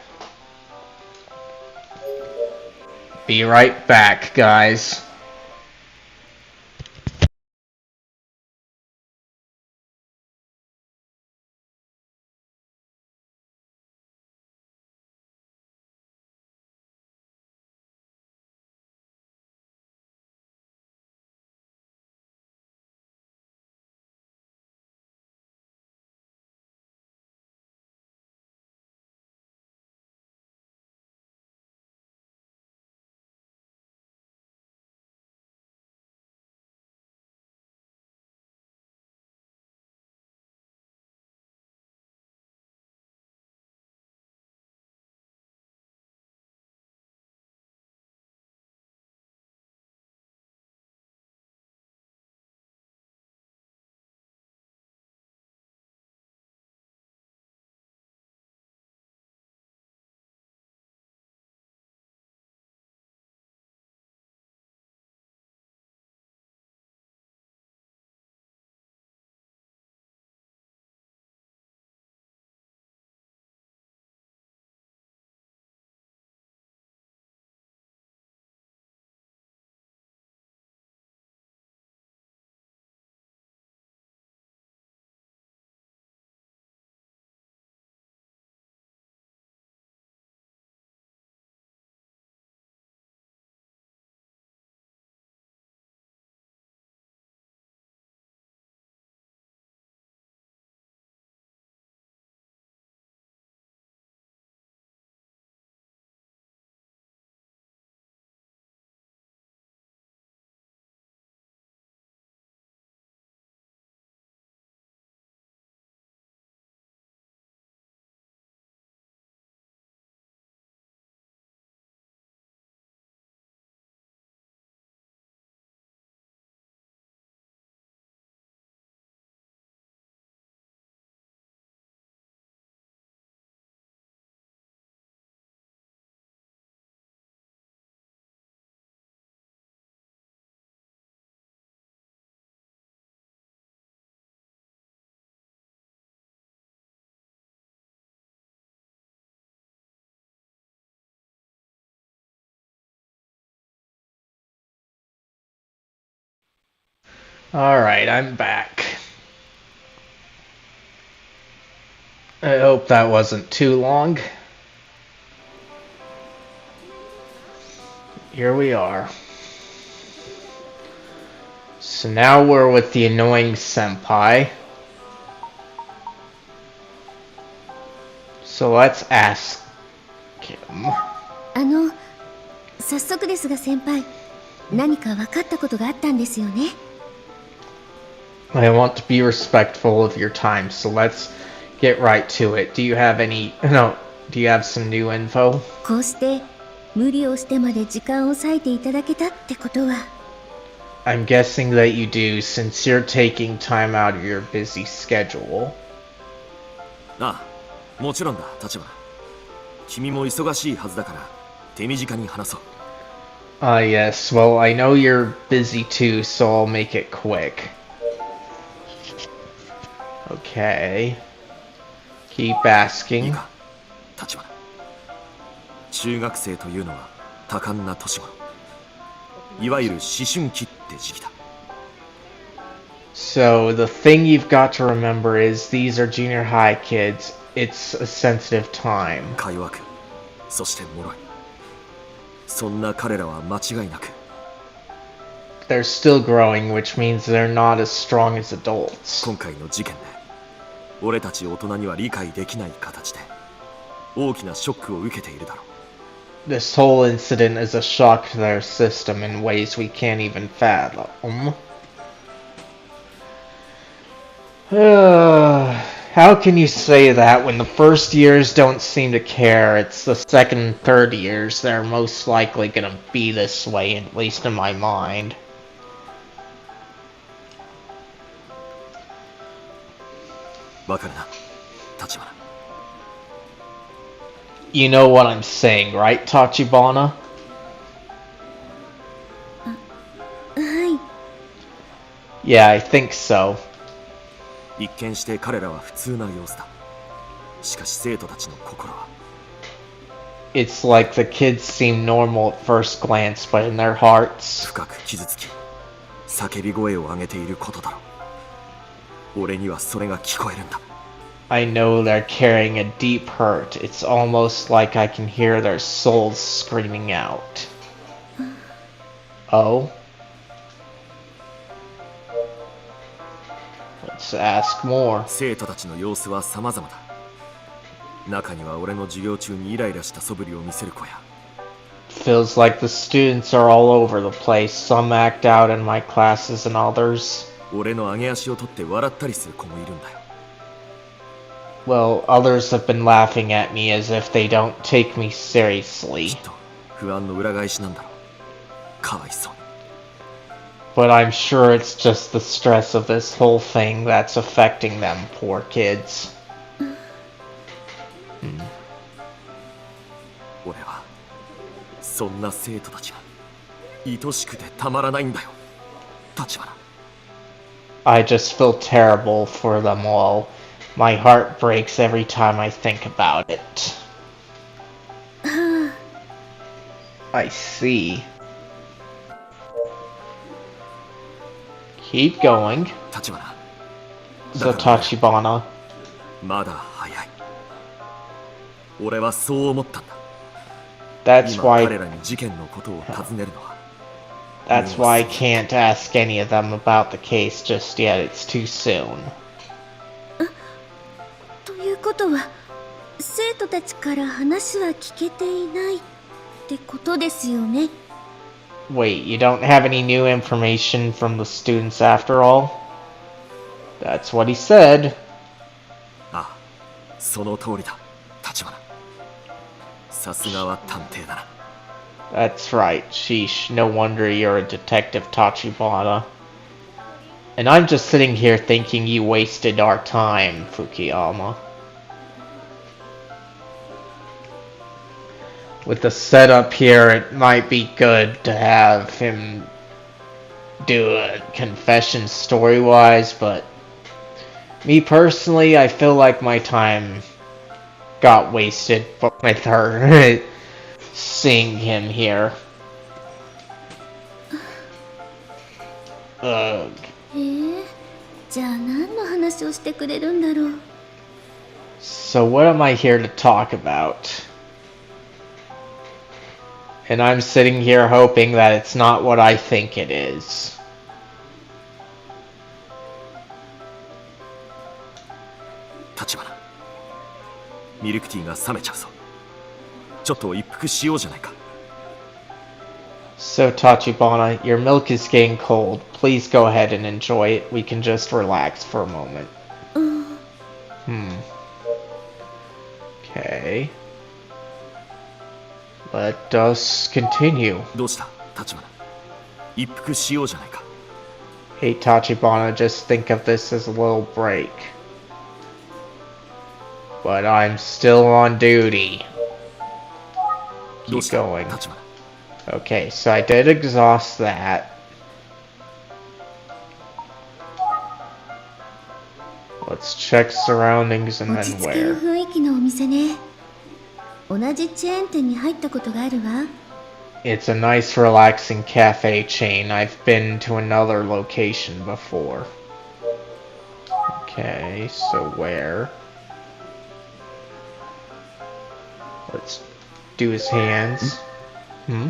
Be right back, guys. Alright, I'm back. I hope that wasn't too long. Here we are. So now we're with the annoying senpai. So let's ask him. 早速ですが先輩、何か分かったことがあったんですよね。 I want to be respectful of your time, so let's get right to it. Do you have some new info? こうして無理をしてまで時間を割いていただけたってことは。I'm guessing that you do, since you're taking time out of your busy schedule. ああ、もちろんだ、立花。君も忙しいはずだから、手短に話そう。Yes, well, I know you're busy too, so I'll make it quick. Okay. Keep いい asking. か、立花。中学生というのは多感な年頃。いわゆる思春期って時期だ。So, the thing you've got to remember is these are junior high kids. It's a sensitive time. か弱く、そして脆い。そんな彼らは間違いなく。They're still growing, which means they're not as strong as adults. 今回の事件で、俺たち大人には理解できない形で、大きなショックを受けているだろう。This whole incident is a shock to their system in ways we can't even fathom. How can you say that when the first years don't seem to care? It's the second and third years that are most likely gonna be this way, at least in my mind. わかるな、立花。You know what I'm saying, right, Tachibana? はい。 Yeah, I think so. 一見して彼らは普通な様子だ。しかし生徒たちの心は。It's like the kids seem normal at first glance, but in their hearts... 深く傷つき、叫び声を上げていることだろう。俺にはそれが聞こえるんだ。I know they're carrying a deep hurt. It's almost like I can hear their souls screaming out. Oh? Let's ask more. 生徒たちの様子は様々だ。中には俺の授業中にイライラした素振りを見せる子や。Feels like the students are all over the place. Some act out in my classes and others. 俺の上げ足を取って笑ったりする子もいるんだよ。Well, others have been laughing at me as if they don't take me seriously. きっと不安の裏返しなんだろう。かわいそうに。But I'm sure it's just the stress of this whole thing that's affecting them, poor kids. 俺はそんな生徒たちが愛しくてたまらないんだよ、立花。I just feel terrible for them all. My heart breaks every time I think about it. I see. Keep going. 立花。 So Tachibana. まだ早い。俺はそう思ったんだ。 That's 今 why 彼らに事件のことを尋ねるのは。That's why I can't ask any of them about the case just yet. It's too soon. ということは生徒たちから話は聞けていないってことですよね。 Wait, you don't have any new information from the students after all? That's what he said. ああ、その通りだ、立花。さすがは探偵だな。 That's right. Sheesh, no wonder you're a detective, Tachibana. And I'm just sitting here thinking you wasted our time, Fukuyama. With the setup here, it might be good to have him do a confession story-wise, but me personally, I feel like my time got wasted with her seeing him here. Ugh. じゃあ何の話をしてくれるんだろう。 So what am I here to talk about? And I'm sitting here hoping that it's not what I think it is. 立花、ミルクティーが冷めちゃうぞ。ちょっと一服しようじゃないか。 So Tachibana, your milk is getting cold. Please go ahead and enjoy it. We can just relax for a moment. Okay. Let us continue. どうした、立花。一服しようじゃないか。Hey Tachibana, just think of this as a little break. But I'm still on duty. どう Keep した going. 立花。 Okay, so I did exhaust that. Let's check surroundings and 落ち then 着け where. る雰囲気のお店ね。同じチェーン店に入ったことがあるわ。 It's a nice relaxing cafe chain. I've been to another location before. Okay, so where? Let's do his hands. Hmm?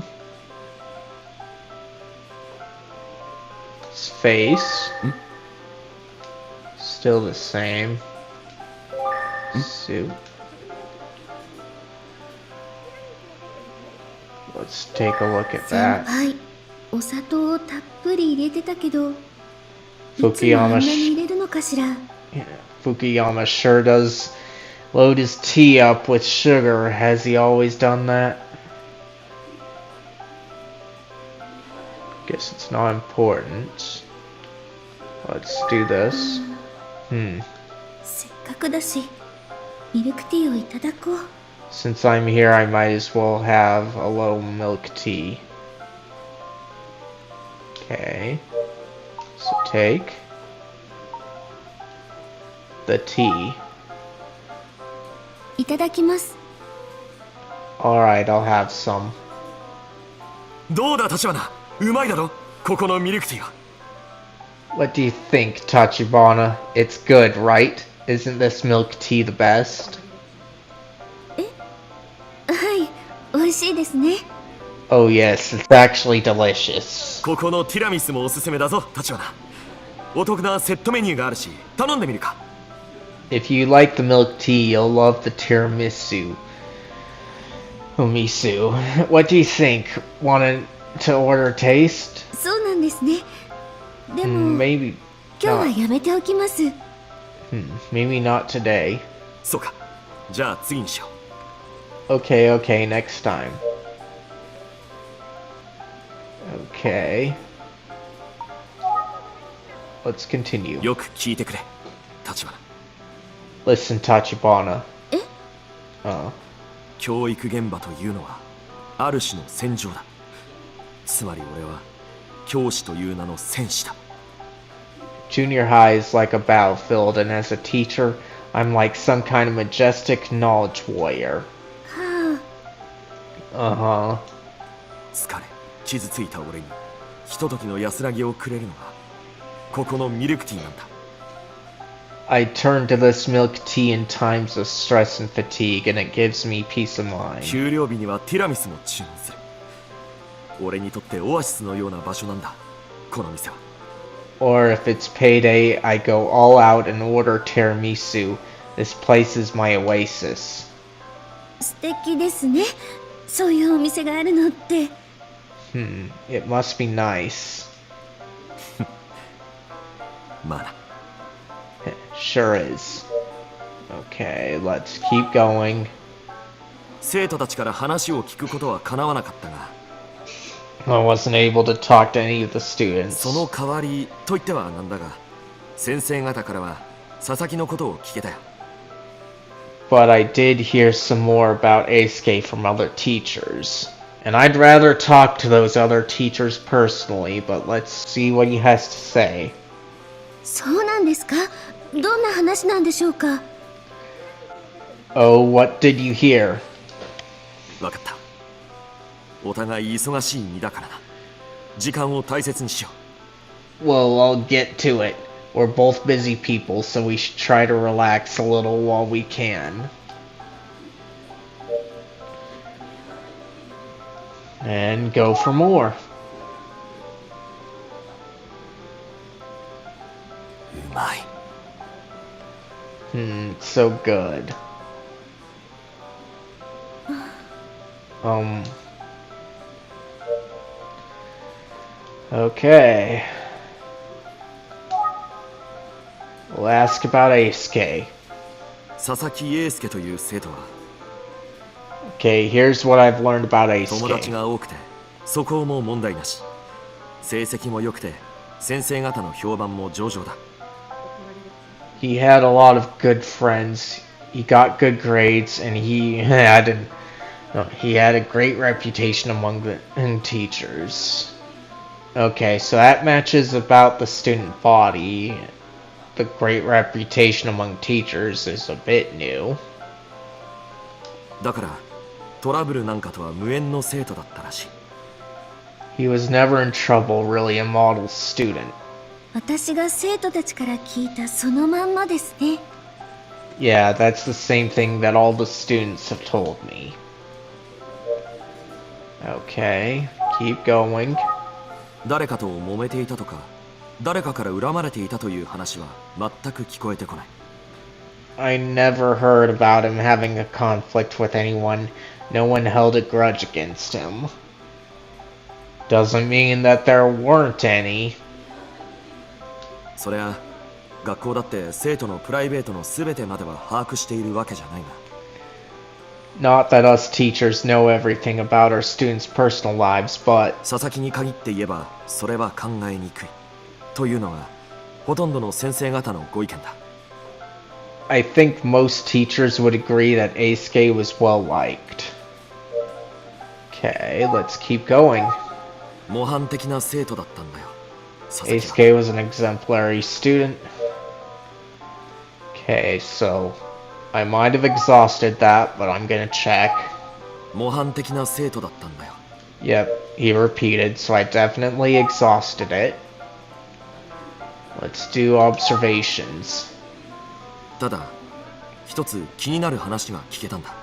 His face. Still the same. Suit. Let's take a look at 先 that. 輩、お砂糖をたっぷり入れてたけど、いつもあんな Fukuyama に入れるのかしら。 Yeah, Fukuyama sure does load his tea up with sugar. Has he always done that? Guess it's not important. Let's do this. せっかくだし、ミルクティーをいただこう。 Since I'm here, I might as well have a little milk tea. Okay. So take the tea. いただきます。 Alright, I'll have some. どうだ立花、うまいだろここのミルクティーは。 What do you think, Tachibana? It's good, right? Isn't this milk tea the best? はい、美味しいですね。 Oh yes, it's actually delicious. ここのティラミスもおすすめだぞ立花。お得なセットメニューがあるし頼んでみるか。 If you like the milk tea, you'll love the tiramisu. Umisu. What do you think? Want to order a taste? そうなんですね。でも、 Maybe 今日は not. やめておきます。 Maybe not today. そうか、じゃあ次にしよ Okay, okay, next time. Okay. Let's continue. う。よく聞いてくれ立花。 Listen, Tachibana. え？ 教育現場というのはある種の戦場だ。つまり俺は教師という名の戦士だ。 Junior high is like a battlefield, and as a teacher, I'm like some kind of majestic knowledge warrior. は Uh-huh. 疲れ傷ついた俺にひとときの安らぎをくれるのがここのミルクティーなんだ。 I turn to this milk tea in times of stress and fatigue, and it gives me peace of mind. 給料日にはティラミスも注文する。俺にとってオアシスのような場所なんだこの店は。 Or if it's payday, I go all out and order tiramisu. This place is my oasis. あ、素敵ですね。そういうお店があるのって。 It must be nice. まあな。 Sure is. Okay, let's keep going. 生徒たちから話を聞くことは叶わなかったが、 I wasn't able to talk to any of the students. その代わりと言ってはなんだが、先生方からは佐々木のことを聞けたよ。 But I did hear some more about Eisuke from other teachers. And I'd rather talk to those other teachers personally, but let's see what he has to say. そうなんですか？どんな話なんでしょうか？ Oh, what did you hear? わかった。お互い忙しい身だからな。時間を大切にしよう。 Well, I'll get to it. We're both busy people, so we should try to relax a little while we can. And go for more. うまい。 It's so good. Okay. We'll ask about Eisuke. 佐々木英介という生徒は Okay, here's what I've learned about 友達 Eisuke. が多くて素行も問題なし。成績も良くて先生方の評判も上々だ。 He had a lot of good friends. He got good grades, and he had a great reputation among the teachers. Okay, so that matches about the student body. The great reputation among teachers is a bit new. だからトラブルなんかとは無縁の生徒だったらしい。 He was never in trouble, really a model student. 私が生徒たちから聞いたそのまんまですね。 Yeah, that's the same thing that all the students have told me. Okay, keep going. 誰かと揉めていたとか、誰かから恨まれていたという話は全く聞こえてこない。 I never heard about him having a conflict with anyone. No one held a grudge against him. Doesn't mean that there weren't any. そりゃ学校だって生徒のプライベートの全てまでは把握しているわけじゃないが。 Not that us teachers know everything about our students' personal lives, but 佐々木に限って言えばそれは考えにくいというのがほとんどの先生方のご意見だ。 I think most teachers would agree that Eisuke was well liked. Okay, let's keep going. 模範的な生徒だったんだよ、佐々木は。 Eisuke was an exemplary student. Okay, so I might have exhausted that, but I'm gonna check. 模範的な生徒だったんだよ。 Yep, he repeated, so I definitely exhausted it. Let's do observations. ただ一つ気になる話が聞けたんだ。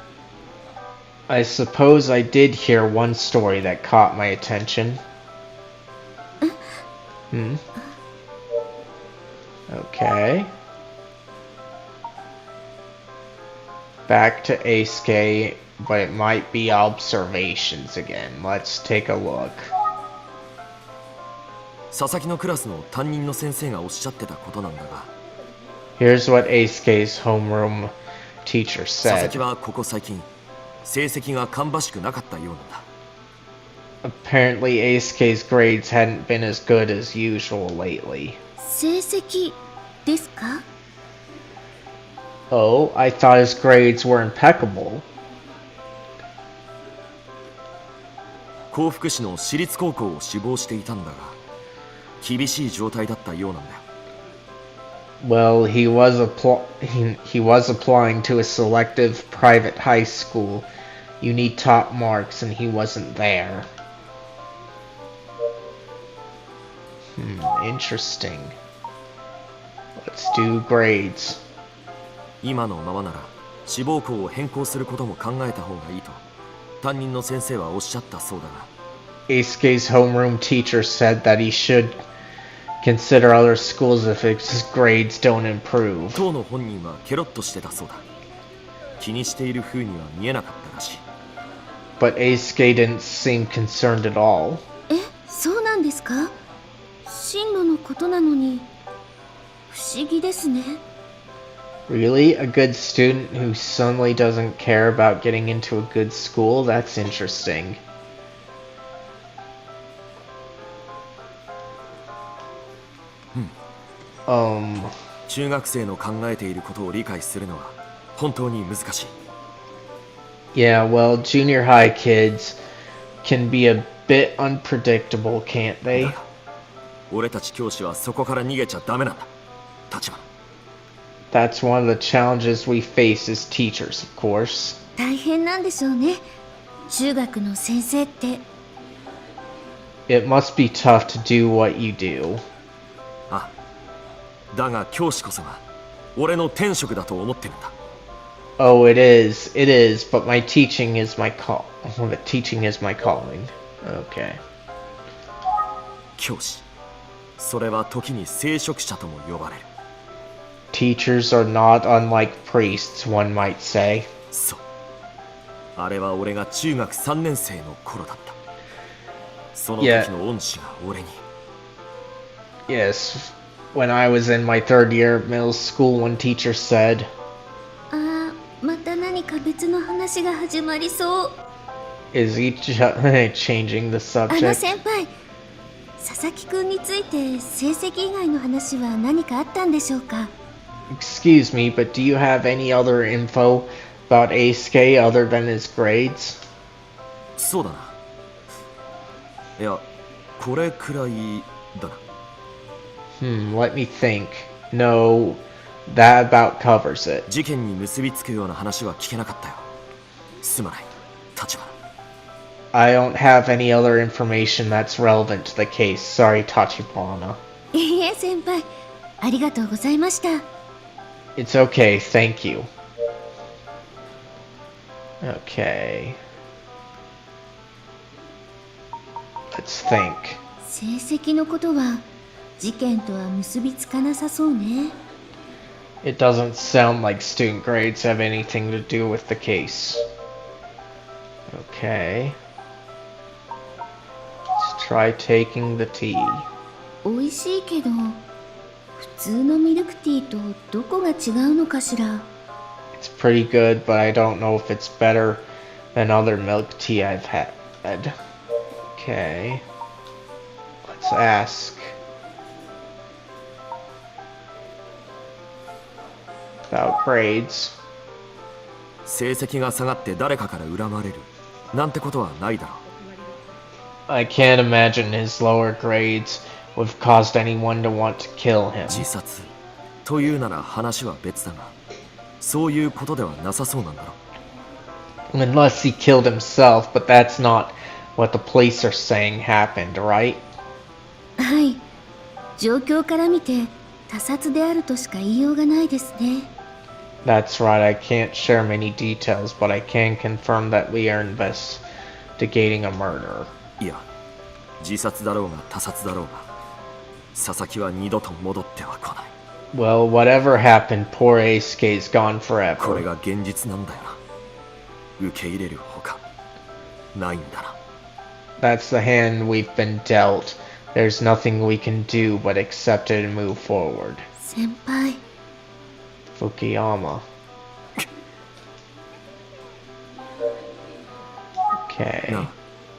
I suppose I did hear one story that caught my attention. Okay. Back to Eisuke, but it might be observations again. Let's take a look. 佐々木のクラスの担任の先生がおっしゃってたことなんだが、 Here's what Eisuke's homeroom teacher 佐々 said. 木はここ最近成績が芳しくなかったようなんだ。 Apparently Eisuke's grades hadn't been as good as usual lately. 成績ですか？ Oh, I thought his grades were impeccable. 幸福市の私立高校を志望していたんだが、厳しい状態だったようなんだよ。 Well, he was applying to a selective private high school. You need top marks, and he wasn't there. Interesting. Let's do grades. 今のままなら志望校を変更することも考えた方がいいと担任の先生はおっしゃったそうだが、 Eisuke's homeroom teacher said that he should consider other schools if his grades don't improve. 当の本人はケロッとしてたそうだ。気にしている風には見えなかったらしい。 But Eisuke didn't seem concerned at all. え、そうなんですか？進路のことなのに不思議ですね。 Really? A good student who suddenly doesn't care about getting into a good school? That's interesting. 中学生の考えていることを理解するのは本当に難しい。 Yeah, well, junior high kids can be a bit unpredictable, can't だ they? が俺たち教師はそこから逃げちゃダメなんだ、立花。 That's one of the challenges we face as teachers, of course. 大変なんでしょうね。中学の先生って。 It must be tough to do what you do. あ、だが教師こそが俺の天職だと思ってるんだ。 Oh, it is, but my teaching is my teaching is my calling. Okay. 教師、それは時に聖職者とも呼ばれる。 Teachers are not unlike priests, one might say. そう、あれは俺が中学3年生の頃だった。その時の恩師が俺に。 Yes, when I was in my third year of middle school, one teacher said, あー、また何か別の話が始まりそう。 Is he changing the あの subject? 先輩、佐々木くんについて成績以外の話は何かあったんでしょうか？ Excuse me, but do you have any other info about Aisuke other than his grades? そうだな。いや、これくらいだな。Let me think. No, that about covers it. 事件に結びつくような話は聞けなかったよ。すまない、立花。I don't have any other information that's relevant to the case. Sorry, Tachibana. いいえ先輩、ありがとうございました。 It's okay, thank you. Okay. Let's think. 成績のことは事件とは結びつかなさそうね。 It doesn't sound like student grades have anything to do with the case. Okay. Let's try taking the tea. 美味しいけど普通のミルクティーとどこが違うのかしら。 It's pretty good, but I don't know if it's better than other milk tea I've had. Okay. Let's ask. About grades. 成績が下がって誰かから恨まれるなんてことはないだろう。I can't imagine his lower grades would have caused anyone to want to kill him. 自殺というなら話は別だが、そういうことではなさそうなんだろう。 Unless he killed himself, but that's not what the police are saying happened, right? はい、状況から見て他殺であるとしか言いようがないですね。 That's right, I can't share many details, but I can confirm that we are investigating a murder. いや、自殺だろうが他殺だろうが、佐々木は二度と戻っては来ない。 Well, whatever happened, poor Aisuke's gone これ forever. が現実なんだよな。受け入れるほかないんだな。 That's the hand we've been dealt. There's nothing we can do but accept it and move forward. 先輩、 Fukuyama. Okay. なあ、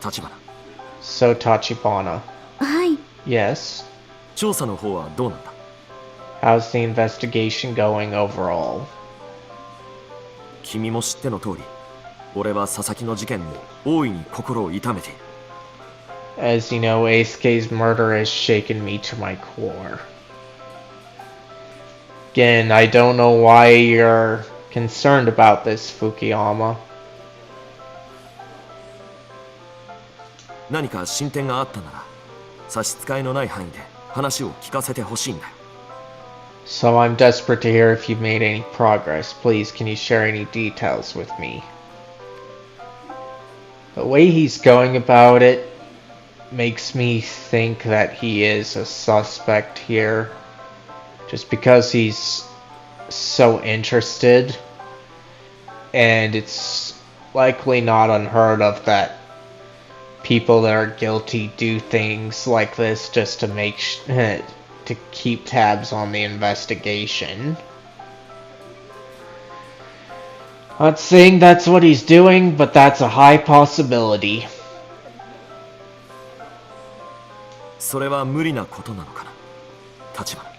立花。 So Tachibana. はい、 Yes? 調査の方はどうなんだ？ How's the investigation going overall? 君も知っての通り、俺は佐々木の事件に大いに心を痛めている。 As you know, Aisuke's murder has shaken me to my core. Again, I don't know why you're concerned about this, Fukuyama. 何か進展があったなら、差し支えのない範囲で話を聞かせてほしいんだよ。 So I'm desperate to hear if you've made any progress. Please, can you share any details with me? The way he's going about it makes me think that he is a suspect here. Just because he's so interested. And it's likely not unheard of that people that are guilty do things like this just to make to keep tabs on the investigation. Not saying that's what he's doing, but that's a high possibility. それは無理なことなのかな、立花。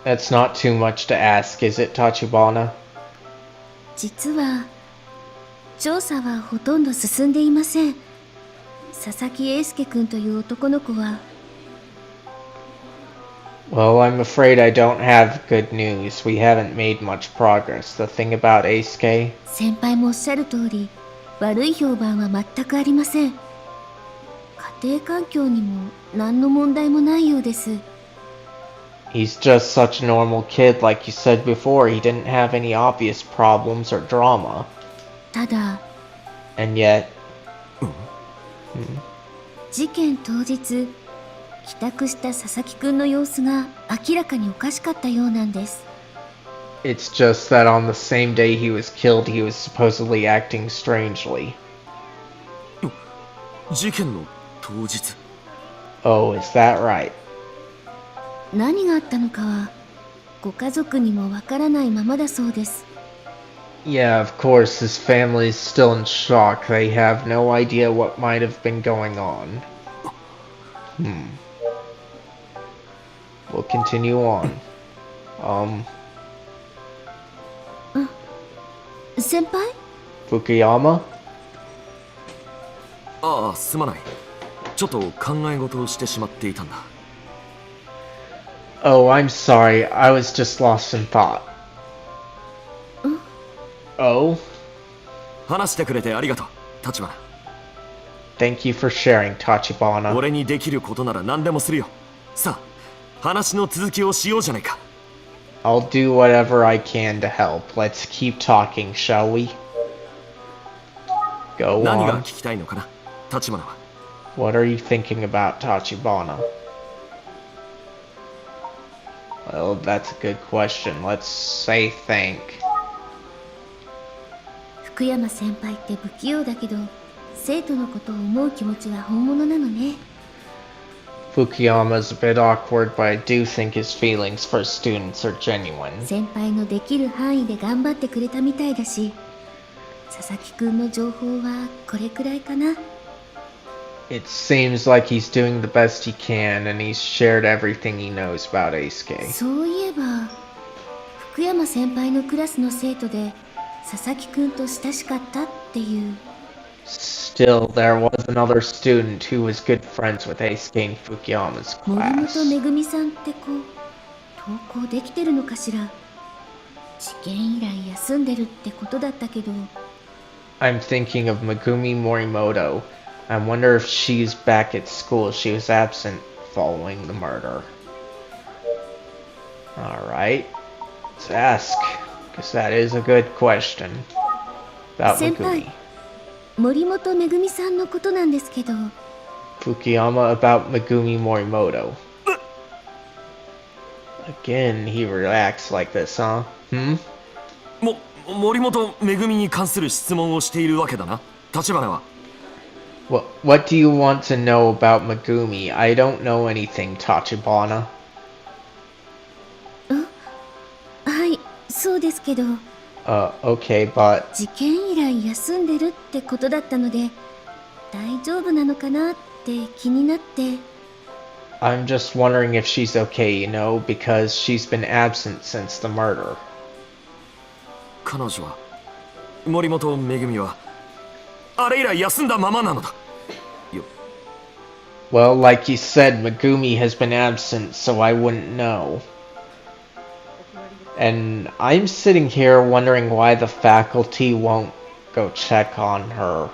That's not too much to ask, is it, Tachibana? 実は調査はほとんど進んでいません。佐々木英介くんという男の子は Well, I'm afraid I don't have good news. We haven't made much progress. The thing about Aisuke? 先輩もおっしゃる通り悪い評判は全くありません。家庭環境にも何の問題もないようです。 He's just such a normal kid, like you said before. He didn't have any obvious problems or drama. ただ And yet... 事件当日帰宅した佐々木くんの様子が明らかにおかしかったようなんです。 It's just that on the same day he was killed, he was supposedly acting strangely. 事件の当日。 Oh, is that right? 何があったのかはご家族にもわからないままだそうです。 Yeah, of course, his family is still in shock. They have no idea what might have been going on. We'll continue on. 先輩 Fukuyama? ああ、すまない。ちょっと考え事をしてしまっていたんだ。 Oh, I'm sorry. I was just lost in thought. Oh? 話してくれてありがとう、立花。 Thank you for sharing, Tachibana. 俺にできることなら何でもするよ。さあ、話の続きをしようじゃないか。 I'll do whatever I can to help. Let's keep talking, shall we? Go 何が on. 聞きたいのかな、立花は。 What are you thinking about, Tachibana? Well, that's a good question. Let's say think. 福山先輩って不器用だけど生徒のことを思う気持ちは本物なのね。 Fukuyama's a bit awkward, but I do think his feelings for students are genuine. 先輩のできる範囲で頑張ってくれたみたいだし、佐々木くんの情報はこれくらいかな。 It seems like he's doing the best he can, and he's shared everything he knows about Eisuke. そういえば福山先輩のクラスの生徒で佐々木くんと親しかったっていう。 Still, there was another student who was good friends with Eisuke in Fukuyama's 森 class. 本めぐみさんって子登校できてるのかしら。試験以来休んでるってことだったけど。 I'm thinking of Megumi Morimoto. I wonder if she's back at school. She was absent following the murder. Alright. Let's ask, because that is a good question. About 先輩 Megumi. 森本めぐみさんのことなんですけど。 Fukuyama about Megumi Morimoto. Again, he reacts like this, huh? 森本めぐみに関する質問をしているわけだな、立花は。 What do you want to know about Megumi? I don't know anything, Tachibana. はい、そうですけど。 Okay, but 事件以来休んでるってことだったので大丈夫なのかなって気になって。 I'm just wondering if she's okay, you know, because she's been absent since the murder. 彼女は、森本めぐみは、あれ以来休んだままなのだ。 Well, like you said, Megumi has been absent, so I wouldn't know. And I'm sitting here wondering why the faculty won't go check on her.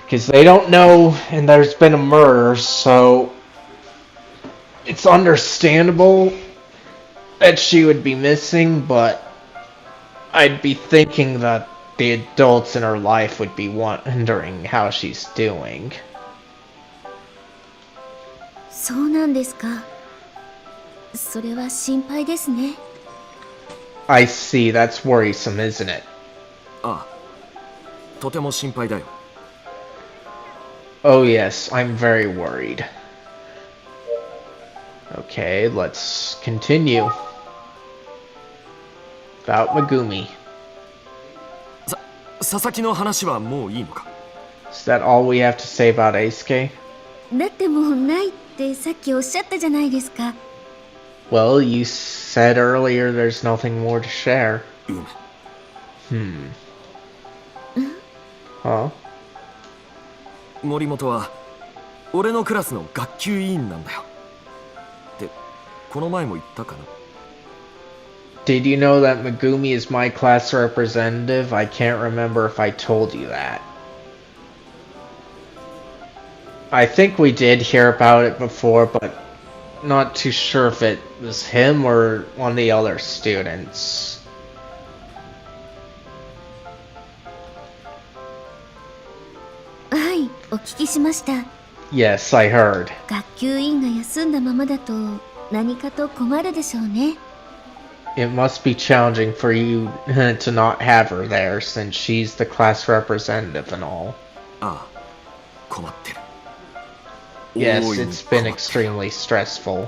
Because they don't know, and there's been a murder, so it's understandable that she would be missing, but I'd be thinking that the adults in her life would be wondering how she's doing. そうなんですか。それは心配ですね。 I see, that's worrisome, isn't it? ああ、とても心配だよ。 Oh yes, I'm very worried. Okay, let's continue. About Megumi. 佐々木の話はもういいのか。 Is that all we have to say about Eisuke? だってもうないってさっきおっしゃったじゃないですか。 Well, you said earlier there's nothing more to share. うん。 Huh? 森本は俺のクラスの学級委員なんだよ。ってこの前も言ったかな。 Did you know that Megumi is my class representative? I can't remember if I told you that. I think we did hear about it before, but not too sure if it was him or one of the other students. はい、お聞きしました。 Yes, I heard. 学級委員が休んだままだと何かと困るでしょうね。 It must be challenging for you to not have her there since she's the class representative and all. ああ、困ってる。 Yes, 大いに it's 困 been ってる。 extremely stressful.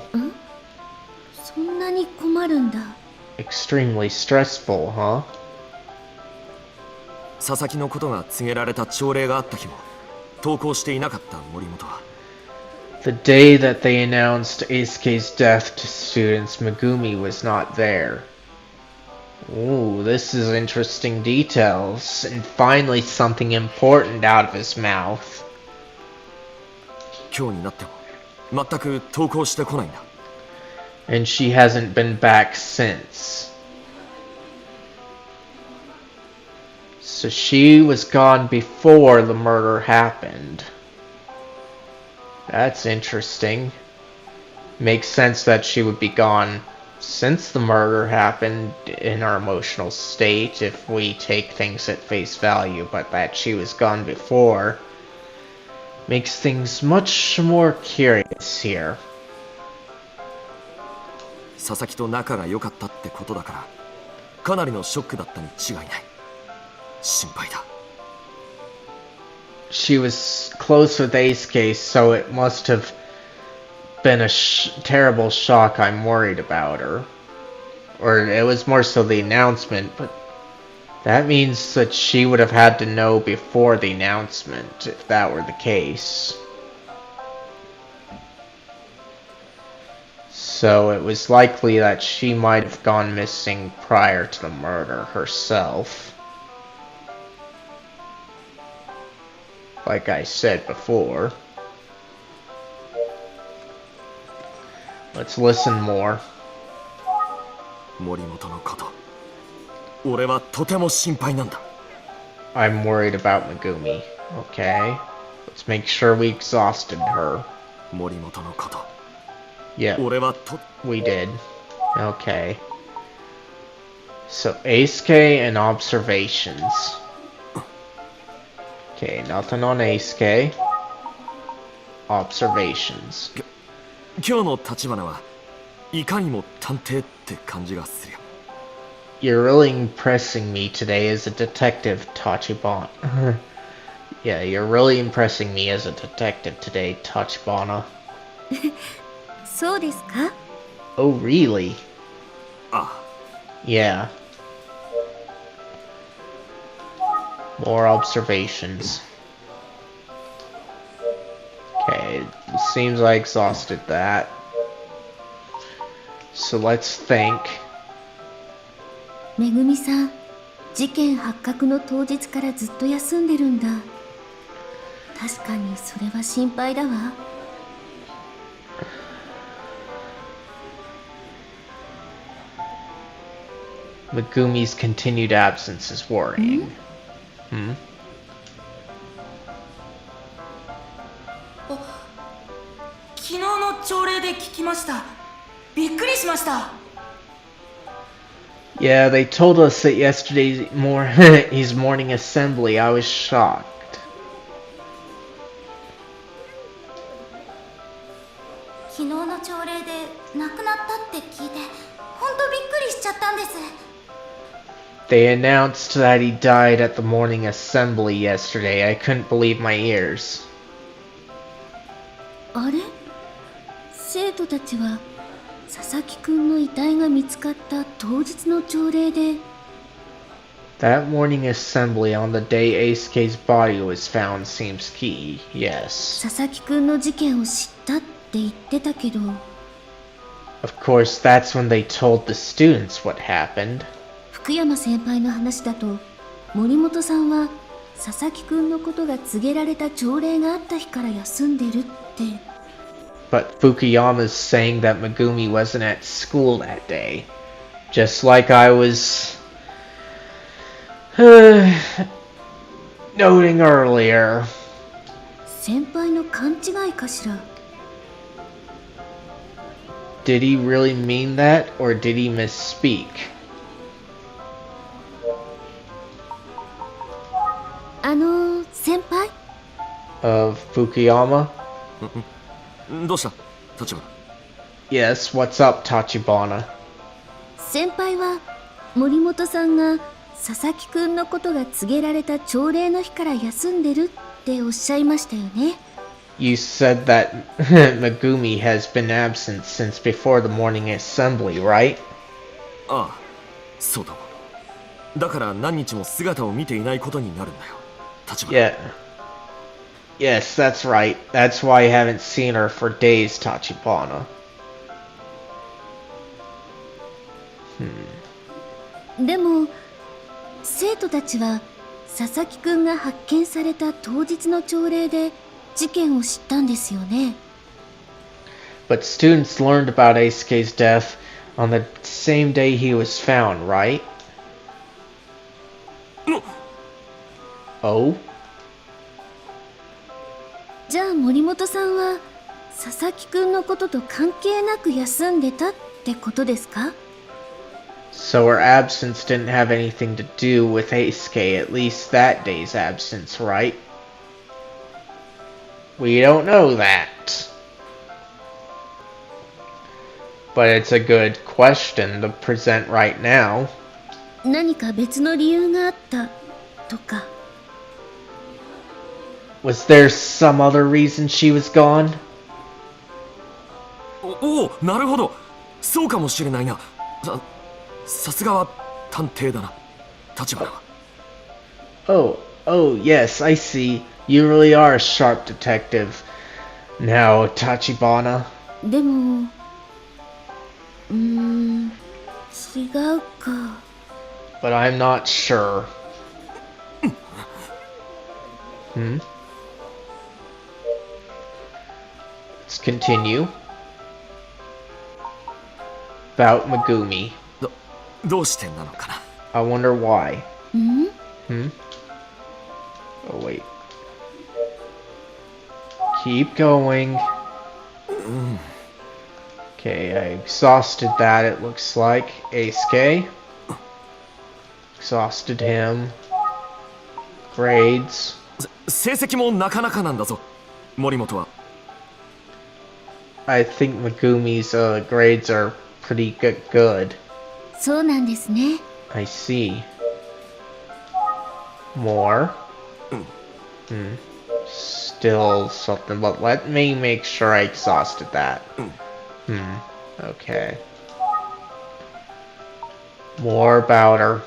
そんなに困るんだ。 Extremely stressful, huh? 佐々木のことが告げられた朝礼があった日も登校していなかった森本は。 The day that they announced Eisuke's death to students, Megumi was not there. Ooh, this is interesting details. And finally something important out of his mouth. 今日になっても全く登校してこないんだ。 And she hasn't been back since. So she was gone before the murder happened. That's interesting. Makes sense that she would be gone since the murder happened in her emotional state if we take things at face value, but that she was gone before makes things much more curious here. 佐々木と仲が良かったってことだからかなりのショックだったに違いない。心配だ。 She was close with Eisuke, so it must have been a terrible shock. I'm worried about her. Or it was more so the announcement, but that means that she would have had to know before the announcement, if that were the case. So it was likely that she might have gone missing prior to the murder herself. Like I said before. Let's listen more. 森本のこと俺はとても心配なんだ。 I'm worried about Megumi. Okay. Let's make sure we exhausted her. 森本のこと Yeah, 俺はと we did. Okay. So, Eisuke and observations. Okay, nothing on Eisuke. Observations. 今日の立花はいかにも探偵って感じがするよ。 You're really impressing me today as a detective, Tachibana. Yeah, you're really impressing me as a detective today, Tachibana. そうですか？ Oh, really? あ Yeah. More observations. Okay, seems I exhausted that. So let's think. めぐみさん、事件発覚の当日からずっと休んでるんだ。確かにそれは心配だわ。Megumi's continued absence is worrying. Hmm? 昨日の朝礼で聞きました。びっくりしました。 Yeah, they told us at his morning assembly. I was shocked. 昨日の朝礼で亡くなったって聞いて、ほんとびっくりしちゃったんです。 They announced that he died at the morning assembly yesterday. I couldn't believe my ears. あれ？生徒たちは佐々木くんの遺体が見つかった当日の朝礼で。 That morning assembly on the day Eisuke's body was found seems key. Yes. 佐々木くんの事件を知ったって言ってたけど。 Of course, that's when they told the students what happened. 福山先輩の話だと、森本さんは佐々木くんのことが告げられた朝礼があった日から休んでるって。 But Fukuyama's saying that Megumi wasn't at school that day. Just like I was noting earlier. 先輩の勘違いかしら。 Did he really mean that, or did he misspeak? 先輩？ Of Fukuyama? どうした立花。 Yes, what's up, Tachibana? 先輩は森本さんが佐々木くんのことが告げられた朝礼の日から休んでるっておっしゃいましたよね。 You said that Megumi has been absent since before the morning assembly, right? ああそうだわ。だから何日も姿を見ていないことになるんだよ立花。 Yeah. Yes, that's right. That's why I haven't seen her for days, Tachibana. でも生徒たちは佐々木くんが発見された当日の朝礼で事件を知ったんですよね。 But students learned about Eisuke's death on the same day he was found, right? Oh? じゃあ森本さんは佐々木くんのことと関係なく休んでたってことですか？ So her absence didn't have anything to do with Eisuke, at least that day's absence, right? We don't know that. But it's a good question to present right now. 何か別の理由があったとか。 Was there some other reason she was gone? おお、なるほど。そうかもしれないな。さすがは探偵だな、立花は。Oh, yes, I see. You really are a sharp detective. Now, Tachibana. でも違うか。 But I'm not sure. Let's continue. About Megumi. どうしてなのかな。 I wonder why. ん？ Oh, wait. Keep going. Okay, I exhausted that, it looks like. Eisuke. Exhausted him. Grades. 成績もなかなかなんだぞ、森本は。 I think Megumi's grades are pretty good. そうなんですね。 I see. More. Still something, but let me make sure I exhausted that. Okay. More about her.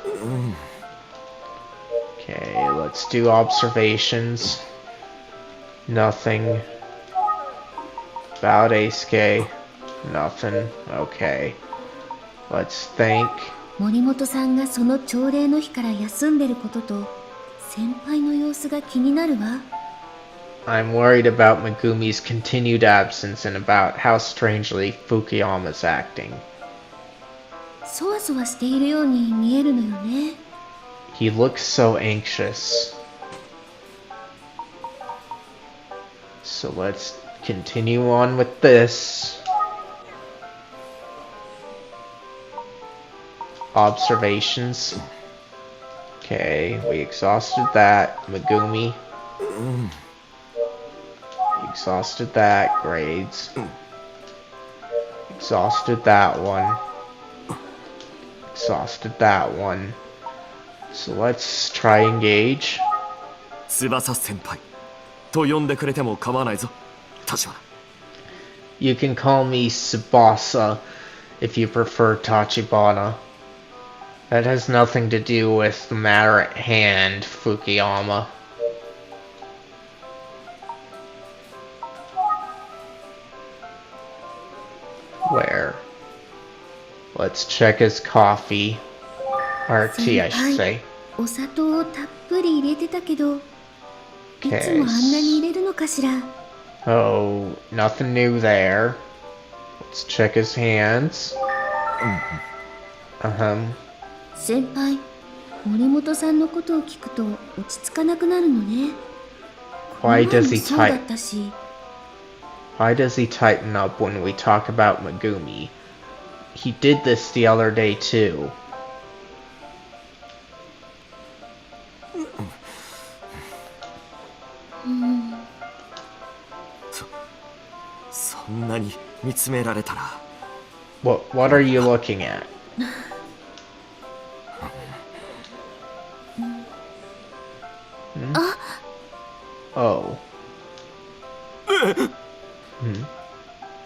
Okay, let's do observations. Nothing. About Eisuke. Nothing. Okay. Let's think. 森本さんがその朝礼の日から休んでることと先輩の様子が気になるわ。 I'm worried about Megumi's continued absence and about how strangely Fukuyama's acting. そわそわしているように見えるのよね。 He looks so anxious. So let's continue on with this. Observations. Okay, we exhausted that. Megumi. Exhausted that. Grades. Exhausted that one. Exhausted that one. So let's try engage. 翼先輩と呼んでくれても構わないぞ、立花。 You can call me Tsubasa if you prefer, Tachibana. That has nothing to do with the matter at hand, Fukuyama. Where? Let's check his coffee. Or tea, I should say. お砂糖をたっぷり入れてたけど、いつ Okay. もあんなに入れるのかしら。 Oh, nothing new there. Let's check his hands. 先輩、森本さんのことを聞くと落ち着かなくなるのね。 Why does he そうだっ type? たし、 Why does he tighten up when we talk about Megumi? He did this the other day too. そんなに見つめられたら。 What are you looking at? Oh.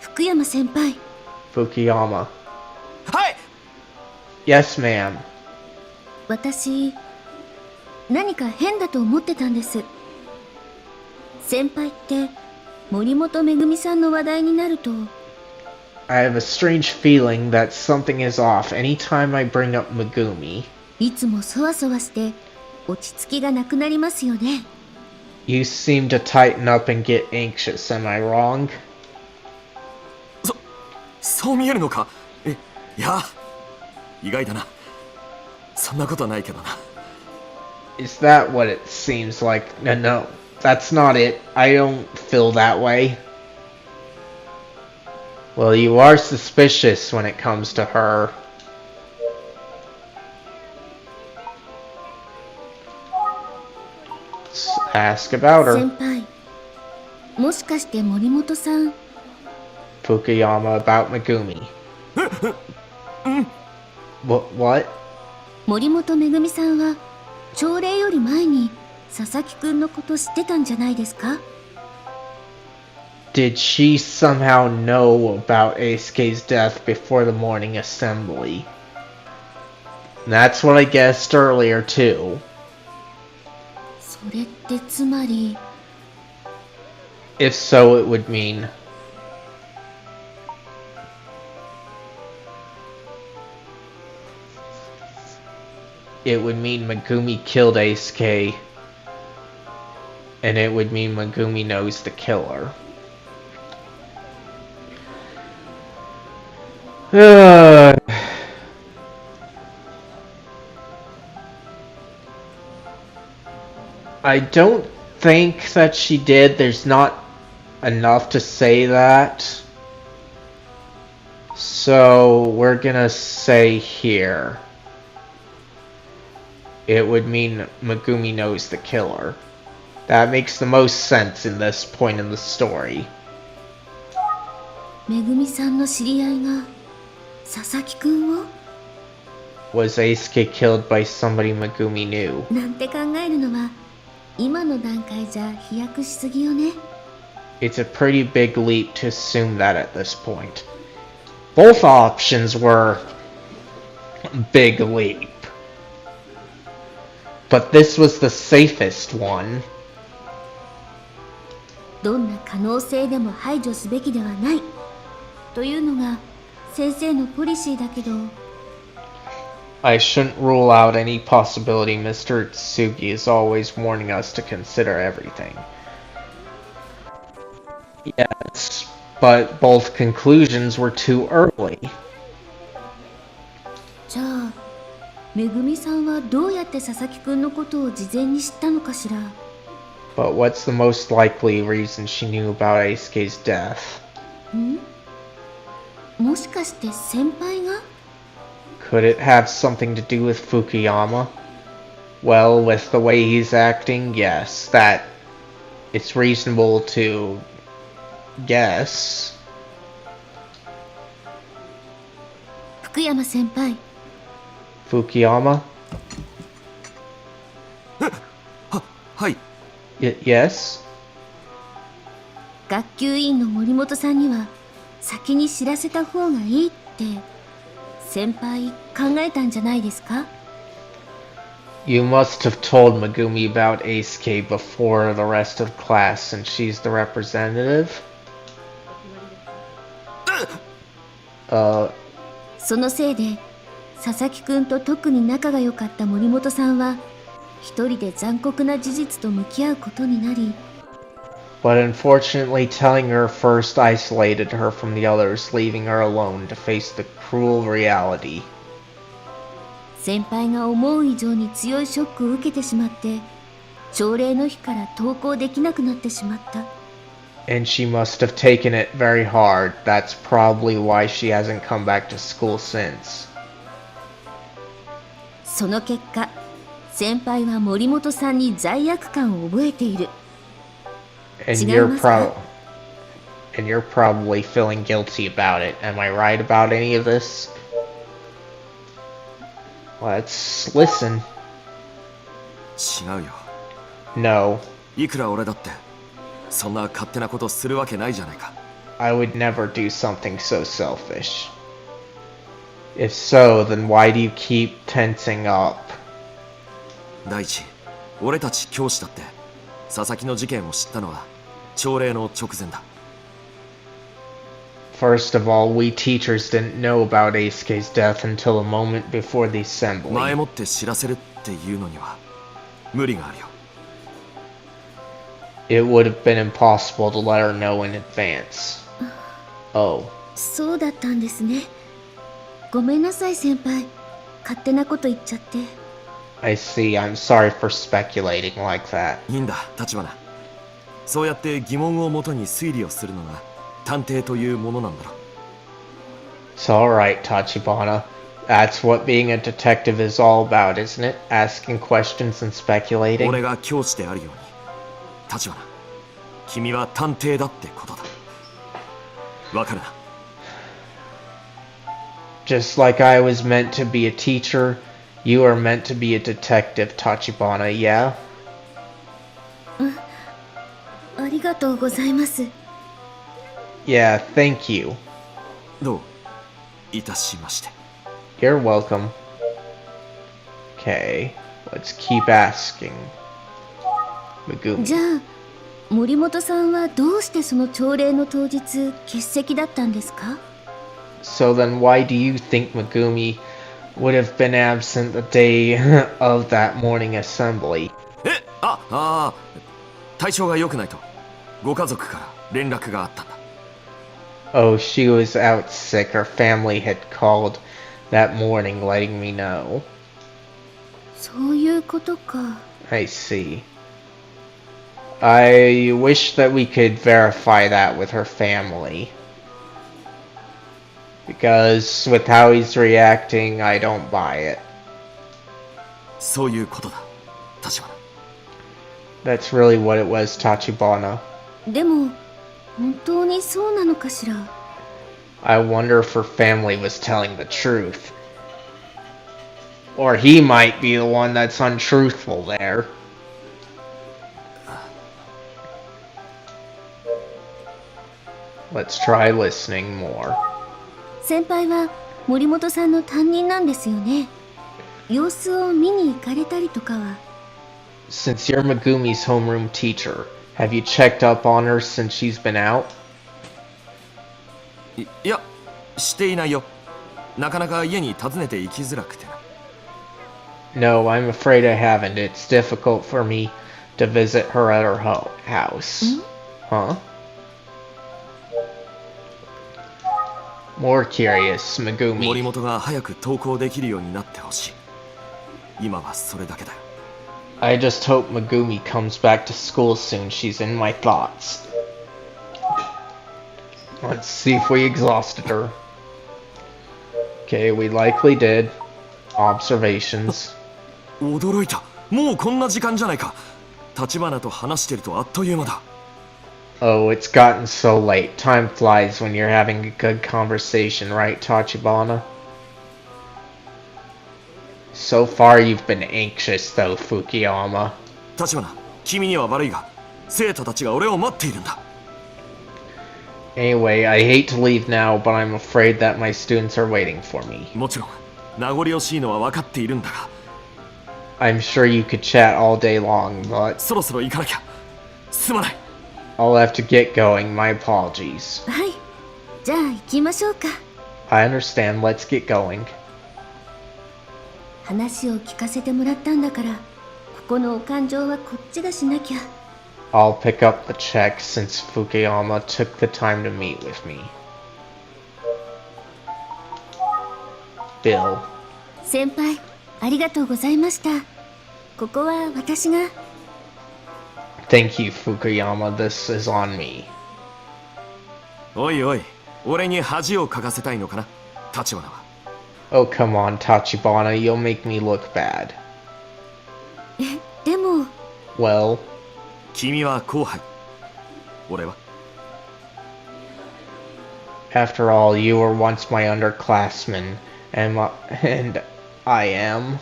福山先輩、 Fukuyama. はい。 Yes, ma'am. 私、何か変だと思ってたんです。先輩って森本めぐみさんの話題になると I have a strange feeling that something is off anytime I bring up Megumi. いつもそわそわして落ち着きがなくなりますよね。You seem to tighten up and get anxious, am I wrong? そう見えるのか？いや、意外だな。そんなことはないけどな。Is that what it seems like? No, that's not it. I don't feel that way. Well, you are suspicious when it comes to her. Let's ask about her. 先輩、もしかして森本さん Fukuyama about Megumi. What? 森本めぐみさんは朝礼より前に佐々木くんのこと知ってたんじゃないですか？ Did she somehow know about Eisuke's death before the morning assembly? And that's what I guessed earlier too. それってつまり If so, it would mean Megumi killed Eisuke, and it would mean Megumi knows the killer. I don't think that she did. There's not enough to say that. So we're gonna say here. It would mean Megumi knows the killer. That makes the most sense in this point in the story. めぐみさんの知り合いが佐々木くんを Was Eisuke killed by somebody Megumi knew? なんて考えるのは今の段階じゃ飛躍しすぎよね。 It's a pretty big leap to assume that at this point. Both options were big leap. But this was the safest one. どんな可能性でも排除すべきではないというのが先生のポリシーだけど I shouldn't rule out any possibility. Mr. Tsugi is always warning us to consider everything. Yes, but both conclusions were too early. じゃあめぐみさんはどうやって佐々木くんのことを事前に知ったのかしら But what's the most likely reason she knew about Eisuke's death? もしかして先輩が Could it have something to do with Fukuyama? Well, with the way he's acting, yes, that it's reasonable to guess. 福山先輩 Fukuyama? はい。 Yes? 学級委員の森本さんには先に知らせた方がいいって先輩考えたんじゃないですか You must have told Megumi about Eisuke before the rest of class since she's the representative? そのせいで佐々木くんと特に仲が良かった森本さんは一人で残酷な事実と向き合うことになり But unfortunately, telling her first isolated her from the others, leaving her alone to face the cruel reality. 先輩が思う以上に強いショックを受けてしまって朝礼の日から登校できなくなってしまった And she must have taken it very hard. That's probably why she hasn't come back to school since. その結果先輩は森本さんに罪悪感を覚えている And you're probably feeling guilty about it. Am I right about any of this? Let's listen. 違うよ。 No, いくら俺だってそんな勝手なことするわけないじゃないか。 I would never do something so selfish. If so, then why do you keep tensing up? 第一、俺たち教師だって佐々木の事件を知ったのは朝礼の直前だ。 First of all, we teachers didn't know about Eisuke's death until a moment before the 前 assembly. もって知らせるっていうのには無理があるよ。 It would have been impossible to let her know in advance. Oh, そうだったんですね。ごめんなさい先輩。勝手なこと言っちゃって。I see. I'm sorry for speculating like that. いいんだ、立花。そうやって疑問をもとに推理をするのが探偵というものなんだろ。 It's alright, Tachibana. That's what being a detective is all about, isn't it? Asking questions and 俺 speculating. が教師であるように、立花、君は探偵だってことだ。わかるな。 Just like I was meant to be a teacher, you are meant to be a detective, Tachibana, yeah? ありがとうございます。 Yeah, thank you. どういたしまして。 You're welcome. Okay, let's keep asking. じ Megumi. ゃあ森本さんはどうしてその朝礼の当日欠席だったんですか？ So then why do you think Megumi would have been absent the day of that morning assembly? 体調が良くないとご家族から連絡があったんだ。 Oh, she was out sick. Her family had called that morning letting me know. そういうことか。 I see. I wish that we could verify that with her family. Because with how he's reacting, I don't buy it. そういうことだ、立花。 That's really what it was, Tachibana. でも本当にそうなのかしら。 I wonder if her family was telling the truth. Or he might be the one that's untruthful there. Let's try listening more. 先輩は森本さんの担任なんですよね。様子を見に行かれたりとかは。 Since you're Megumi's homeroom teacher, have you checked up on her since she's been out? いや、していないよ。なかなか家に訪ねて行きづらくてな。 No, I'm afraid I haven't. It's difficult for me to visit her at her house. Huh? More curious, 森 Megumi. 本が早く登校できるようになってほしい。今はそれだけだよ。 I just hope Megumi comes back to school soon. She's in my thoughts. Let's see if we exhausted her. Okay, we likely did. Observations. 驚いた。もうこんな時間じゃないか。立花と話してるとあっという間だ。 Oh, it's gotten so late. Time flies when you're having a good conversation, right, Tachibana? So far, you've been anxious, though, Fukuyama. 立花、君には悪いが、生徒たちが俺を待っているんだ。 Anyway, I hate to leave now, but I'm afraid that my students are waiting for me. もちろん、名残惜しいのは分かっているんだが、 I'm sure you could chat all day long, but そろそろ行かなきゃ。すまない。 I'll have to get going. My apologies. はい。じゃあ行きましょうか。 I understand. Let's get going. 話を聞かせてもらったんだから、ここのお勘定はこっちがしなきゃ。 I'll pick up the check since Fukuyama took the time to meet with me. Bill. 先輩、ありがとうございました。ここは私が。 Thank you, Fukuyama. This is on me. おいおい、俺に恥をかかせたいのかな、立花は。 Oh, come on, Tachibana. You'll make me look bad. でも、 Well, 君は後輩。俺は after all, you were once my underclassman, and I am.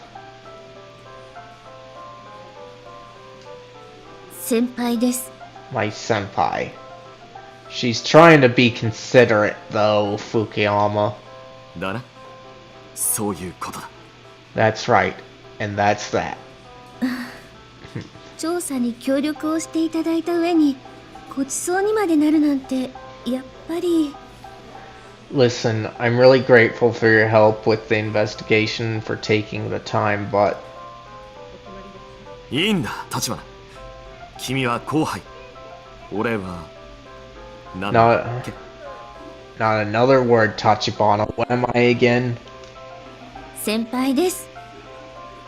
先輩です。 My senpai. She's trying to be considerate, though, Fukuyama. だな。そういうことだ。 That's right, and that's that. 調査に協力をしていただいた上に、ごちそうにまでなるなんてやっぱり。 Listen, I'm really grateful for your help with the investigation and for taking the time, but いいんだ立花、君は後輩、俺はなんだっけ。 not another word, Tachibana. What am I again? 先輩です。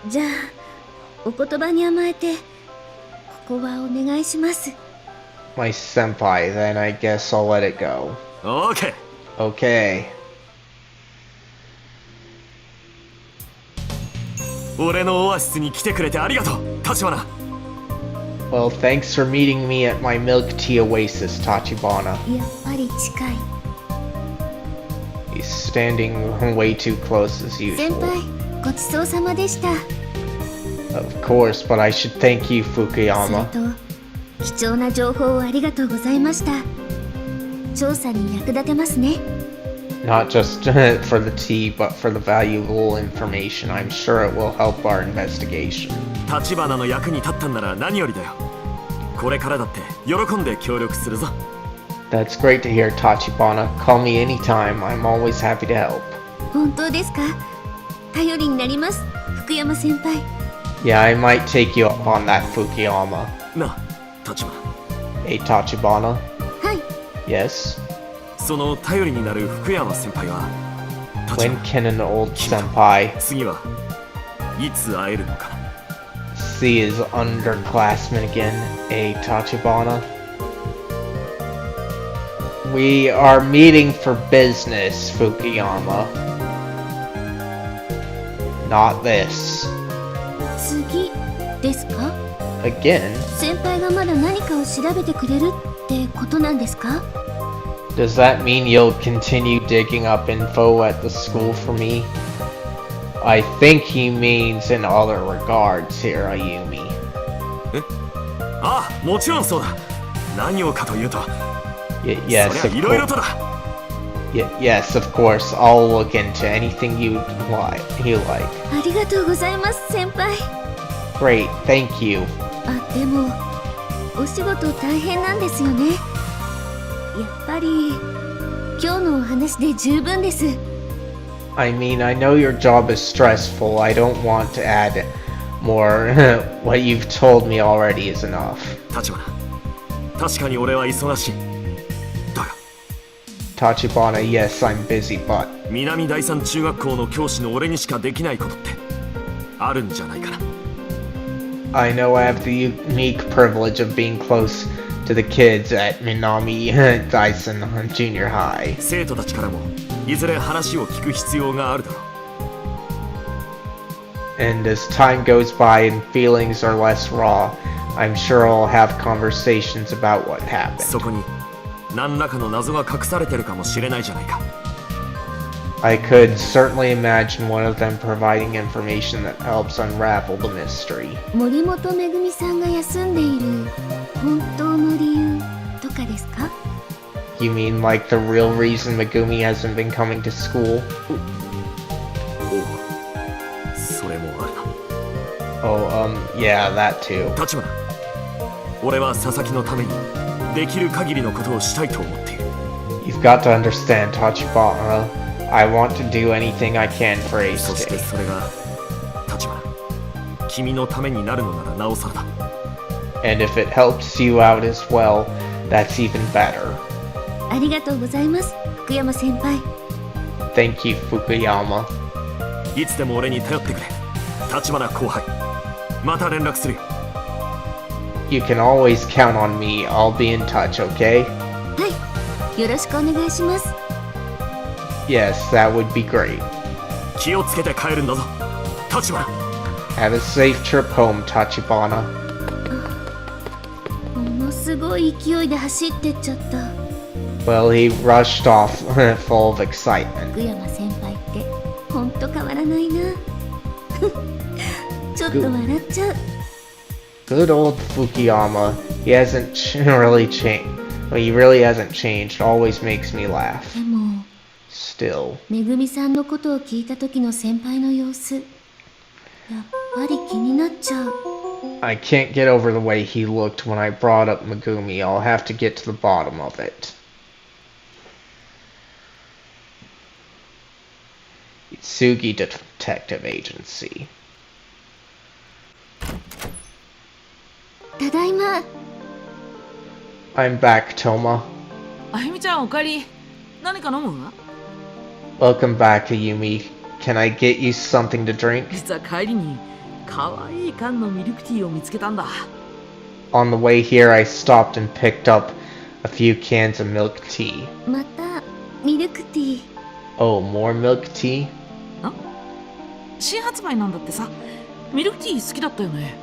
じゃあお言葉に甘えてここはお願いします。 My senpai, then I guess I'll let it go. OK。 Okay. 俺のオアシスに来てくれてありがとう立花。 Well, thanks for meeting me at my milk tea oasis, Tachibana. やっぱり近い。 He's standing way too close as 先 usual. 輩ごちそうさまでした。 Of course, but I should thank you, それ Fukuyama. と貴重な情報をありがとうございました。調査に役立てますね。 Not just for the tea, but for the valuable information. I'm sure it will help our investigation. 立花の役に立ったんなら何よりだよ。これからだって喜んで協力するぞ。 That's great to hear, Tachibana. Call me anytime. I'm always happy to help. 本当ですか？頼りになります、福山先輩。 Yeah, I might take you up on that, Fukuyama. なあ立花、 Hey, Tachibana. はい。 Yes? その頼りになる福山先輩は立 When 花、 can an old senpai 次はいつ会えるのかな。 see his underclassmen again? Hey, Tachibana. We are meeting for business, Fukuyama. Not this. 次ですか？ Again? 先輩がまだ何かを調べてくれるってことなんですか？ Does that mean you'll continue digging up info at the school for me? I think he means in other regards here, Ayumi. ああ、もちろんそうだ。何をかというと、Yes, そりゃ of いろいろ course. とだ。Yes, of course. I'll look into anything you like. ありがとうございます、先輩。 Great, thank you. あ、でもお仕事大変なんですよね。やっぱり今日のお話で十分です。 I mean, I know your job is stressful. I don't want to add more. What you've told me already is enough. 立花、確かに俺は忙しい。だが Tachibana, yes, I'm busy, but 南第三中学校の教師の俺にしかできないことってあるんじゃないかな。 I know I have the unique privilege of being close to the kids at Minami Dyson Junior High. 生徒たちからもいずれ話を聞く必要があるだろう。 And as time goes by and feelings are less raw, I'm sure I'll have conversations about what happened. そこに何らかの謎が隠されてるかもしれないじゃないか。 I could certainly imagine one of them providing information that helps unravel the mystery. 森本めぐみさんが休んでいる本当の理由とかですか？ You mean like the real reason Megumi hasn't been coming to school? それもあるな。 Oh, yeah, that too. 立花、俺は佐々木のためにできる限りのことをしたいと思っている。 You've got to understand, Tachibana. I want to do anything I can for そして Ace それが立花、君のためになるのならなおさらだ。 And if it helps you out as well, that's even better. ありがとうございます、福山先輩。 Thank you, Fukuyama. いつでも俺に頼ってくれ。立花後輩、また連絡するよ。 You can always count on me. I'll be in touch, okay? はい、よろしくお願いします。 Yes, that would be great. 気をつけて帰るんだぞ、立花。 Have a safe trip home, Tachibana. ものすごい勢いで走ってっちゃった。 Well, he rushed off full of excitement. 福山先輩ってほんと変わらないな。ちょっと笑っちゃう。 Good old Fukuyama. He hasn't really changed. Well, he really hasn't changed. Always makes me laugh. でも Still. めぐみさんのことを聞いた時の先輩の様子、やっぱり気になっちゃう。I can't get over the way he looked when I brought up Megumi. I'll have to get to the bottom of it. Itsugi Detective Agency. ただいま。 I'm back, Toma. あゆみちゃんおかえり。何か飲む？ Welcome back, Ayumi. Can I get you something to drink? 実は帰りにかわいい缶のミルクティーを見つけたんだ。 On the way here, I stopped and picked up a few cans of milk tea. またミルクティー。 Oh, more milk tea? 新発売なんだってさ。ミルクティー好きだったよね。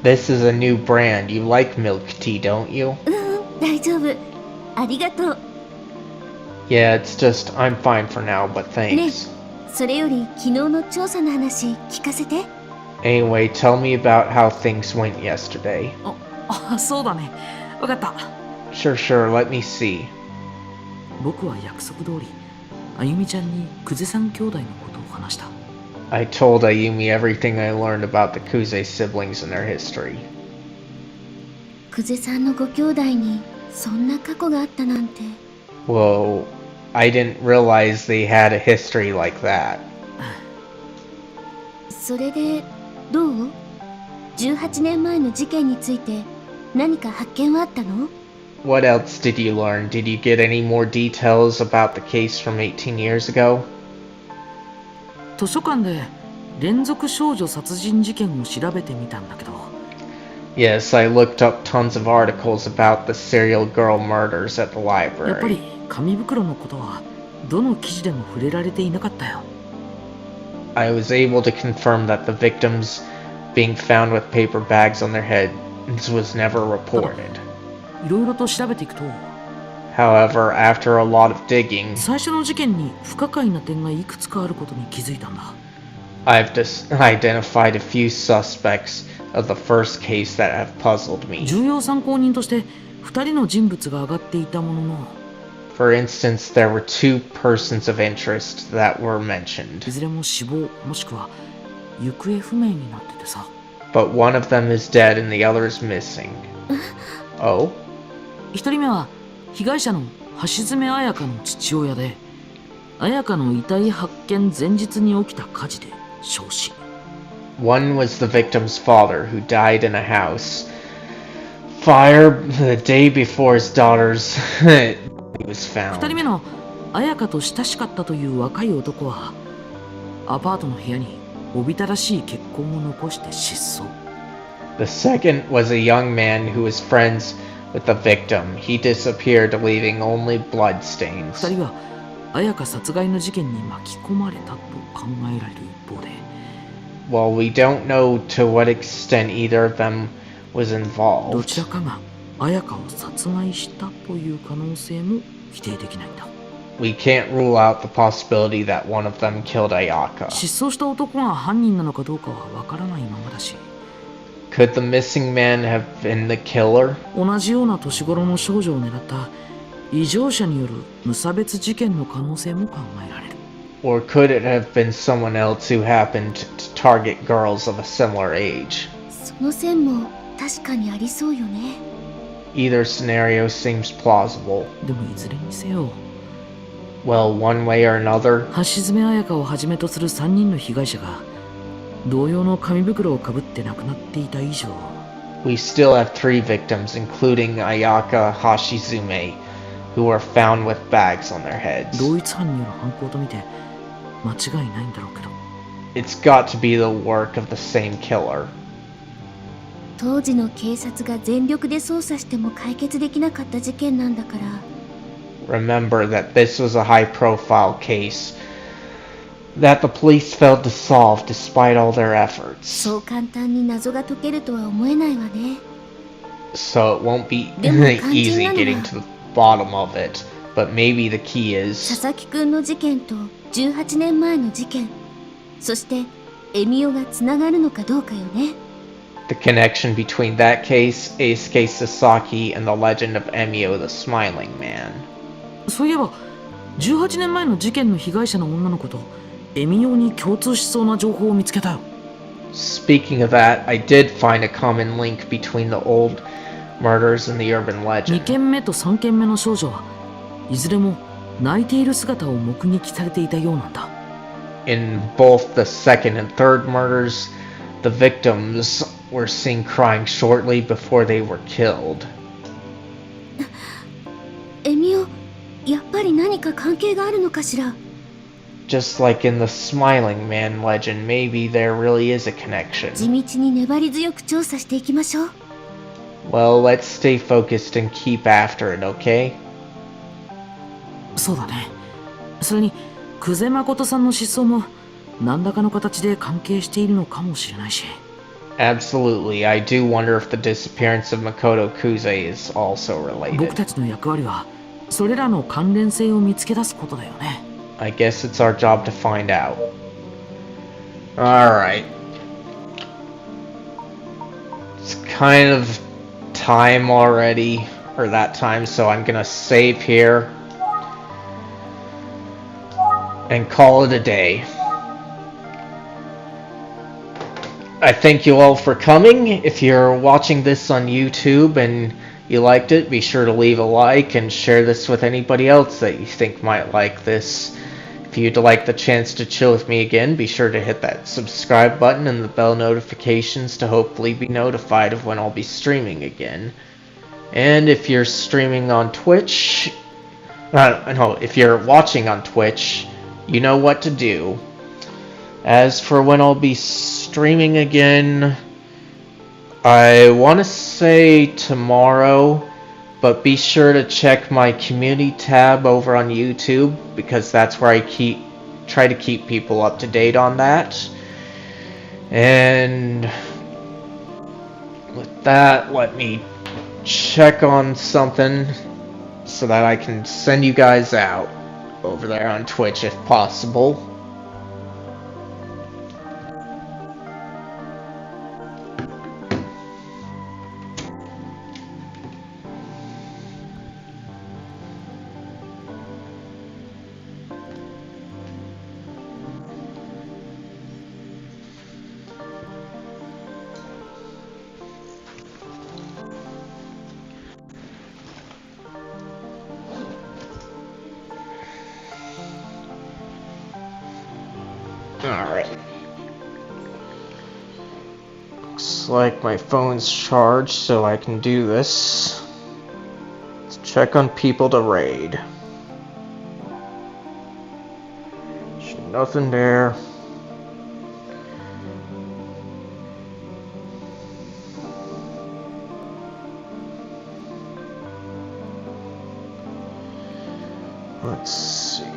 This is a new brand. You like milk tea, don't you? 大丈夫。ありがとう。 Yeah, it's just I'm fine for now, but ね thanks. それより昨日の調査の話聞かせて。 Anyway, tell me about how things went yesterday. そうだね。わかった。 Sure, let me see. 僕は約束通り、あゆみちゃんに久世さん兄弟のことを話した。 I told Ayumi everything I learned about the Kuze siblings and their history. 久世さんのご兄弟にそんな過去があったなんて。 Whoa, I didn't realize they had a history like that. それでどう ?18 年前の事件について何か発見はあったの？ What else did you learn? Did you get any more details about the case from 18 years ago? 図書館で連続少女殺人事件を調べてみたんだけど。 Yes, I looked up tons of articles about the serial girl murders at the やっぱり library. 紙袋のことはどの記事でも触れられていなかったよ。 I was able to confirm that the victims being found with paper bags on their heads was never reported. いろいろと調べていくと、 However, after a lot of digging, 最初の事件に不可解な点がいくつかあることに気づいたんだ。 I've identified a few suspects of the first case that have puzzled me. 重要参考人として2人の人物が挙がっていたものの、 For instance, there were two persons of interest that were mentioned, いずれも死亡もしくは行方不明になっててさ。 but one of them is dead and the other is missing. Oh? 1人目は被害者の橋爪彩香の父親で、彩香の遺体発見前日に起きた火事で焼死。 One was the victim's father, who died in a house fire the day before his daughter's was 2人 found. 目の彩香と親しかったという若い男は、アパートの部屋におびただしい血痕を残して失踪。 The second was a young man who was friends with the victim. He disappeared, leaving only blood 2 stains. 人は彩香殺害の事件に巻き込まれたと考えられる一方で、 While we don't know to what extent either of them was ど involved, ちらかが彩香を殺害したという可能性も否定できないんだ。 we can't rule out the possibility that one of them killed Ayaka. 失踪した男が犯人なのかどうかはわからないままだし、 Could the missing man have been the killer? 同じような年頃の少女を狙った異常者による無差別事件の可能性も考えられる。 Or could it have been someone else who happened to target girls of a similar age? その線も確かにありそうよね。 Either scenario seems plausible. でもいずれにせよ、 Well, one way or another, 橋爪彩香をはじめとする3人の被害者が同様の紙袋をかぶって亡くなっていた以上、 we still have three victims, including Ayaka Hashizume, who were found with bags on their heads. 同一犯による犯行とみて間違いないんだろうけど、 It's got to be the work of the same killer. 当時の警察が全力で捜査しても解決できなかった事件なんだから。 Remember that this was a high-profile case that the police failed to solve despite all their efforts. そう簡単に謎が解けるとは思えないわね。 So it won't be でも肝心 easy なの getting は to the bottom of it, but maybe the key 佐 is 々木くんの事件と18年前の事件、そしてエミオがつながるのかどうかよね。 the connection between that case, Eisuke Sasaki, and the legend of Emio The Smiling Man. そういえば18年前の事件の被害者の女の子とエミオに共通しそうな情報を見つけたよ。Speaking of that, I did find a common link between the old murders and the urban 2 legend. 件目と3件目の少女はいずれも泣いている姿を目撃されていたようなんだ。 In both the second and third murders, the victims were seen crying shortly before they were killed. エミオ、やっぱり何か関係があるのかしら。 Just like in the Smiling Man legend, maybe there really is a connection. 地道に粘り強く調査していきましょう。 Well, let's stay focused and keep after it, okay? そうだね。それに久世誠さんの失踪も何らかの形で関係しているのかもしれないし。 Absolutely, I do wonder if the disappearance of Makoto Kuze is also 僕 related. たちの役割はそれらの関連性を見つけ出すことだよね。 I guess it's our job to find out. Alright. It's kind of time already, or that time, so I'm gonna save here and call it a day. I thank you all for coming. If you're watching this on YouTube and you liked it, be sure to leave a like and share this with anybody else that you think might like this. If you'd like the chance to chill with me again, be sure to hit that subscribe button and the bell notifications to hopefully be notified of when I'll be streaming again. And if you're streaming on Twitch, no, if you're watching on Twitch, you know what to do. As for when I'll be streaming again, I want to say tomorrow, but be sure to check my community tab over on YouTube, because that's where I try to keep people up to date on that. And with that, let me check on something so that I can send you guys out over there on Twitch if possible. Alright. Looks like my phone's charged, so I can do this. Let's check on people to raid. There's nothing there. Let's see.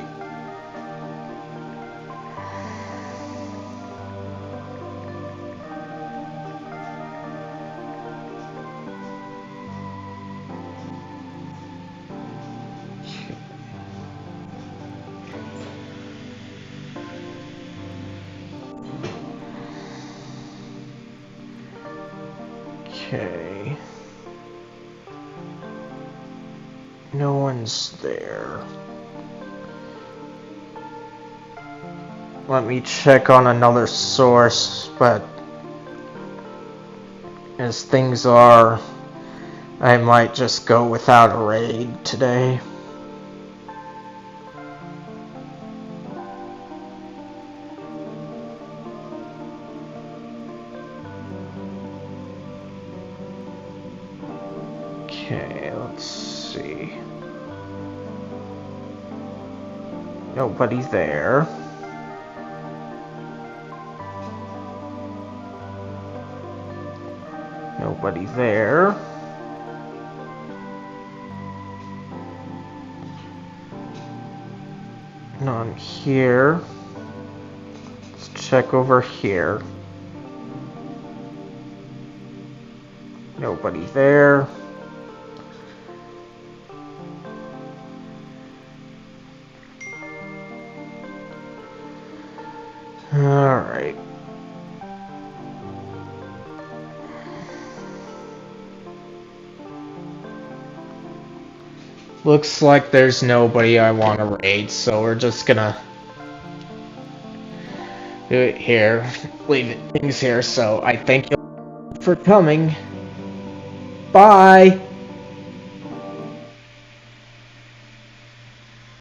Okay. No one's there. Let me check on another source, but as things are, I might just go without a raid today. Okay, let's see. Nobody there. Nobody there. None here. Let's check over here. Nobody there. Alright. Looks like there's nobody I want to raid, so we're just gonna do it here, leave things here, so I thank you for coming. Bye!